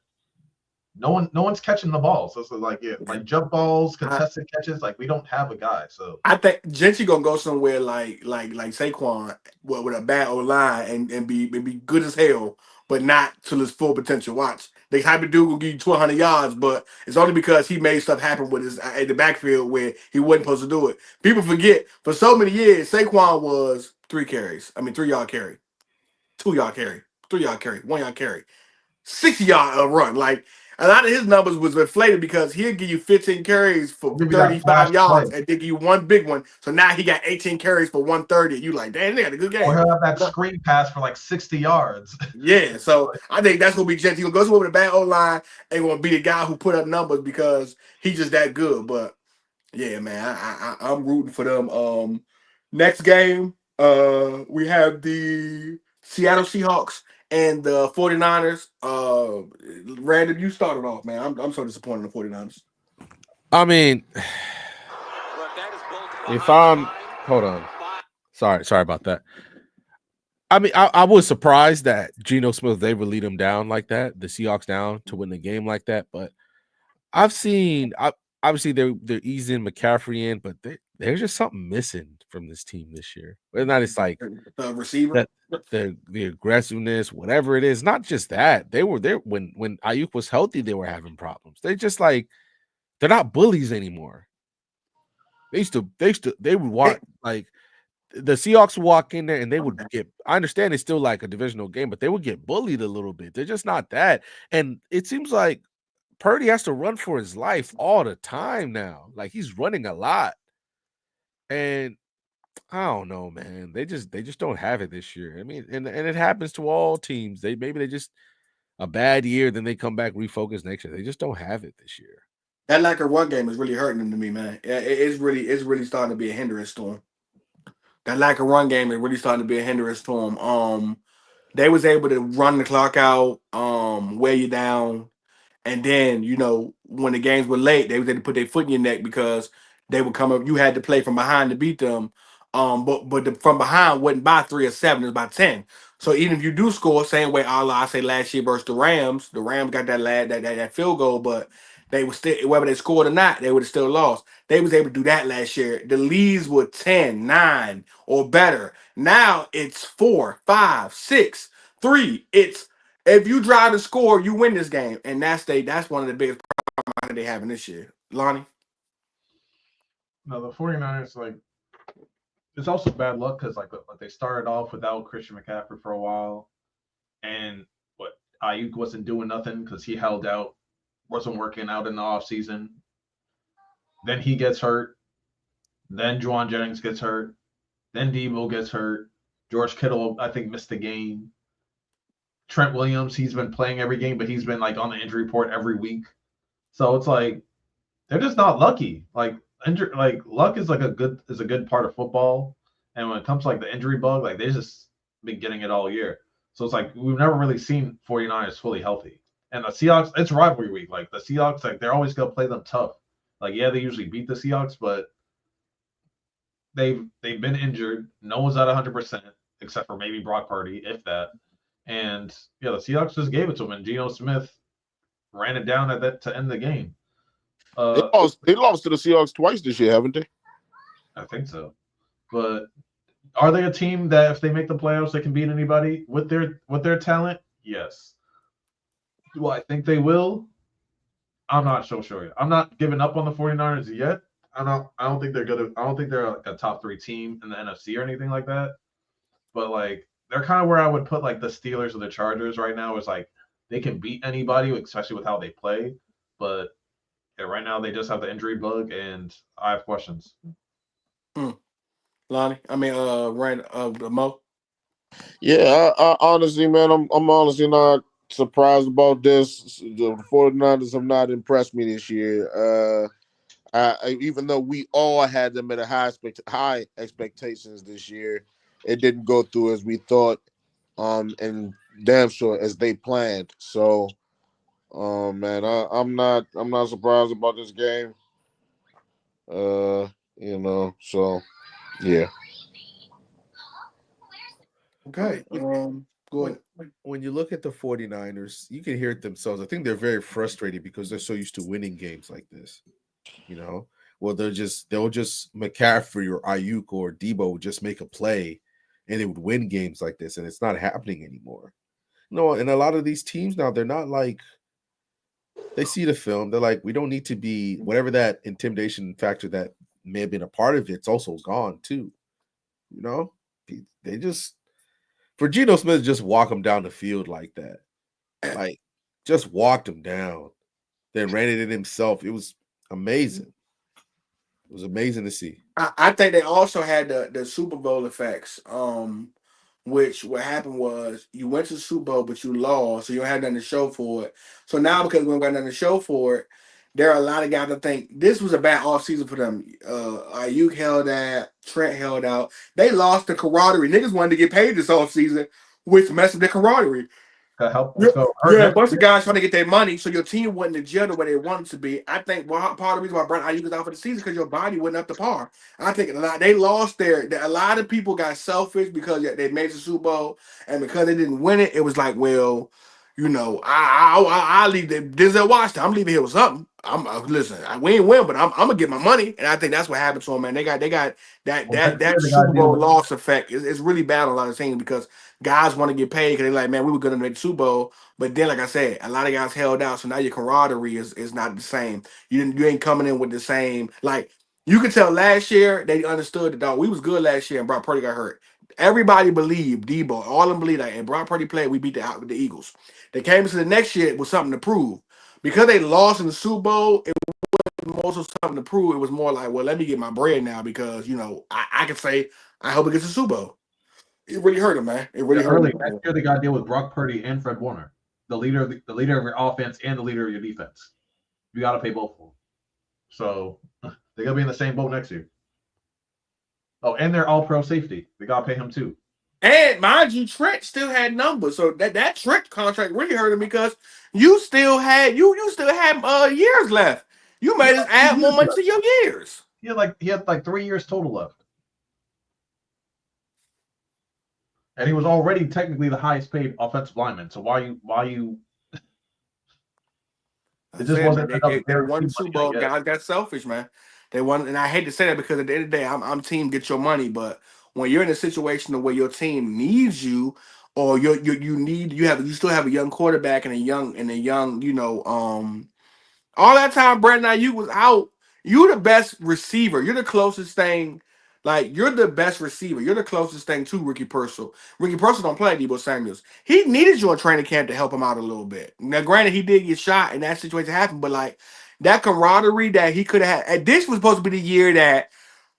no one's catching the ball. So it's like, yeah, like jump balls, contested catches, like we don't have a guy. So I think Genty gonna go somewhere like Saquon with a bad O-line and be good as hell, but not to his full potential. Watch. The type of dude will give you 1,200 yards, but it's only because he made stuff happen with his in the backfield where he wasn't supposed to do it. People forget for so many years Saquon was 3 carries. I mean 3-yard carry, 2-yard carry, 3-yard carry, 1-yard carry, 60-yard run. Like a lot of his numbers was inflated because he'll give you 15 carries for 35 yards and then give you one big one. So now he got 18 carries for 130. You like, damn, they got a good game. Or he'll have that screen pass for like 60 yards. Yeah, so I think that's gonna be Genty. He's gonna go somewhere with a bad O-line and gonna be the guy who put up numbers because he's just that good. But yeah, man, I'm rooting for them. Next game, we have the Seattle Seahawks and the 49ers. Random, you started off, man. I'm so disappointed in the 49ers. I mean, if I'm hold on. Sorry about that. I mean, I was surprised that Geno Smith they would lead them down like that, the Seahawks down to win the game like that. But I've seen obviously they're easing McCaffrey in, but there's just something missing from this team this year. Whether or not it's like the receiver, the aggressiveness, whatever it is, not just that. They were there when Ayuk was healthy, they were having problems. They just like they're not bullies anymore. They would walk like the Seahawks would walk in there and they would get. I understand it's still like a divisional game, but they would get bullied a little bit. They're just not that. And it seems like Purdy has to run for his life all the time now. Like he's running a lot. And I don't know, man. They just don't have it this year. I mean, and it happens to all teams. They just a bad year, then they come back, refocus next year. They just don't have it this year. That lack of run game is really hurting them to me, man. It's really starting to be a hindrance to them. That lack of run game is really starting to be a hindrance to them. They was able to run the clock out, wear you down, and then when the games were late, they was able to put their foot in your neck because they would come up. You had to play from behind to beat them. But from behind wasn't by 3 or 7, it was by 10. So even if you do score, same way I say last year versus the Rams got that field goal, but they were still, whether they scored or not, they would have still lost. They was able to do that last year. The leads were 10, 9, or better. Now it's 4, 5, 6, 3. It's if you drive to score, you win this game, and that's one of the biggest problems they having this year. Lonnie? No, the 49ers, like, it's also bad luck because like they started off without Christian McCaffrey for a while, and Ayuk wasn't doing nothing because he held out, wasn't working out in the offseason. Then he gets hurt. Then Juwan Jennings gets hurt. Then Debo gets hurt. George Kittle, I think, missed the game. Trent Williams, he's been playing every game, but he's been like on the injury report every week. So it's like they're just not lucky. Like luck is a good part of football. And when it comes to like the injury bug, like they just been getting it all year. So it's like we've never really seen 49ers fully healthy. And the Seahawks, it's rivalry week. Like the Seahawks, like they're always gonna play them tough. Like, yeah, they usually beat the Seahawks, but they've been injured. No one's at 100%, except for maybe Brock Purdy, if that. And yeah, the Seahawks just gave it to him, and Geno Smith ran it down at that to end the game. They lost to the Seahawks twice this year, haven't they? I think so. But are they a team that if they make the playoffs, they can beat anybody with their talent? Yes. Do I think they will? I'm not so sure. I'm not giving up on the 49ers yet. I don't think they're good. I don't think they're like a top 3 team in the NFC or anything like that. But like they're kind of where I would put like the Steelers or the Chargers right now. Is like they can beat anybody, especially with how they play. But yeah, right now they just have the injury bug, and I have questions. Lonnie, Mo. Yeah, I honestly, man, I'm honestly not surprised about this. The 49ers have not impressed me this year. Even though we all had them at a high expectations this year, it didn't go through as we thought, and damn sure as they planned. So, man, I'm not surprised about this game. So yeah. Okay. Go ahead. When you look at the 49ers, you can hear it themselves. I think they're very frustrated because they're so used to winning games like this. Well, they'll just McCaffrey or Ayuk or Debo would just make a play and they would win games like this, and it's not happening anymore. And a lot of these teams now, they're not like, they see the film, they're like, we don't need to be, whatever that intimidation factor that may have been a part of it's also gone too. They just, for Geno Smith, just walk him down the field like that. Like, just walked him down. Then ran it in himself. It was amazing. It was amazing to see. I think they also had the Super Bowl effects. Which what happened was you went to the Super Bowl, but you lost, so you don't have nothing to show for it. So now because we don't got nothing to show for it, there are a lot of guys that think this was a bad offseason for them. Ayuk held out, Trent held out. They lost the camaraderie. Niggas wanted to get paid this offseason, which messed up their camaraderie. Help. Yeah, a bunch of guys trying to get their money, so your team wasn't in jail the way they wanted to be. I think part of the reason why Brandon Ayuk was out for the season because your body wasn't up to par. I think they lost a lot of people got selfish because they made the Super Bowl, and because they didn't win it, it was like, well, I leave Denzel Washington. I'm leaving here with something. Listen, we ain't win, but I'm gonna get my money, and I think that's what happened to them, man. They got that Super Bowl loss effect. It's really bad on a lot of teams because guys want to get paid because they're like, man, we were gonna make the Super Bowl, but then, like I said, a lot of guys held out, so now your camaraderie is not the same. You ain't coming in with the same. Like you could tell last year they understood that dog. We was good last year, and Brock Purdy got hurt. Everybody believed Debo, all of them believed that, and Brock Purdy played. We beat the Eagles. They came into the next year with something to prove. Because they lost in the Super Bowl, it wasn't more so something to prove. It was more like, well, let me get my bread now because, I can say, I hope it gets a Super Bowl. It really hurt him, man. It really hurt him. Next year, they got to deal with Brock Purdy and Fred Warner, the leader of your offense and the leader of your defense. You got to pay both of them. So they're going to be in the same boat next year. Oh, and they're all pro safety. They got to pay him too. And mind you, Trent still had numbers, so that Trent contract really hurt him because you still had years left. You made us add more money to your years. He had like 3 years total left. And he was already technically the highest paid offensive lineman. So why you it just wasn't man, enough they won the guaranteed Super money, Bowl. I guess. Guys got selfish, man. They won, and I hate to say that because at the end of the day, I'm team get your money. But when you're in a situation where your team needs you, or you still have a young quarterback and a young all that time Brandon Ayuk was out, you the best receiver. You're the closest thing. Like, you're the best receiver. You're the closest thing to Ricky Pearsall. Ricky Pearsall don't play Debo Samuels. He needed you in training camp to help him out a little bit. Now, granted, he did get shot and that situation happened, but like that camaraderie that he could have had. And this was supposed to be the year that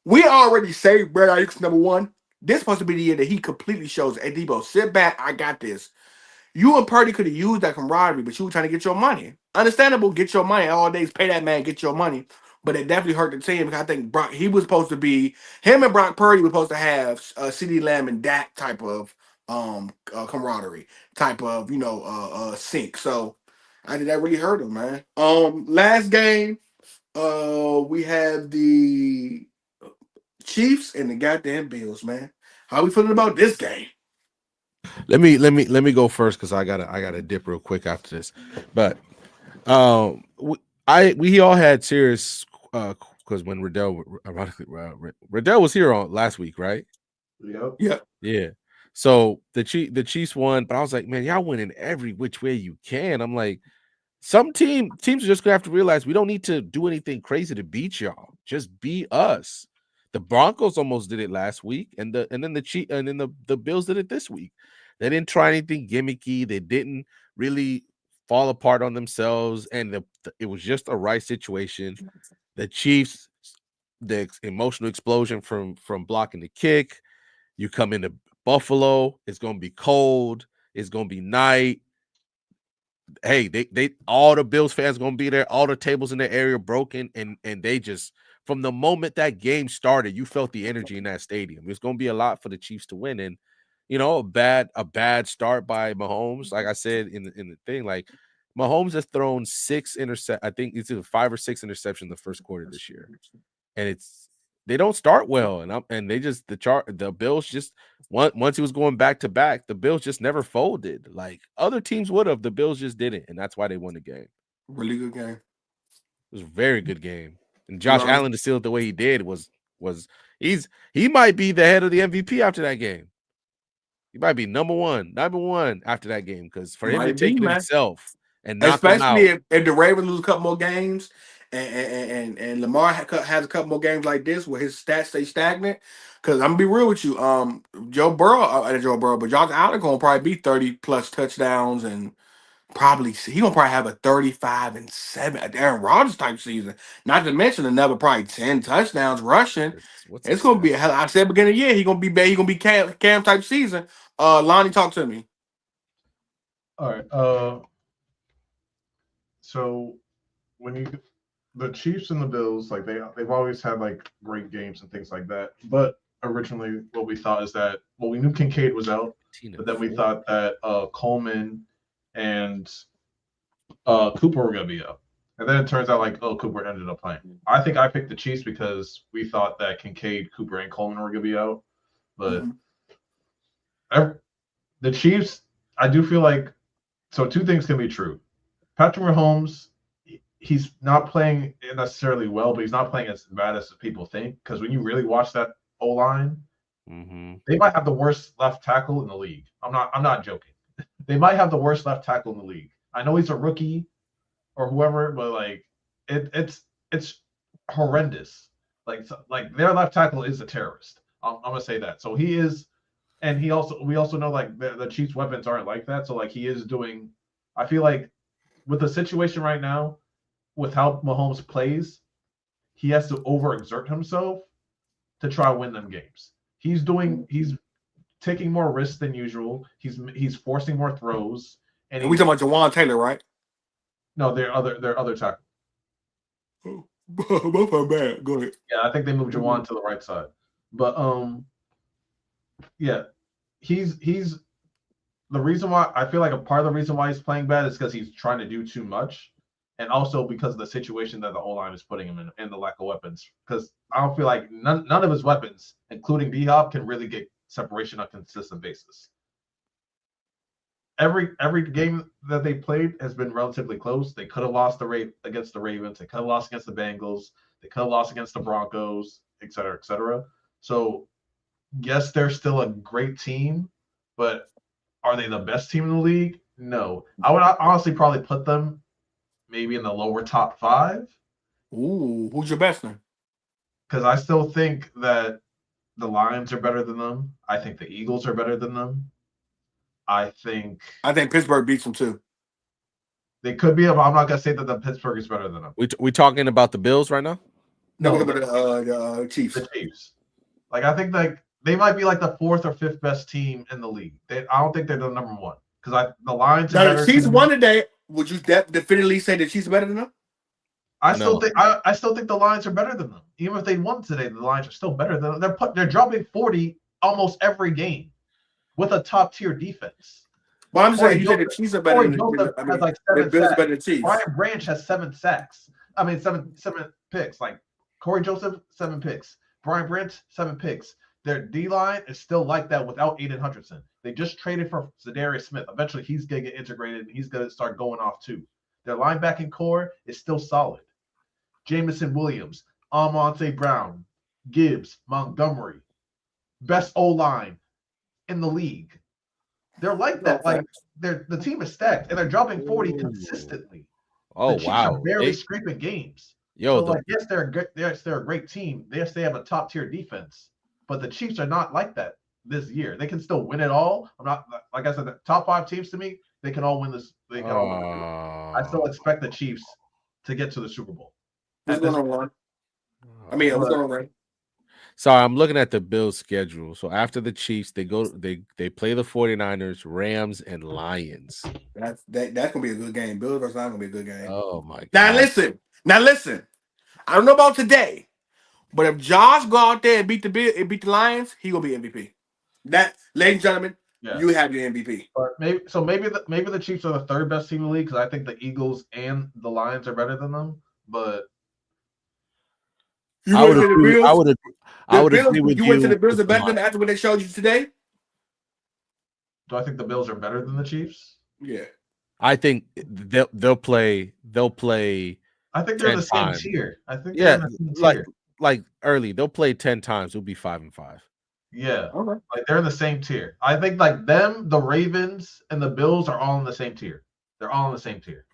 we already say Brandon Ayuk's number one. This is supposed to be the year that he completely shows, hey, Debo, sit back. I got this. You and Purdy could have used that camaraderie, but you were trying to get your money. Understandable, get your money. All days, pay that man, get your money. But it definitely hurt the team because I think he was supposed to be, him and Brock Purdy were supposed to have CeeDee Lamb and Dak type of camaraderie, type of, sync. So I think that really hurt him, man. Last game, we have the Chiefs and the goddamn Bills, man. How we feeling about this game? Let me go first because I gotta dip real quick after this. But we all had serious because when Riddell was here on last week, right? Yep. Yeah. So the Chiefs won, but I was like, man, y'all winning every which way you can. I'm like, some teams are just gonna have to realize we don't need to do anything crazy to beat y'all. Just be us. The Broncos almost did it last week, and then the Bills did it this week. They didn't try anything gimmicky. They didn't really fall apart on themselves, and it was just a right situation. The Chiefs, the emotional explosion from blocking the kick. You come into Buffalo, it's gonna be cold. It's gonna be night. Hey, they all the Bills fans gonna be there, all the tables in the area broken, and they just from the moment that game started, you felt the energy in that stadium. It's gonna be a lot for the Chiefs to win, and a bad start by Mahomes. Like I said in the thing, like Mahomes has thrown I think it's either 5 or 6 interceptions in the first quarter this year, and they don't start well, and they just the Bills just once he was going back to back, the Bills just never folded. Like other teams would have, the Bills just didn't, and that's why they won the game. Really good game. It was a very good game, and Josh Allen to seal it the way he did was he might be the head of the MVP after that game. He might be number one after that game because for him to take it himself and knock them out. Especially if the Ravens lose a couple more games and Lamar has a couple more games like this where his stats stay stagnant. Because I'm gonna be real with you, Josh Allen gonna probably be 30 plus touchdowns and probably he gonna probably have a 35-7 Aaron Rodgers type season. Not to mention another probably 10 touchdowns rushing. It's gonna be a hell. I said beginning of the year he gonna be bad. He gonna be Cam type season. Lonnie, talk to me. All right. So when the Chiefs and the Bills, like they've always had like great games and things like that. But originally, what we thought is that we knew Kincaid was out, but then we thought that Coleman and Cooper were gonna be out. And then it turns out Cooper ended up playing. I think I picked the Chiefs because we thought that Kincaid, Cooper, and Coleman were gonna be out. But the Chiefs, I do feel like two things can be true. Patrick Mahomes, he's not playing necessarily well, but he's not playing as bad as people think. Because when you really watch that O-line, they might have the worst left tackle in the league. I'm not joking. They might have the worst left tackle in the league. I know he's a rookie or whoever, but it's horrendous. Like their left tackle is a terrorist. I'm gonna say that. So he is, and we also know the Chiefs' weapons aren't like that. So he is doing. I feel like with the situation right now, with how Mahomes plays, he has to overexert himself to try to win them games. He's taking more risks than usual. He's forcing more throws. And we talking about Jawan Taylor, right? No, their other tackle. Both are bad. Go ahead. Yeah, I think they moved Jawan to the right side. But yeah, he's the reason why I feel like a part of the reason why he's playing bad is because he's trying to do too much, and also because of the situation that the O-line is putting him in and the lack of weapons. Because I don't feel like none of his weapons, including D-Hop, can really get separation on a consistent basis. Every game that they played has been relatively close. They could have lost against the Ravens. They could have lost against the Bengals. They could have lost against the Broncos, et cetera, et cetera. So, yes, they're still a great team, but are they the best team in the league? No. I would honestly probably put them maybe in the lower top 5. Ooh, who's your best then? Because I still think that the Lions are better than them. I think the Eagles are better than them. I think Pittsburgh beats them too. They could be, but I'm not gonna say that the Pittsburgh is better than them. We talking about the Bills right now? No, we're talking about the Chiefs. The Chiefs. Like I think like they might be like the 4th or 5th best team in the league. I don't think they're the number 1 because the Lions. Now the Chiefs won today. Would you definitively say the Chiefs are better than them? I still think the Lions are better than them. Even if they won today, the Lions are still better than them. They're dropping 40 almost every game with a top tier defense. Well, I'm saying you say the Chiefs are better than the has like 7 Bills sacks. better than Chiefs. Brian Branch has 7 sacks. I mean, seven picks. Like Corey Joseph, 7 picks. Brian Branch, 7 picks. Their D line is still like that without Aiden Hutchinson. They just traded for Zadarius Smith. Eventually, he's gonna get integrated and he's gonna start going off too. Their linebacking core is still solid. Jamison Williams, Almonte Brown, Gibbs, Montgomery, best O-line in the league. They're like that. Like the team is stacked, and they're dropping 40 consistently. Oh, the Chiefs are barely scraping games. Yo, so yes, they're a great team. Yes, they have a top tier defense, but the Chiefs are not like that this year. They can still win it all. I'm not like I said. The top 5 teams to me, they can all win this. They can all win it. I still expect the Chiefs to get to the Super Bowl. What's going on, Ron? I mean, what's going on, Ray? Sorry, I'm looking at the Bills' schedule. So after the Chiefs, they play the 49ers, Rams, and Lions. That's gonna be a good game. Bills versus Lions gonna be a good game. Oh my god. Now listen. I don't know about today, but if Josh go out there and beat the Lions, he gonna be MVP. That, ladies and gentlemen, you have your MVP. But maybe the Chiefs are the 3rd best team in the league because I think the Eagles and the Lions are better than them. But I would agree with you. You went to the Bills are better than after what they showed you today? Do I think the Bills are better than the Chiefs? Yeah. I think they'll play. I think they're the same tier. I think like early. They'll play 10 times. It'll be 5-5. Yeah. Okay. Like they're in the same tier. I think like them, the Ravens, and the Bills are all in the same tier. They're all in the same tier.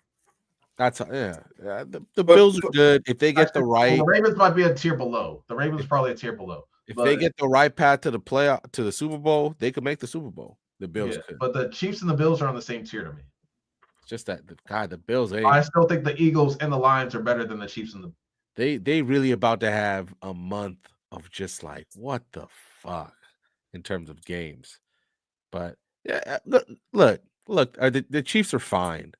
That's the Bills are good if they get the right. The Ravens might be a tier below. The Ravens probably a tier below. If they get the right path to the playoff to the Super Bowl, they could make the Super Bowl. The Bills could. But the Chiefs and the Bills are on the same tier to me. It's just that the Bills. I still think the Eagles and the Lions are better than the Chiefs and the. They really about to have a month of just like what the fuck in terms of games, but yeah, look. The Chiefs are fine.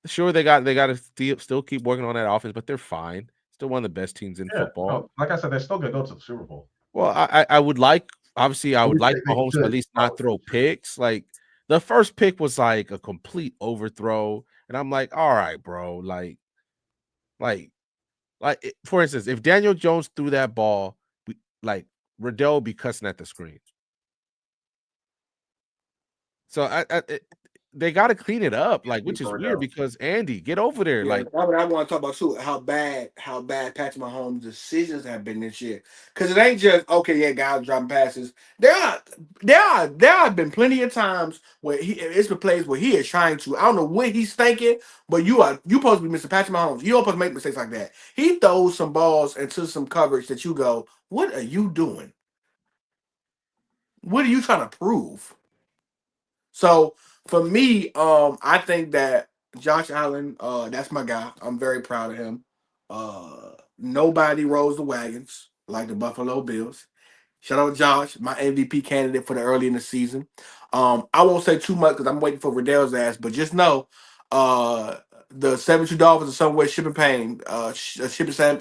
Sure, they got to still keep working on that offense, but they're fine. Still one of the best teams in football. No, like I said, they're still gonna go to the Super Bowl. Well, I would like Mahomes to at least not throw picks. Like the first pick was like a complete overthrow, and I'm like, all right, bro. Like for instance, if Daniel Jones threw that ball, Riddell would be cussing at the screen. So they got to clean it up, which is weird because Andy, get over there. I want to talk about too how bad Patrick Mahomes' decisions have been this year. Because it ain't just guys dropping passes. There have been plenty of times where it's the plays where he is trying to. I don't know what he's thinking, but you supposed to be Mr. Patrick Mahomes. You don't supposed to make mistakes like that. He throws some balls into some coverage that you go, what are you doing? What are you trying to prove? So for me, I think that Josh Allen, that's my guy. I'm very proud of him. Nobody rolls the wagons like the Buffalo Bills. Shout out Josh, my MVP candidate for the early in the season. I won't say too much because I'm waiting for Riddell's ass, but just know the 72 Dolphins are somewhere shipping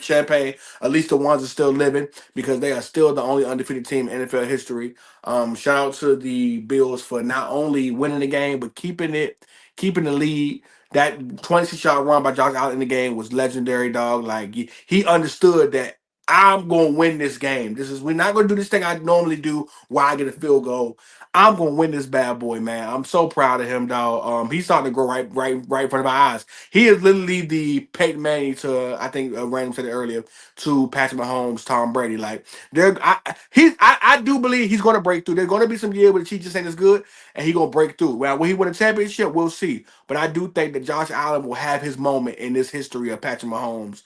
champagne. At least the ones are still living because they are still the only undefeated team in NFL history. Shout out to the Bills for not only winning the game but keeping the lead. That 26-yard run by Josh Allen in the game was legendary, dog. Like he understood that I'm going to win this game. We're not going to do this thing I normally do where I get a field goal. I'm going to win this bad boy, man. I'm so proud of him, dog. He's starting to grow right in front of my eyes. He is literally the Peyton Manning to, I think Random said it earlier, to Patrick Mahomes, Tom Brady. Like, I do believe he's going to break through. There's going to be some year where the Chiefs just ain't as good, and he's going to break through. Well, will he win a championship? We'll see. But I do think that Josh Allen will have his moment in this history of Patrick Mahomes.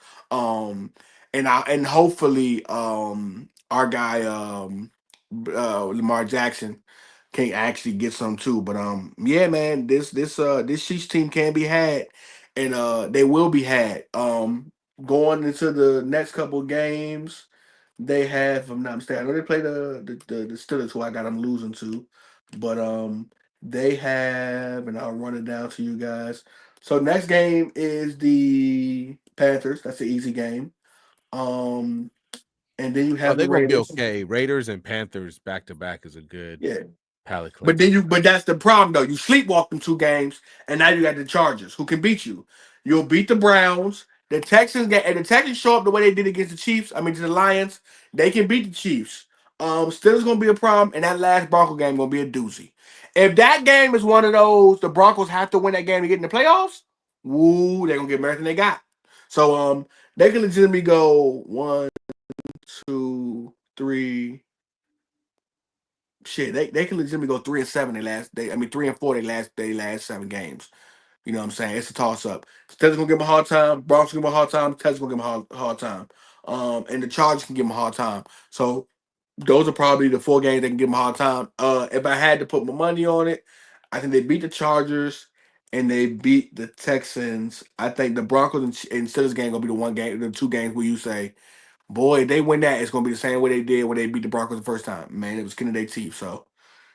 And hopefully our guy Lamar Jackson can actually get some too. But yeah, man, this Chiefs team can be had, and they will be had. Going into the next couple of games, they have, if I'm not mistaken, I know they play the Steelers, who I got them losing to, but they have, and I'll run it down to you guys. So next game is the Panthers. That's an easy game. And then you have they're the gonna be Raiders. okay. Raiders and Panthers back to back is a good palate cleanser. But that's the problem though. You sleepwalk them 2 games, and now you got the Chargers, who can beat you. You'll beat the Browns. The Texans show up the way they did against the Chiefs. I mean, to the Lions, they can beat the Chiefs. Still is gonna be a problem, and that last Bronco game gonna be a doozy. If that game is one of those, the Broncos have to win that game to get in the playoffs. Woo, they're gonna get everything they got. So they can legitimately go 1, 2, 3. Shit, they can legitimately go 3-7 I mean 3-4 they last 7 games. You know what I'm saying? It's a toss up. Steelers gonna give them a hard time. Broncos gonna give them a hard time. Texans gonna give them a hard time. And the Chargers can give them a hard time. So those are probably the 4 games that can give them a hard time. If I had to put my money on it, I think they beat the Chargers and they beat the Texans. I think the Broncos and Steelers game gonna be the 2 games where you say, boy, if they win that, it's gonna be the same way they did when they beat the Broncos the first time. Man, it was skin of their teeth. So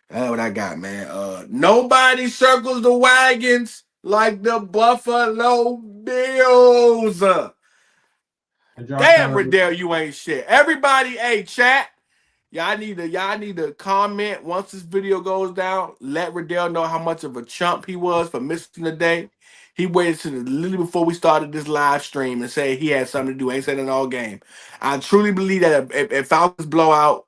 that's what I got, man. Nobody circles the wagons like the Buffalo Bills. Damn, Riddell, you ain't shit. Everybody, hey, chat. Y'all need to comment once this video goes down. Let Riddell know how much of a chump he was for missing the day. He waited to literally before we started this live stream and said he had something to do. Ain't said it all game. I truly believe that if Falcons blow out,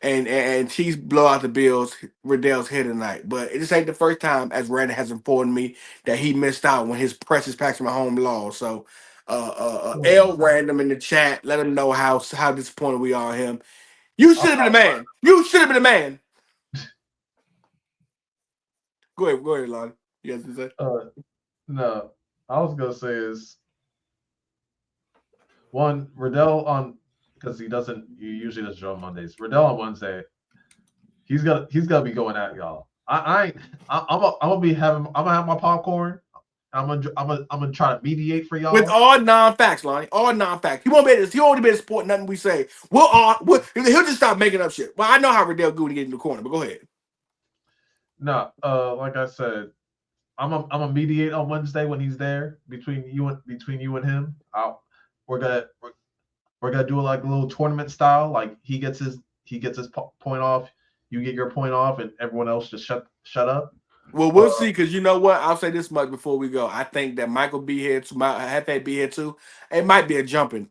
and Chiefs blow out the Bills, Riddell's here tonight. But it just ain't the first time, as Randy has informed me, that he missed out when his precious Patrick Mahomes lost. So, L Random in the chat, let him know how disappointed we are in him. You should have been the man. You should have been the man. Go ahead, Lonnie. You guys say? No, I was gonna say is one Riddell because he usually doesn't show on Mondays. Riddell on Wednesday, he's gonna be going at y'all. I'm gonna have my popcorn. I'm gonna try to mediate for y'all with all non-facts, Lonnie. All non-facts. He won't be able to support nothing we say. He'll just stop making up shit. Well, I know how Riddell good to get in the corner, but go ahead. No, like I said, I'm a mediate on Wednesday when he's there between you and him. We're gonna do like a little tournament style. Like he gets his point off, you get your point off, and everyone else just shut up. Well, we'll see, because you know what? I'll say this much before we go. I think that Michael be here too. Hefe be here too. It might be a jumping.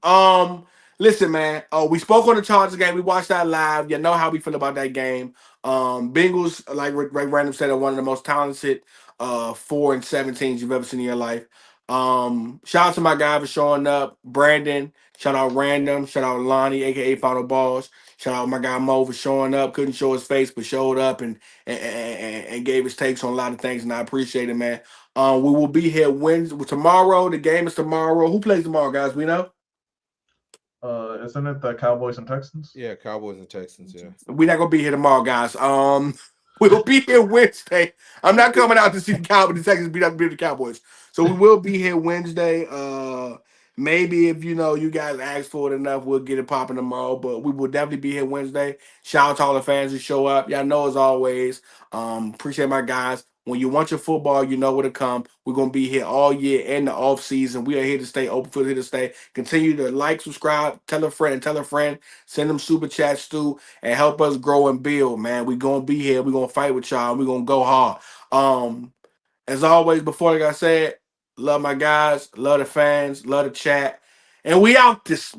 Listen, man. We spoke on the Chargers game. We watched that live. You know how we feel about that game. Bengals, like Random said, are one of the most talented 4-7 teams you've ever seen in your life. Shout out to my guy for showing up, Brandon. Shout out Random. Shout out Lonnie, aka Final Balls. Shout out my guy Mo for showing up. Couldn't show his face, but showed up and gave his takes on a lot of things, and I appreciate it, man. We will be here Wednesday tomorrow. The game is tomorrow. Who plays tomorrow, guys? We know. Isn't it the Cowboys and Texans? Yeah, Cowboys and Texans. Yeah, we're not gonna be here tomorrow, guys. We'll be here Wednesday. I'm not coming out to see the Cowboys. The Texans beat the Cowboys, so we will be here Wednesday. Maybe if you guys ask for it enough, we'll get it popping tomorrow. But we will definitely be here Wednesday. Shout out to all the fans who show up. Y'all know as always. Appreciate my guys. When you want your football, you know where to come. We're gonna be here all year in the off season. We are here to stay. Open Field here to stay. Continue to like, subscribe, tell a friend, send them super chats too, and help us grow and build. Man, we gonna be here. We gonna fight with y'all. We gonna go hard. As always, before like I said, love my guys, love the fans, love the chat, and we out this.